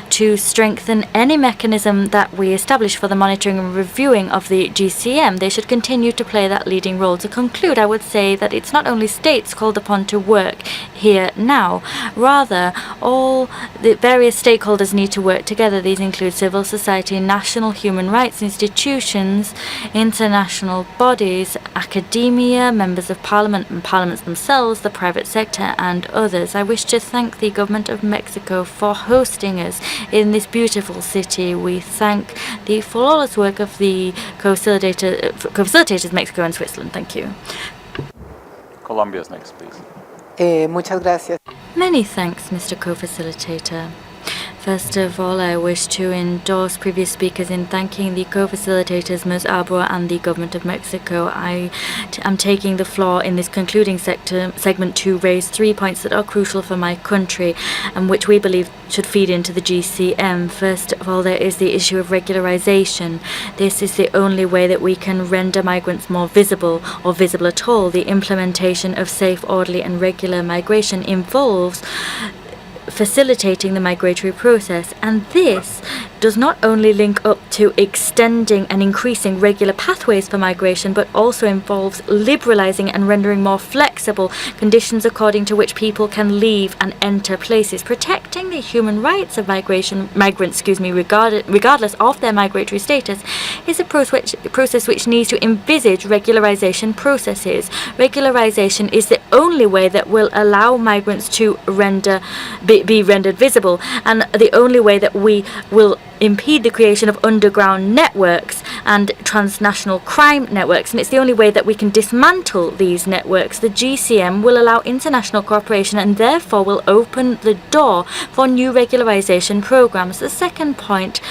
to strengthen any mechanism that we establish for the monitoring and reviewing of the GCM. They should continue to play that leading role. To conclude, I would say that it's not only states called upon to work here now, rather all the various stakeholders need to work together. These include civil society, national human rights institutions, international bodies, academia, members of parliament and parliaments themselves, the private sector and others. I wish to thank the government of Mexico for hosting us in this beautiful city. We thank the flawless work of the co-facilitators Mexico and Switzerland. Thank you. Colombia's next, please. Muchas gracias. Many thanks, Mr. Co-Facilitator. First of all, I wish to endorse previous speakers in thanking the co-facilitators, Ms. Arbor and the Government of Mexico. I am taking the floor in this concluding segment to raise 3 points that are crucial for my country and which we believe should feed into the GCM. First of all, there is the issue of regularization. This is the only way that we can render migrants more visible or visible at all. The implementation of safe, orderly and regular migration involves facilitating the migratory process, and this does not only link up to extending and increasing regular pathways for migration, but also involves liberalizing and rendering more flexible conditions according to which people can leave and enter places. Protecting the human rights of migrants, regardless of their migratory status, is a process which needs to envisage regularization processes. Regularization is the only way that will allow migrants to be rendered visible, and the only way that we will impede the creation of underground networks and transnational crime networks, and it's the only way that we can dismantle these networks. The GCM will allow international cooperation and therefore will open the door for new regularization programs. The second point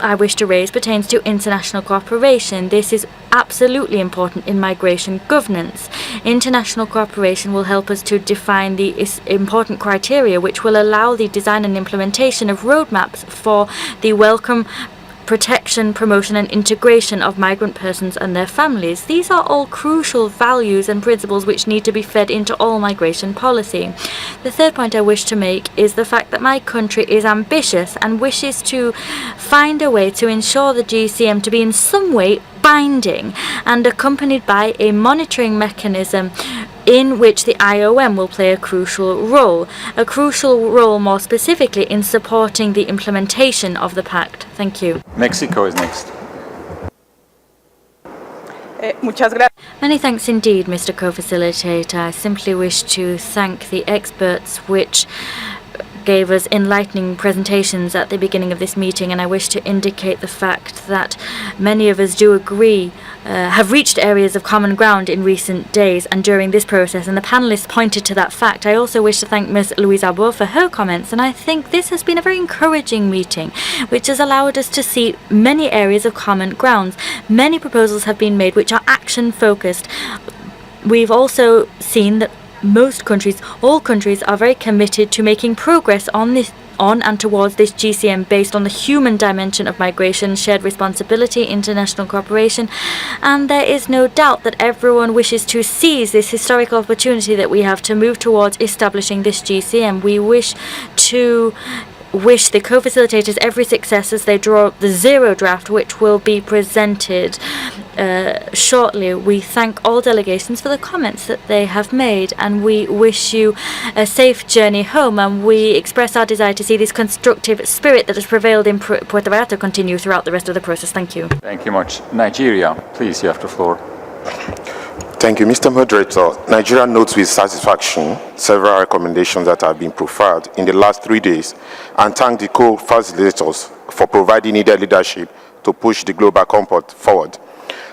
I wish to raise pertains to international cooperation. This is absolutely important in migration governance. International cooperation will help us to define the important criteria which will allow the design and implementation of roadmaps for the welcome, protection, promotion and integration of migrant persons and their families. These are all crucial values and principles which need to be fed into all migration policy. The third point I wish to make is the fact that my country is ambitious and wishes to find a way to ensure the GCM to be in some way binding and accompanied by a monitoring mechanism in which the IOM will play a crucial role more specifically in supporting the implementation of the pact. Thank you. Mexico is next. Many thanks indeed, Mr. Co-Facilitator. I simply wish to thank the experts which gave us enlightening presentations at the beginning of this meeting, and I wish to indicate the fact that many of us do agree, have reached areas of common ground in recent days and during this process, and the panelists pointed to that fact. I also wish to thank Ms. Louise Arbor for her comments, and I think this has been a very encouraging meeting, which has allowed us to see many areas of common grounds. Many proposals have been made which are action-focused. We've also seen that all countries are very committed to making progress on and towards this GCM based on the human dimension of migration, shared responsibility, international cooperation, and there is no doubt that everyone wishes to seize this historic opportunity that we have to move towards establishing this GCM. We wish the co-facilitators every success as they draw up the zero draft, which will be presented shortly. We thank all delegations for the comments that they have made, and we wish you a safe journey home, and we express our desire to see this constructive spirit that has prevailed in Puerto Vallarta continue throughout the rest of the process. Thank you. Thank you much. Nigeria, please, you have the floor. Thank you, Mr. Moderator. Nigeria notes with satisfaction several recommendations that have been profiled in the last 3 days and thank the co-facilitators for providing needed leadership to push the Global Compact forward.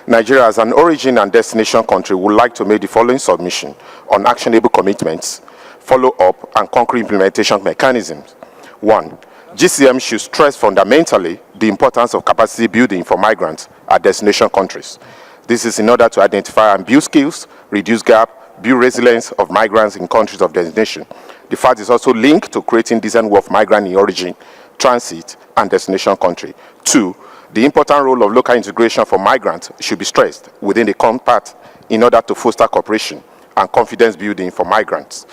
Nigeria, as an origin and destination country, would like to make the following submission on actionable commitments, follow-up, and concrete implementation mechanisms. 1. GCM should stress fundamentally the importance of capacity building for migrants at destination countries. This is in order to identify and build skills, reduce gap, build resilience of migrants in countries of destination. The fact is also linked to creating decent work of migrant in origin, transit, and destination country. 2. The important role of local integration for migrants should be stressed within the compact in order to foster cooperation and confidence building for migrants.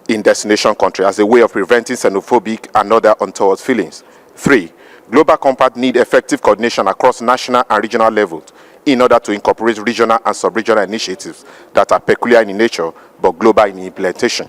in destination country as a way of preventing xenophobic and other untoward feelings. 3. Global Compact need effective coordination across national and regional levels in order to incorporate regional and sub-regional initiatives that are peculiar in nature but global in implementation.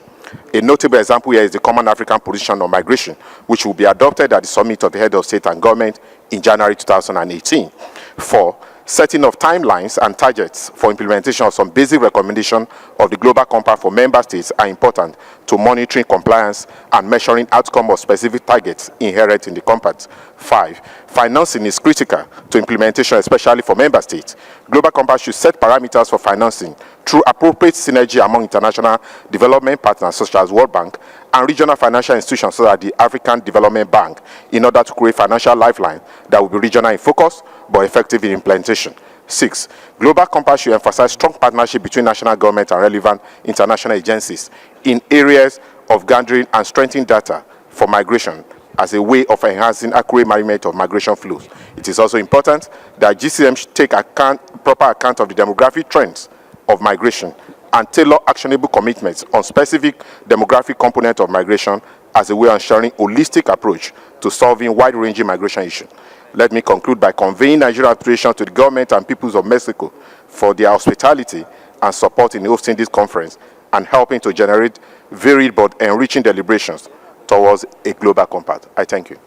A notable example here is the Common African Position on Migration, which will be adopted at the summit of the head of state and government in January 2018. 4. Setting of timelines and targets for implementation of some basic recommendations of the Global Compact for member states are important to monitoring compliance and measuring outcome of specific targets inherent in the Compact. 5. Financing is critical to implementation, especially for member states. Global Compact should set parameters for financing through appropriate synergy among international development partners such as World Bank and regional financial institutions such as the African Development Bank in order to create financial lifeline that will be regional in focus but effective in implementation. 6. Global Compact should emphasize strong partnership between national government and relevant international agencies in areas of gathering and strengthening data for migration as a way of enhancing accurate management of migration flows. It is also important that GCM should take proper account of the demographic trends of migration and tailor actionable commitments on specific demographic component of migration as a way of ensuring holistic approach to solving wide-ranging migration issues. Let me conclude by conveying Nigeria's appreciation to the government and peoples of Mexico for their hospitality and support in hosting this conference and helping to generate varied but enriching deliberations towards a global compact. I thank you.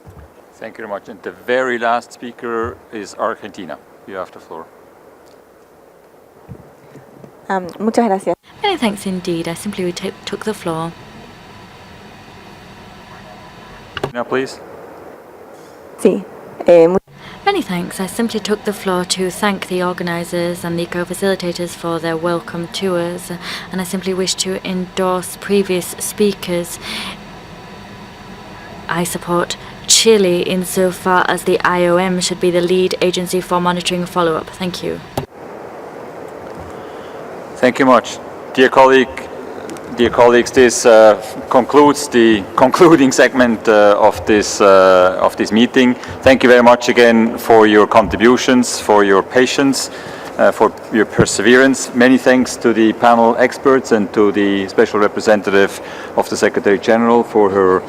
Thank you very much. And the very last speaker is Argentina. You have the floor. Muchas gracias. Many thanks indeed. I simply took the floor. Now, please. Sí. Many thanks. I simply took the floor to thank the organisers and the co-facilitators for their welcome to us, and I simply wish to endorse previous speakers. I support Chile insofar as the IOM should be the lead agency for monitoring and follow-up. Thank you. Thank you much. Dear colleagues, this concludes the concluding segment of this meeting. Thank you very much again for your contributions, for your patience, for your perseverance. Many thanks to the panel experts and to the Special Representative of the Secretary General for her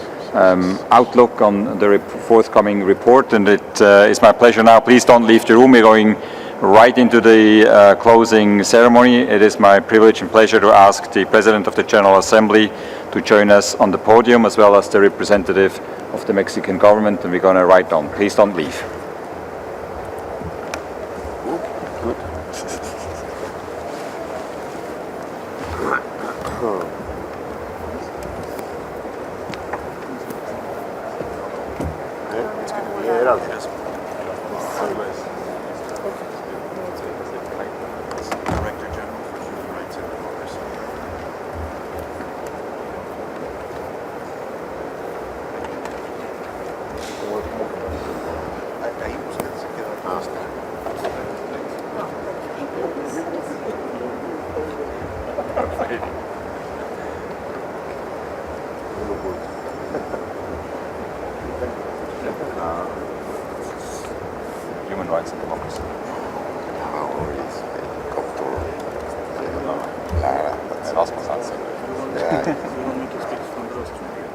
outlook on the forthcoming report. And it is my pleasure now. Please don't leave the room. We're going right into the closing ceremony. It is my privilege and pleasure to ask the President of the General Assembly to join us on the podium, as well as the representative of the Mexican government, and we're going to write down. Please don't leave. Human rights and democracy.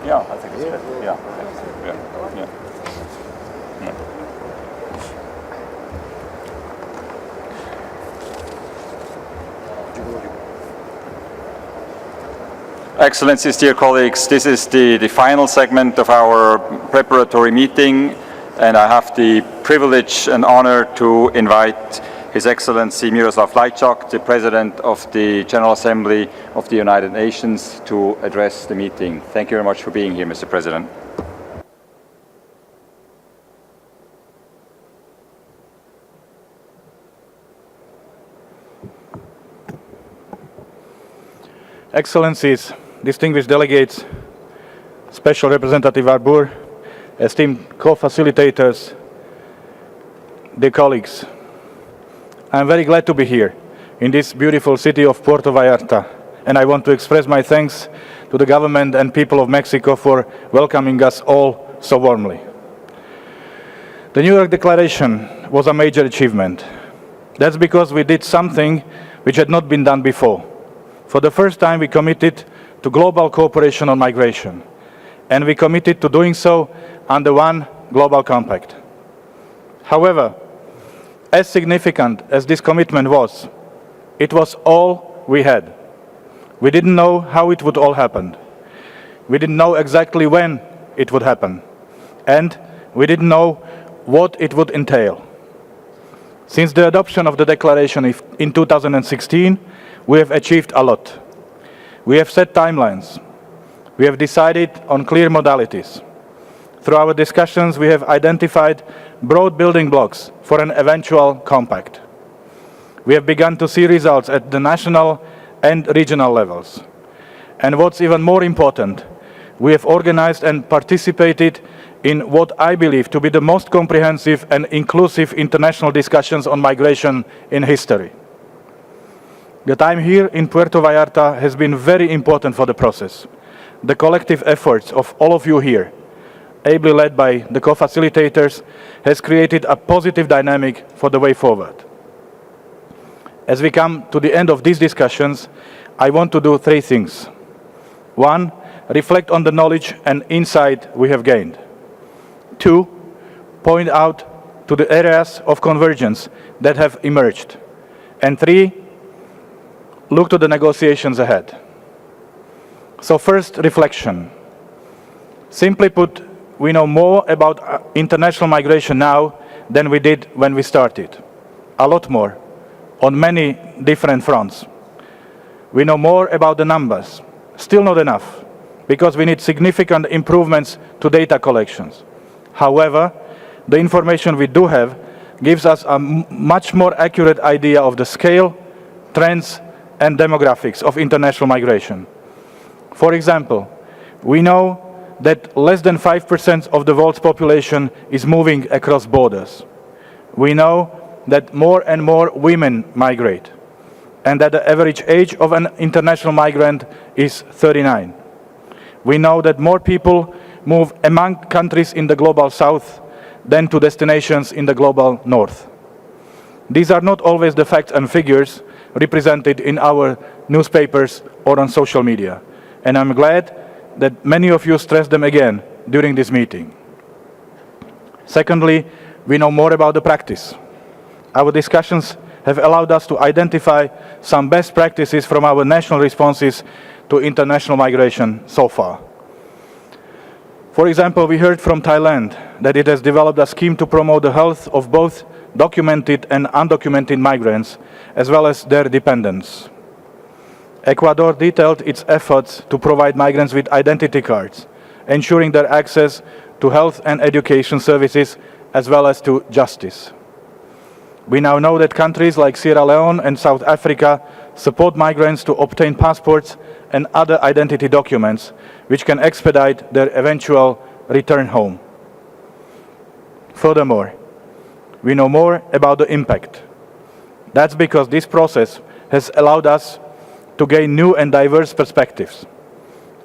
Yeah, I think it's better. Yeah. Excellencies, dear colleagues, this is the final segment of our preparatory meeting, and I have the privilege and honor to invite His Excellency Miroslav Lajčák, the President of the General Assembly of the United Nations, to address the meeting. Thank you very much for being here, Mr. President. Excellencies, distinguished delegates, Special Representative Arbour, esteemed co-facilitators, dear colleagues, I am very glad to be here in this beautiful city of Puerto Vallarta, and I want to express my thanks to the government and people of Mexico for welcoming us all so warmly. The New York Declaration was a major achievement. That's because we did something which had not been done before. For the first time, we committed to global cooperation on migration, and we committed to doing so under one global compact. However, as significant as this commitment was, it was all we had. We didn't know how it would all happen. We didn't know exactly when it would happen, and we didn't know what it would entail. Since the adoption of the declaration in 2016, we have achieved a lot. We have set timelines. We have decided on clear modalities. Through our discussions, we have identified broad building blocks for an eventual compact. We have begun to see results at the national and regional levels. And what's even more important, we have organized and participated in what I believe to be the most comprehensive and inclusive international discussions on migration in history. The time here in Puerto Vallarta has been very important for the process. The collective efforts of all of you here, ably led by the co-facilitators, has created a positive dynamic for the way forward. As we come to the end of these discussions, I want to do three things. One, reflect on the knowledge and insight we have gained. Two, point out to the areas of convergence that have emerged. And three, look to the negotiations ahead. So first, reflection. Simply put, we know more about international migration now than we did when we started. A lot more, on many different fronts. We know more about the numbers. Still not enough, because we need significant improvements to data collections. However, the information we do have gives us a much more accurate idea of the scale, trends, and demographics of international migration. For example, we know that less than 5% of the world's population is moving across borders. We know that more and more women migrate, and that the average age of an international migrant is 39. We know that more people move among countries in the global south than to destinations in the global north. These are not always the facts and figures represented in our newspapers or on social media, and I'm glad that many of you stressed them again during this meeting. Secondly, we know more about the practice. Our discussions have allowed us to identify some best practices from our national responses to international migration so far. For example, we heard from Thailand that it has developed a scheme to promote the health of both documented and undocumented migrants, as well as their dependents. Ecuador detailed its efforts to provide migrants with identity cards, ensuring their access to health and education services, as well as to justice. We now know that countries like Sierra Leone and South Africa support migrants to obtain passports and other identity documents, which can expedite their eventual return home. Furthermore, we know more about the impact. That's because this process has allowed us to gain new and diverse perspectives.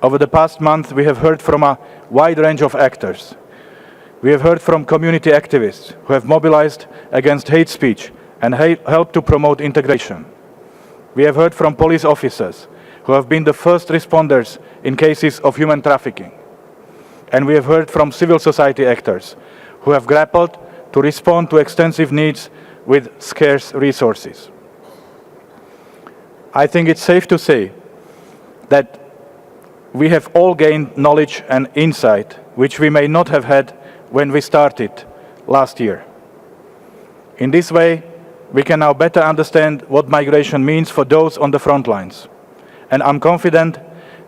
Over the past month, we have heard from a wide range of actors. We have heard from community activists who have mobilized against hate speech and helped to promote integration. We have heard from police officers who have been the first responders in cases of human trafficking. And we have heard from civil society actors who have grappled to respond to extensive needs with scarce resources. I think it's safe to say that we have all gained knowledge and insight which we may not have had when we started last year. In this way, we can now better understand what migration means for those on the front lines. And I'm confident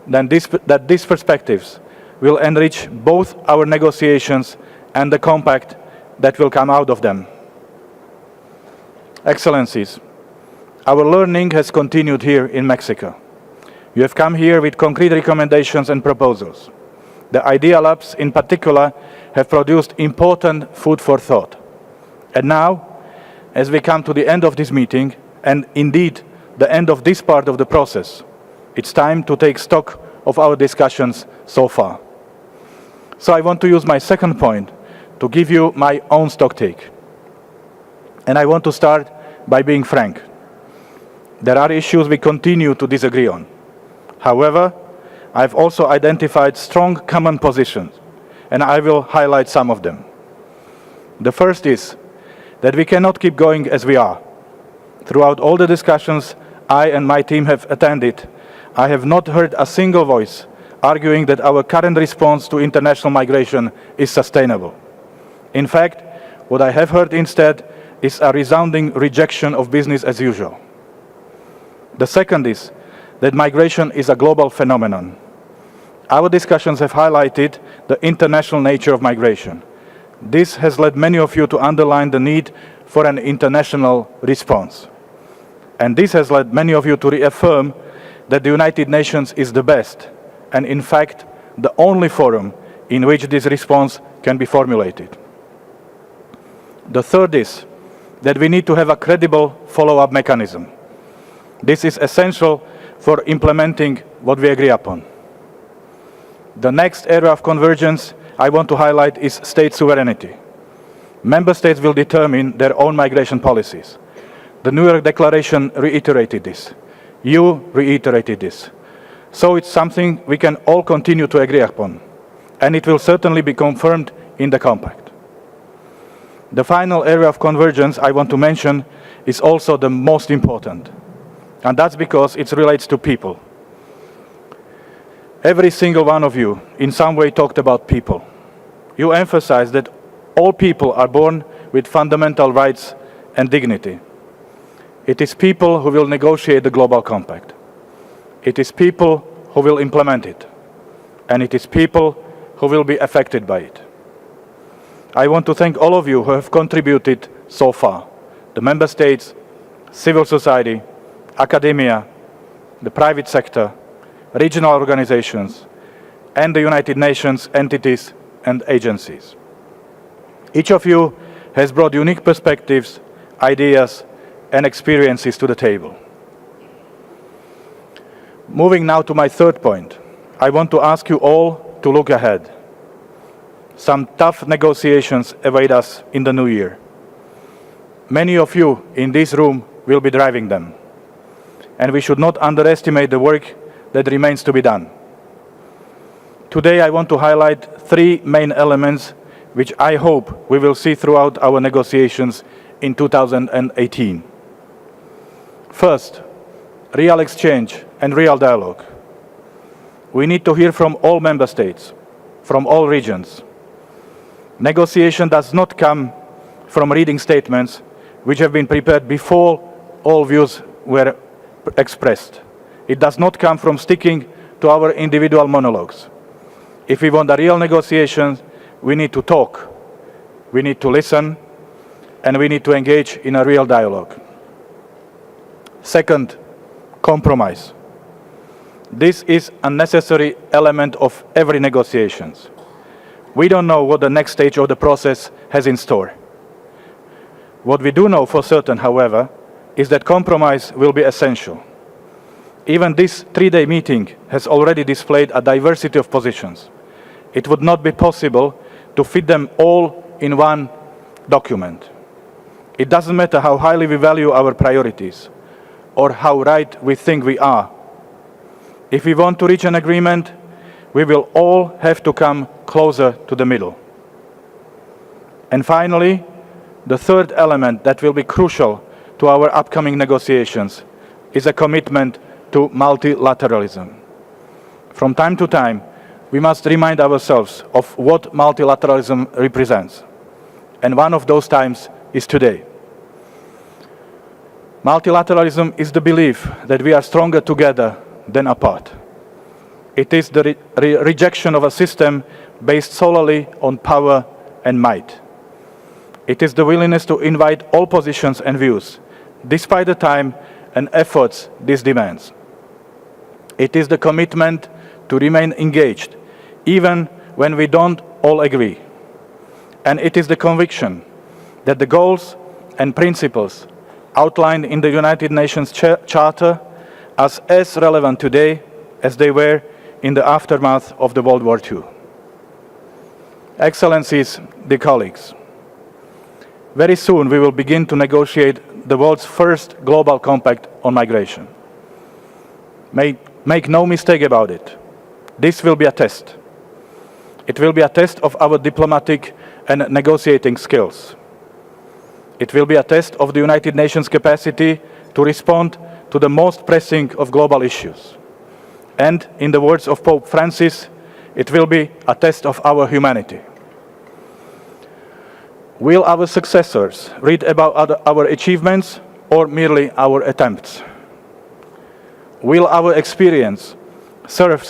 that these perspectives will enrich both our negotiations and the compact that will come out of them. Excellencies, our learning has continued here in Mexico. You have come here with concrete recommendations and proposals. The Idea Labs, in particular, have produced important food for thought. And now, as we come to the end of this meeting, and indeed the end of this part of the process, it's time to take stock of our discussions so far. So I want to use my second point to give you my own stock take. And I want to start by being frank. There are issues we continue to disagree on. However, I've also identified strong common positions, and I will highlight some of them. The first is that we cannot keep going as we are. Throughout all the discussions I and my team have attended, I have not heard a single voice arguing that our current response to international migration is sustainable. In fact, what I have heard instead is a resounding rejection of business as usual. The second is that migration is a global phenomenon. Our discussions have highlighted the international nature of migration. This has led many of you to underline the need for an international response. And this has led many of you to reaffirm that the United Nations is the best, and in fact, the only forum in which this response can be formulated. The third is that we need to have a credible follow-up mechanism. This is essential for implementing what we agree upon. The next area of convergence I want to highlight is state sovereignty. Member states will determine their own migration policies. The New York Declaration reiterated this. You reiterated this. So it's something we can all continue to agree upon, and it will certainly be confirmed in the Compact. The final area of convergence I want to mention is also the most important, and that's because it relates to people. Every single one of you in some way talked about people. You emphasized that all people are born with fundamental rights and dignity. It is people who will negotiate the Global Compact. It is people who will implement it. And it is people who will be affected by it. I want to thank all of you who have contributed so far. The member states, civil society, academia, the private sector, regional organizations, and the United Nations entities and agencies. Each of you has brought unique perspectives, ideas, and experiences to the table. Moving now to my third point, I want to ask you all to look ahead. Some tough negotiations await us in the new year. Many of you in this room will be driving them, and we should not underestimate the work that remains to be done. Today I want to highlight three main elements which I hope we will see throughout our negotiations in 2018. First, real exchange and real dialogue. We need to hear from all member states, from all regions. Negotiation does not come from reading statements which have been prepared before all views were expressed. It does not come from sticking to our individual monologues. If we want a real negotiation, we need to talk, we need to listen, and we need to engage in a real dialogue. Second, compromise. This is a necessary element of every negotiations. We don't know what the next stage of the process has in store. What we do know for certain, however, is that compromise will be essential. Even this three-day meeting has already displayed a diversity of positions. It would not be possible to fit them all in one document. It doesn't matter how highly we value our priorities or how right we think we are. If we want to reach an agreement, we will all have to come closer to the middle. And finally, the third element that will be crucial to our upcoming negotiations is a commitment to multilateralism. From time to time, we must remind ourselves of what multilateralism represents. And one of those times is today. Multilateralism is the belief that we are stronger together than apart. It is the rejection of a system based solely on power and might. It is the willingness to invite all positions and views, despite the time and efforts this demands. It is the commitment to remain engaged, even when we don't all agree. And it is the conviction that the goals and principles outlined in the United Nations Charter are as relevant today as they were in the aftermath of the World War II. Excellencies, dear colleagues, very soon we will begin to negotiate the world's first global compact on migration. Make no mistake about it, This will be a test. It will be a test of our diplomatic and negotiating skills. It will be a test of the United Nations capacity to respond to the most pressing of global issues. And, in the words of Pope Francis, it will be a test of our humanity. Will our successors read about our achievements or merely our attempts? Will our experience serve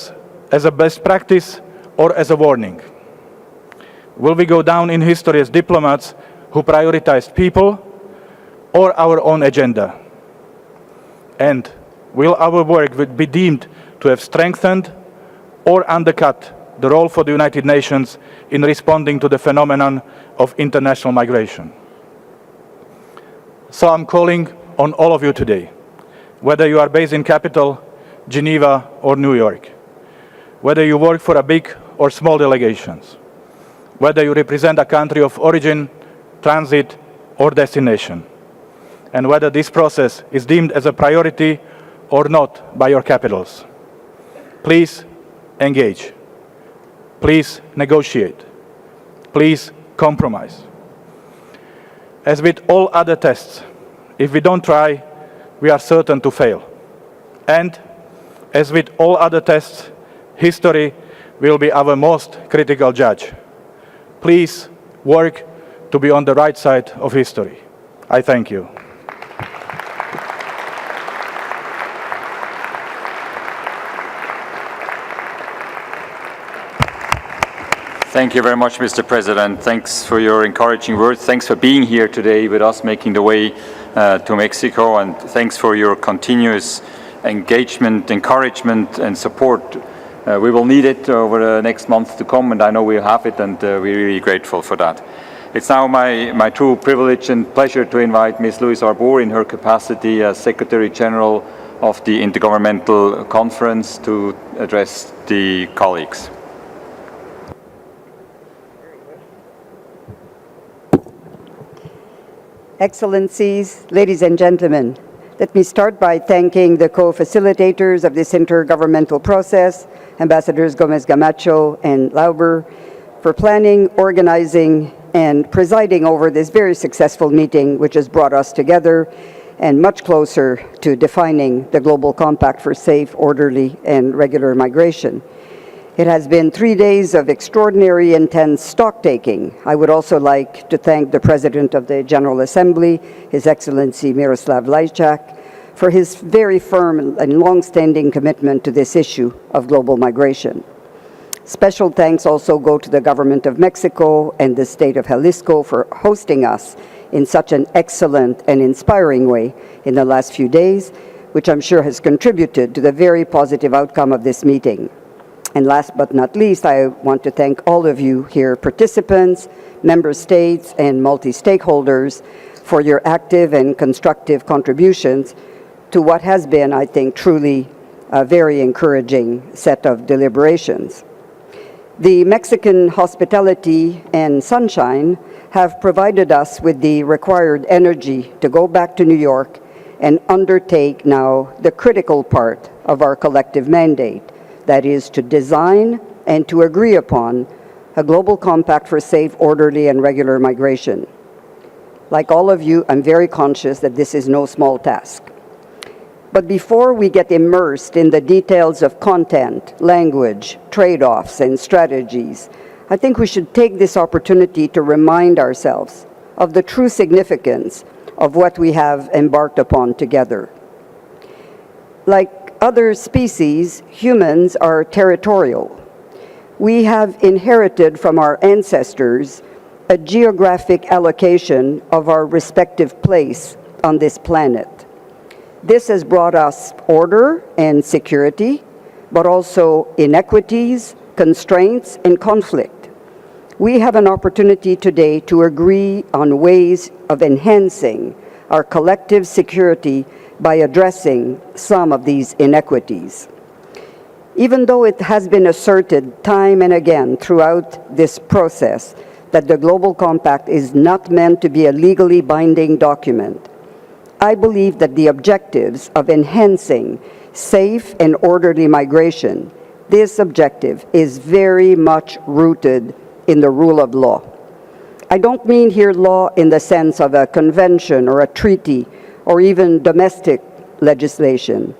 as a best practice or as a warning? Will we go down in history as diplomats who prioritized people or our own agenda? And will our work be deemed to have strengthened or undercut the role for the United Nations in responding to the phenomenon of international migration? So I'm calling on all of you today, whether you are based in capital, Geneva or New York, whether you work for a big or small delegations, whether you represent a country of origin, transit or destination, and whether this process is deemed as a priority or not by your capitals. Please engage. Please negotiate. Please compromise. As with all other tests, if we don't try, we are certain to fail. And as with all other tests, history will be our most critical judge. Please work to be on the right side of history. I thank you. Thank you very much, Mr. President. Thanks for your encouraging words. Thanks for being here today with us, making the way to Mexico, and thanks for your continuous engagement, encouragement, and support. We will need it over the next months to come, and I know we'll have it, and we're really grateful for that. It's now my true privilege and pleasure to invite Ms. Louise Arbour in her capacity as Secretary General of the Intergovernmental Conference to address the colleagues. Excellencies, ladies and gentlemen, let me start by thanking the co-facilitators of this intergovernmental process, Ambassadors Gomez Camacho and Lauber, for planning, organizing, and presiding over this very successful meeting, which has brought us together and much closer to defining the Global Compact for safe, orderly, and regular migration. It has been 3 days of extraordinary, intense stock-taking. I would also like to thank the President of the General Assembly, His Excellency Miroslav Lajčák, for his very firm and long-standing commitment to this issue of global migration. Special thanks also go to the Government of Mexico and the State of Jalisco for hosting us in such an excellent and inspiring way in the last few days, which I'm sure has contributed to the very positive outcome of this meeting. And last but not least, I want to thank all of you here, participants, member states, and multi-stakeholders for your active and constructive contributions to what has been, I think, truly a very encouraging set of deliberations. The Mexican hospitality and sunshine have provided us with the required energy to go back to New York and undertake now the critical part of our collective mandate, that is to design and to agree upon a global compact for safe, orderly, and regular migration. Like all of you, I'm very conscious that this is no small task. But before we get immersed in the details of content, language, trade-offs, and strategies, I think we should take this opportunity to remind ourselves of the true significance of what we have embarked upon together. Like other species, humans are territorial. We have inherited from our ancestors a geographic allocation of our respective place on this planet. This has brought us order and security, but also inequities, constraints, and conflict. We have an opportunity today to agree on ways of enhancing our collective security by addressing some of these inequities. Even though it has been asserted time and again throughout this process that the Global Compact is not meant to be a legally binding document, I believe that the objectives of enhancing safe and orderly migration This objective is very much rooted in the rule of law. I don't mean here law in the sense of a convention or a treaty or even domestic legislation.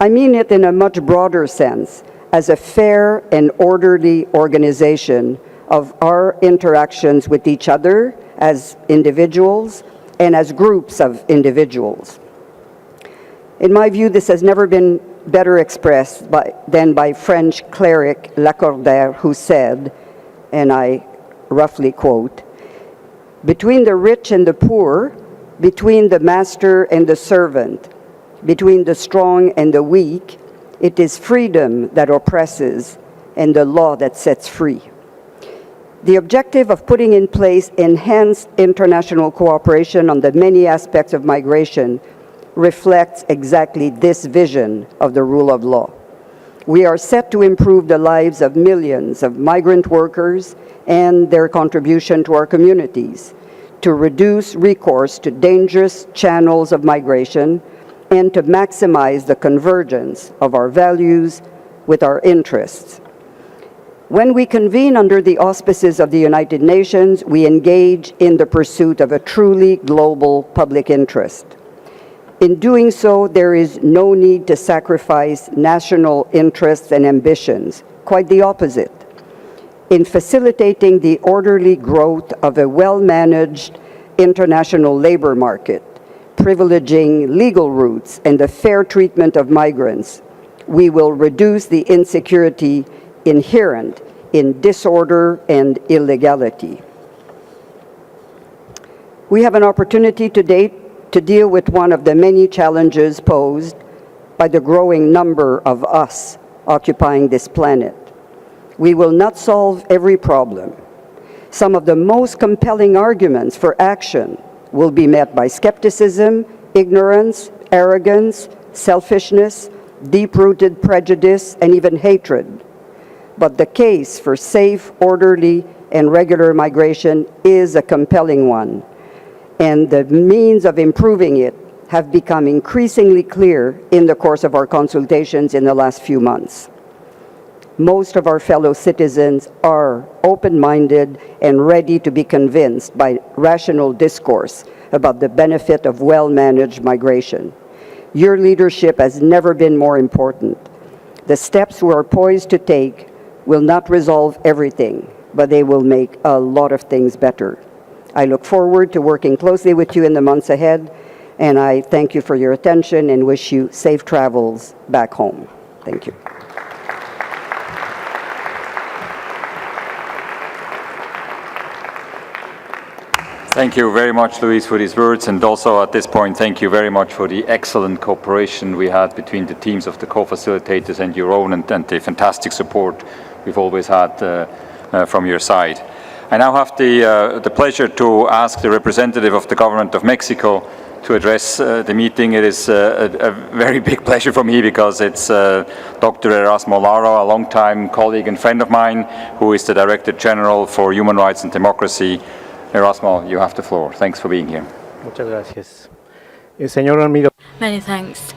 I mean it in a much broader sense as a fair and orderly organization of our interactions with each other as individuals and as groups of individuals. In my view, this has never been better expressed than by French cleric Lacordaire, who said, and I roughly quote, "Between the rich and the poor, between the master and the servant, between the strong and the weak, it is freedom that oppresses and the law that sets free." The objective of putting in place enhanced international cooperation on the many aspects of migration reflects exactly this vision of the rule of law. We are set to improve the lives of millions of migrant workers and their contribution to our communities, to reduce recourse to dangerous channels of migration, and to maximize the convergence of our values with our interests. When we convene under the auspices of the United Nations, we engage in the pursuit of a truly global public interest. In doing so, there is no need to sacrifice national interests and ambitions, quite the opposite. In facilitating the orderly growth of a well-managed international labor market, privileging legal routes and the fair treatment of migrants, we will reduce the insecurity inherent in disorder and illegality. We have an opportunity today to deal with one of the many challenges posed by the growing number of us occupying this planet. We will not solve every problem. Some of the most compelling arguments for action will be met by skepticism, ignorance, arrogance, selfishness, deep-rooted prejudice, and even hatred. But the case for safe, orderly, and regular migration is a compelling one, and the means of improving it have become increasingly clear in the course of our consultations in the last few months. Most of our fellow citizens are open-minded and ready to be convinced by rational discourse about the benefit of well-managed migration. Your leadership has never been more important. The steps we are poised to take will not resolve everything, but they will make a lot of things better. I look forward to working closely with you in the months ahead, and I thank you for your attention and wish you safe travels back home. Thank you. Thank you very much, Luis, for these words, and also at this point, thank you very much for the excellent cooperation we had between the teams of the co-facilitators and your own, and the fantastic support we've always had from your side. I now have the pleasure to ask the representative of the government of Mexico to address the meeting. It is a very big pleasure for me because it's Dr. Erasmo Lara, a longtime colleague and friend of mine, who is the Director General for Human Rights and Democracy. Erasmo, you have the floor. Thanks for being here. Muchas gracias. Señor Almeida. Many thanks,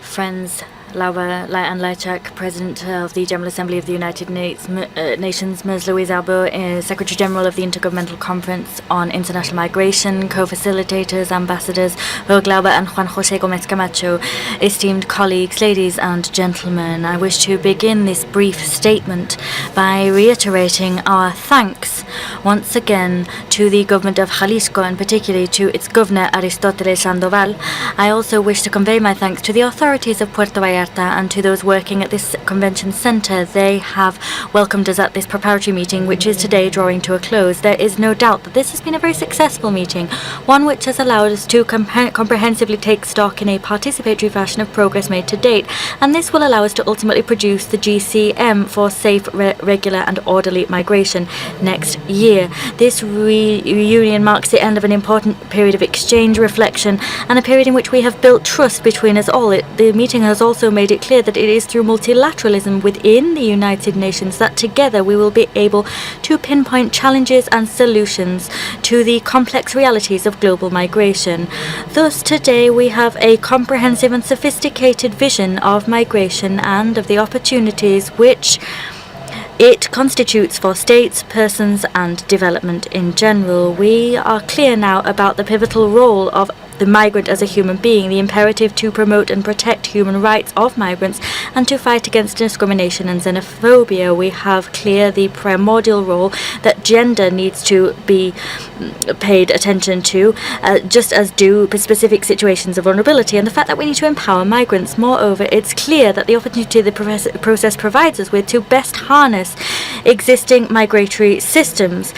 friends. Laura and Lajčák, President of the General Assembly of the United Nations, Ms. Louise Arbour, Secretary General of the Intergovernmental Conference on International Migration, co-facilitators, ambassadors, Ro Glauber and Juan José Gómez Camacho, esteemed colleagues, ladies and gentlemen. I wish to begin this brief statement by reiterating our thanks once again to the government of Jalisco and particularly to its governor, Aristóteles Sandoval. I also wish to convey my thanks to the authorities of Puerto Vallarta and to those working at this convention center. They have welcomed us at this preparatory meeting, which is today drawing to a close. There is no doubt that this has been a very successful meeting, one which has allowed us to comprehensively take stock in a participatory fashion of progress made to date, and this will allow us to ultimately produce the GCM for safe, regular and orderly migration next year. This reunion marks the end of an important period of exchange, reflection, and a period in which we have built trust between us all. The meeting has also made it clear that it is through multilateralism within the United Nations that together we will be able to pinpoint challenges and solutions to the complex realities of global migration. Thus, today we have a comprehensive and sophisticated vision of migration and of the opportunities which it constitutes for states, persons and development in general. We are clear now about the pivotal role of the migrant as a human being, the imperative to promote and protect human rights of migrants and to fight against discrimination and xenophobia. We have clear the primordial role that gender needs to be paid attention to, just as do specific situations of vulnerability, and the fact that we need to empower migrants. Moreover, it's clear that the opportunity the process provides us with to best harness existing migratory systems,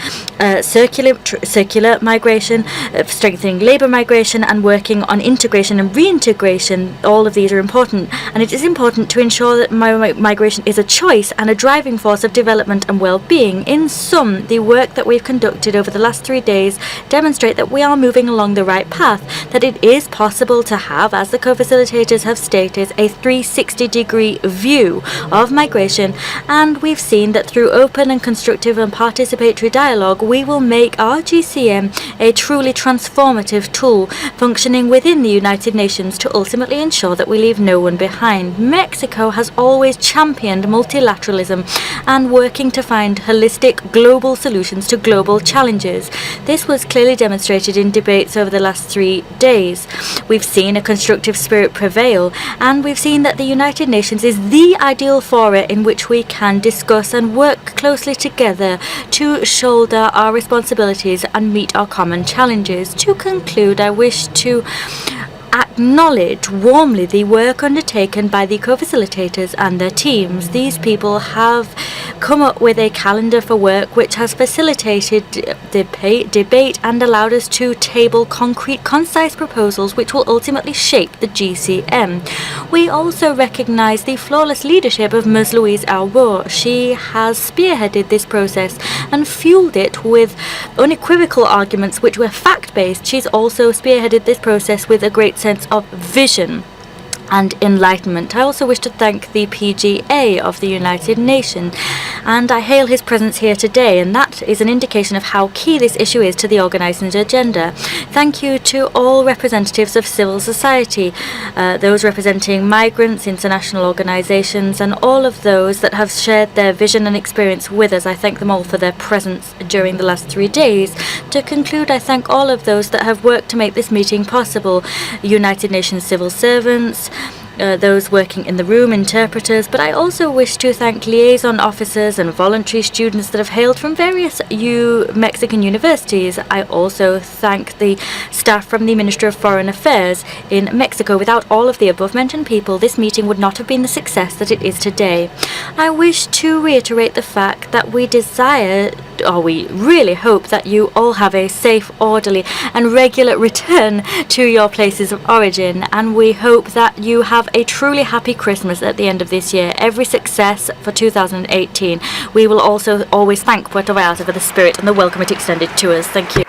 circular migration, strengthening labour migration, and working on integration and reintegration. All of these are important, and it is important to ensure that migration is a choice and a driving force of development and well-being. In sum, the work that we've conducted over the last 3 days demonstrate that we are moving along the right path, that it is possible to have, as the co-facilitators have stated, a 360-degree view of migration, and we've seen that through open and constructive and participatory dialogue, we will make our GCM a truly transformative tool functioning within the United Nations to ultimately ensure that we leave no one behind. Mexico has always championed multilateralism and working to find holistic global solutions to global challenges. This was clearly demonstrated in debates over the last 3 days. We've seen a constructive spirit prevail, and we've seen that the United Nations is the ideal forum in which we can discuss and work closely together to shoulder our responsibilities and meet our common challenges. To conclude, I wish to acknowledge warmly the work undertaken by the co-facilitators and their teams. These people have come up with a calendar for work which has facilitated debate and allowed us to table concrete, concise proposals which will ultimately shape the GCM. We also recognise the flawless leadership of Ms. Louise Arbour. She has spearheaded this process and fueled it with unequivocal arguments which were fact-based. She's also spearheaded this process with a great sense of vision and enlightenment. I also wish to thank the PGA of the United Nations, and I hail his presence here today, and that is an indication of how key this issue is to the organising agenda. Thank you to all representatives of civil society, those representing migrants, international organisations, and all of those that have shared their vision and experience with us. I thank them all for their presence during the last 3 days. To conclude, I thank all of those that have worked to make this meeting possible, United Nations civil servants, those working in the room, interpreters, but I also wish to thank liaison officers and voluntary students that have hailed from various Mexican universities. I also thank the staff from the Ministry of Foreign Affairs in Mexico. Without all of the above mentioned people, this meeting would not have been the success that it is today. I wish to reiterate the fact that we really hope that you all have a safe, orderly and regular return to your places of origin, and we hope that you have a truly happy Christmas at the end of this year. Every success for 2018. We will also always thank Puerto Vallarta for the spirit and the welcome it extended to us. Thank you.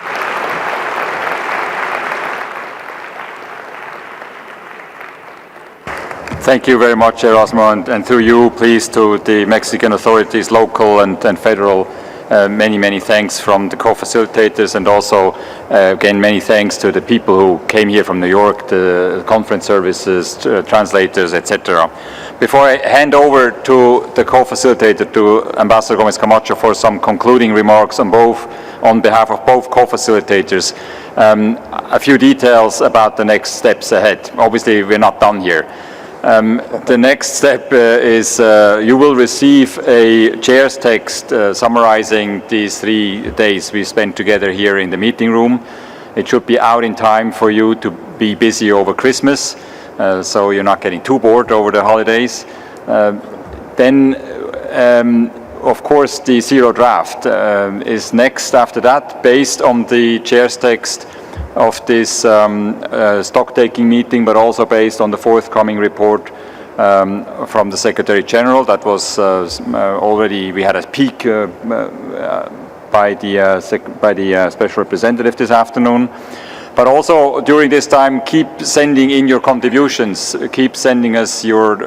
Thank you very much, Erasmo, and through you, please, to the Mexican authorities, local and federal. Many thanks from the co-facilitators, and also again many thanks to the people who came here from New York, the conference services, translators, etc. Before I hand over to the co-facilitator, to Ambassador Gomez Camacho, for some concluding remarks on behalf of both co-facilitators, a few details about the next steps ahead. Obviously, we're not done here. The next step is you will receive a chair's text summarizing these 3 days we spent together here in the meeting room. It should be out in time for you to be busy over Christmas, so you're not getting too bored over the holidays. Then, of course, the zero draft is next after that, based on the chair's text of this stock-taking meeting, but also based on the forthcoming report from the Secretary General. That was already, we had a peek by the Special Representative this afternoon. But also during this time, keep sending in your contributions. Keep sending us your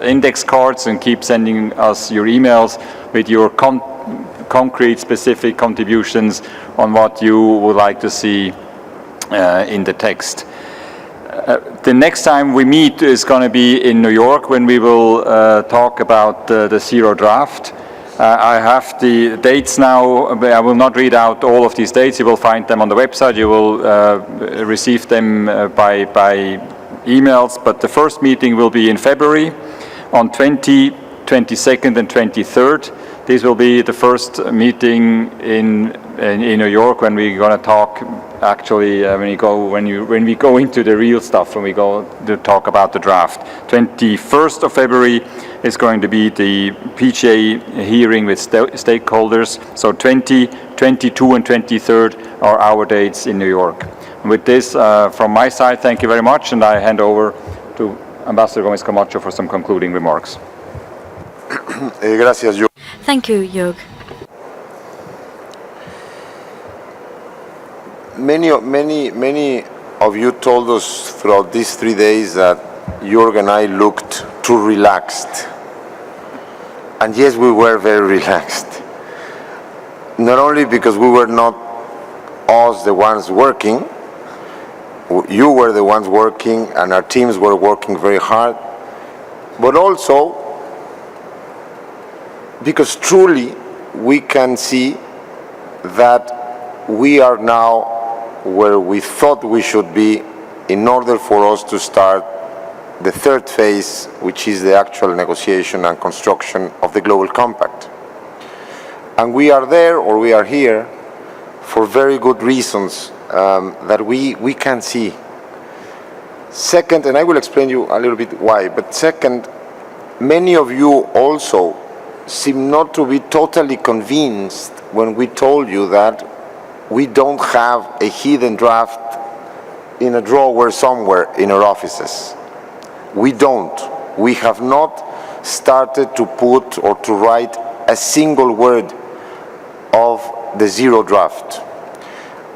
index cards and keep sending us your emails with your concrete, specific contributions on what you would like to see in the text. The next time we meet is going to be in New York when we will talk about the zero draft. I have the dates now. I will not read out all of these dates. You will find them on the website. You will receive them by emails. But the first meeting will be in February on 22nd and 23rd. This will be the first meeting in New York when we're going to talk. Actually, when we go into the real stuff, when we go to talk about the draft. 21st of February is going to be the PGA hearing with stakeholders. So 20, 22, and 23rd are our dates in New York. And with this, from my side, thank you very much, and I hand over to Ambassador Gomez Camacho for some concluding remarks. Gracias, Jörg. Thank you, Jörg. Many of you told us throughout these 3 days that Jörg and I looked too relaxed. And yes, we were very relaxed. Not only because we were not us the ones working, you were the ones working and our teams were working very hard, but also because truly we can see that we are now where we thought we should be in order for us to start the third phase, which is the actual negotiation and construction of the Global Compact. And we are there, or we are here, for very good reasons that we can see. Second, and I will explain you a little bit why, but second, many of you also seem not to be totally convinced when we told you that we don't have a hidden draft in a drawer somewhere in our offices. We don't. We have not started to put or to write a single word of the zero draft.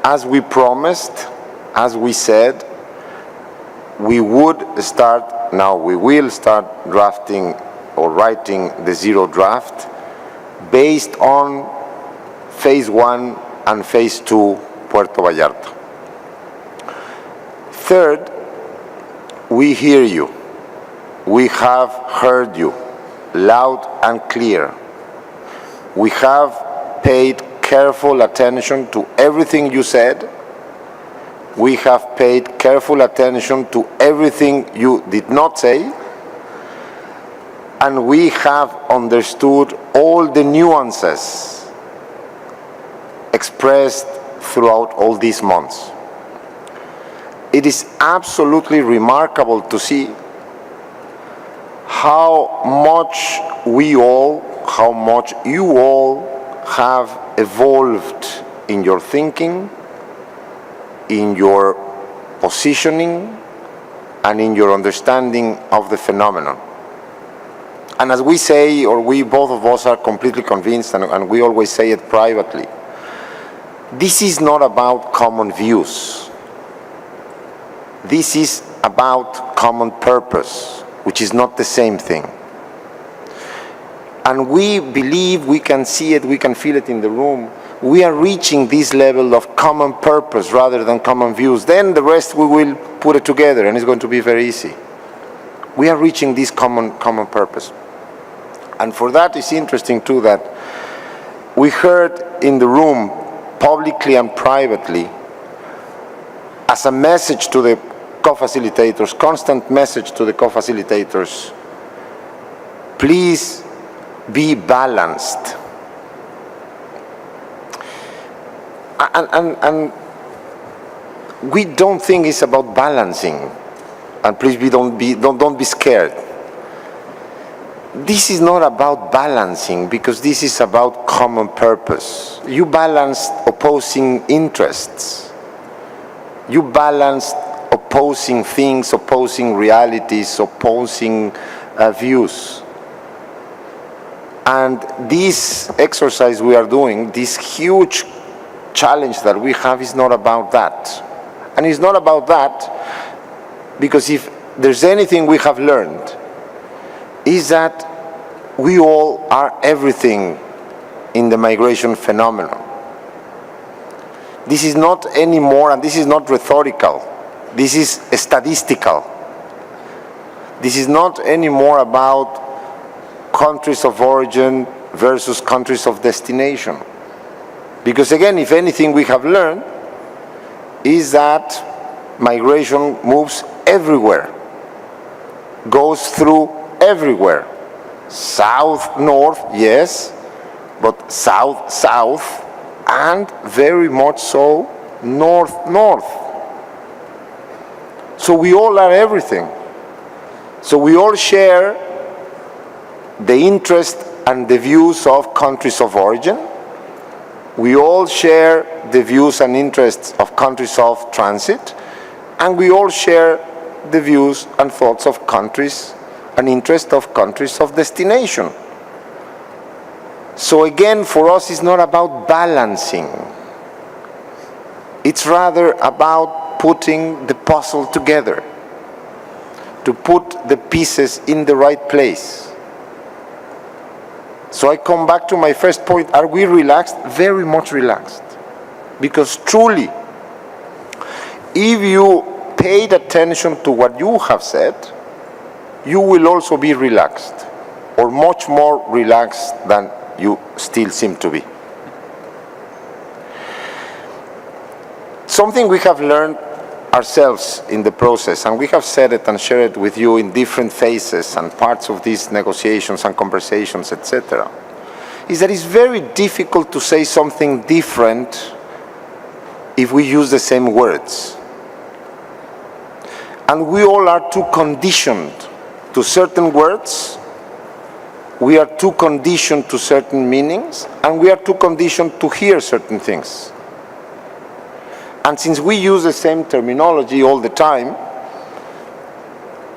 As we promised, as we said, we would start, now we will start drafting or writing the zero draft based on phase 1 and phase 2 Puerto Vallarta. Third, we hear you. We have heard you loud and clear. We have paid careful attention to everything you said. We have paid careful attention to everything you did not say. And we have understood all the nuances expressed throughout all these months. It is absolutely remarkable to see how much you all have evolved in your thinking, in your positioning, and in your understanding of the phenomenon. And as we say, or we both of us are completely convinced, and we always say it privately, this is not about common views. This is about common purpose, which is not the same thing. And we believe, we can see it, we can feel it in the room. We are reaching this level of common purpose rather than common views. Then the rest we will put it together and it's going to be very easy. We are reaching this common purpose. And for that it's interesting too that we heard in the room, publicly and privately, as a message to the co-facilitators, constant message to the co-facilitators, please be balanced. And we don't think it's about balancing. And please don't be scared. This is not about balancing, because this is about common purpose. You balance opposing interests. You balance opposing things, opposing realities, opposing views. And this exercise we are doing, this huge challenge that we have, is not about that. And it's not about that, because if there's anything we have learned, is that we all are everything in the migration phenomenon. This is not anymore, and this is not rhetorical, this is statistical. This is not anymore about countries of origin versus countries of destination. Because again, if anything we have learned is that migration moves everywhere, goes through everywhere. South, north, yes, but south, south, and very much so north, north. So we all are everything. So we all share the interest and the views of countries of origin. We all share the views and interests of countries of transit, and we all share the views and thoughts of countries and interests of countries of destination. So again, for us, it's not about balancing. It's rather about putting the puzzle together, to put the pieces in the right place. So I come back to my first point. Are we relaxed? Very much relaxed. Because truly, if you paid attention to what you have said, you will also be relaxed, or much more relaxed than you still seem to be. Something we have learned ourselves in the process, and we have said it and shared it with you in different phases and parts of these negotiations and conversations, etc., is that it's very difficult to say something different if we use the same words. And we all are too conditioned to certain words, we are too conditioned to certain meanings, and we are too conditioned to hear certain things. And since we use the same terminology all the time,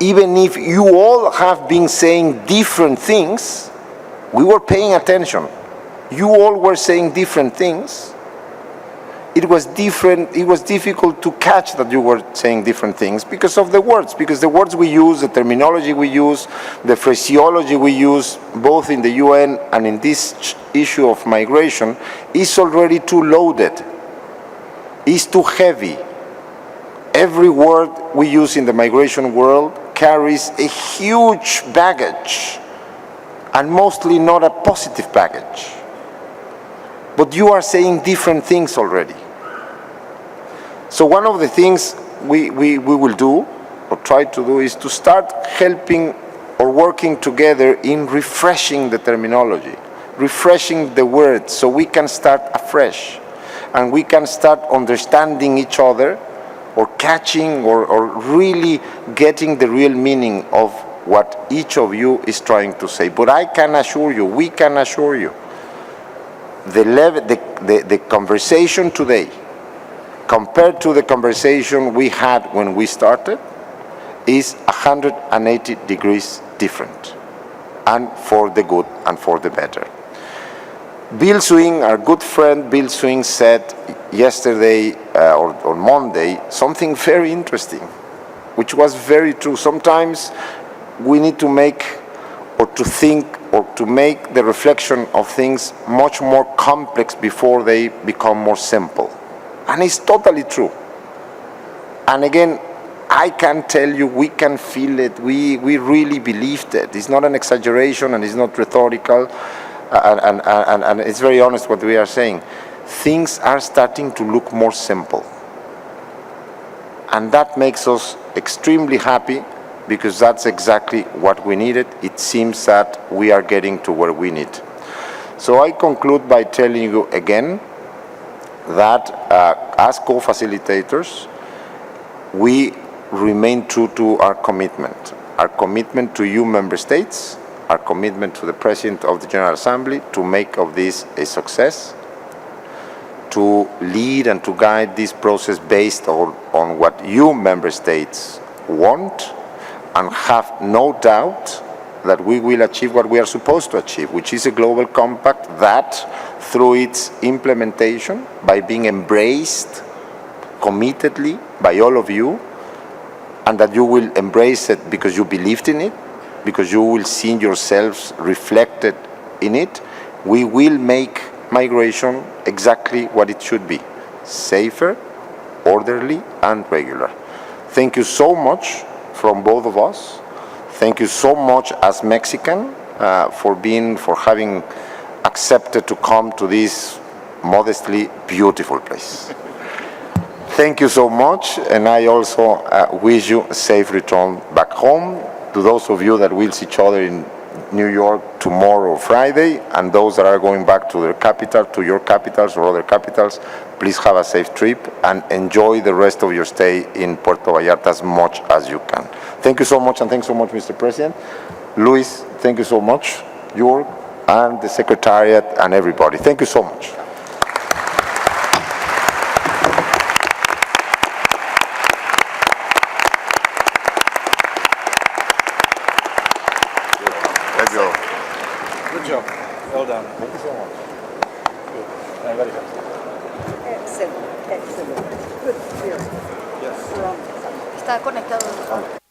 even if you all have been saying different things, we were paying attention. You all were saying different things. It was difficult to catch that you were saying different things because of the words, because the words we use, the terminology we use, the phraseology we use, both in the UN and in this issue of migration, is already too loaded, is too heavy. Every word we use in the migration world carries a huge baggage, and mostly not a positive baggage. But you are saying different things already. So one of the things we will do, or try to do, is to start helping or working together in refreshing the terminology, refreshing the words, so we can start afresh, and we can start understanding each other, or catching, or really getting the real meaning of what each of you is trying to say. But I can assure you, we can assure you, the conversation today, compared to the conversation we had when we started, is 180 degrees different, and for the good and for the better. Bill Swing, our good friend Bill Swing, said yesterday or on Monday something very interesting, which was very true. Sometimes we need to make, or to think, or to make the reflection of things much more complex before they become more simple. And it's totally true. And again, I can tell you, we can feel it, we really believed it. It's not an exaggeration, and it's not rhetorical, and it's very honest what we are saying. Things are starting to look more simple. And that makes us extremely happy, because that's exactly what we needed. It seems that we are getting to where we need. So I conclude by telling you again that as co-facilitators, we remain true to our commitment to you member states, our commitment to the President of the General Assembly to make of this a success, to lead and to guide this process based on what you member states want, and have no doubt that we will achieve what we are supposed to achieve, which is a global compact that, through its implementation, by being embraced committedly by all of you, and that you will embrace it because you believed in it, because you will see yourselves reflected in it, we will make migration exactly what it should be: safer, orderly, and regular. Thank you so much from both of us. Thank you so much as Mexican for having accepted to come to this modestly beautiful place. Thank you so much, and I also wish you a safe return back home. To those of you that will see each other in New York tomorrow, Friday, and those that are going back to their capital, to your capitals or other capitals, please have a safe trip and enjoy the rest of your stay in Puerto Vallarta as much as you can. Thank you so much, and thanks so much, Mr. President. Luis, thank you so much, Jörg, and the Secretariat and everybody. Thank you so much. Good job. Well done. Thank you so much. Good. I'm very happy. Excellent, excellent. Good. Yes. Está conectado.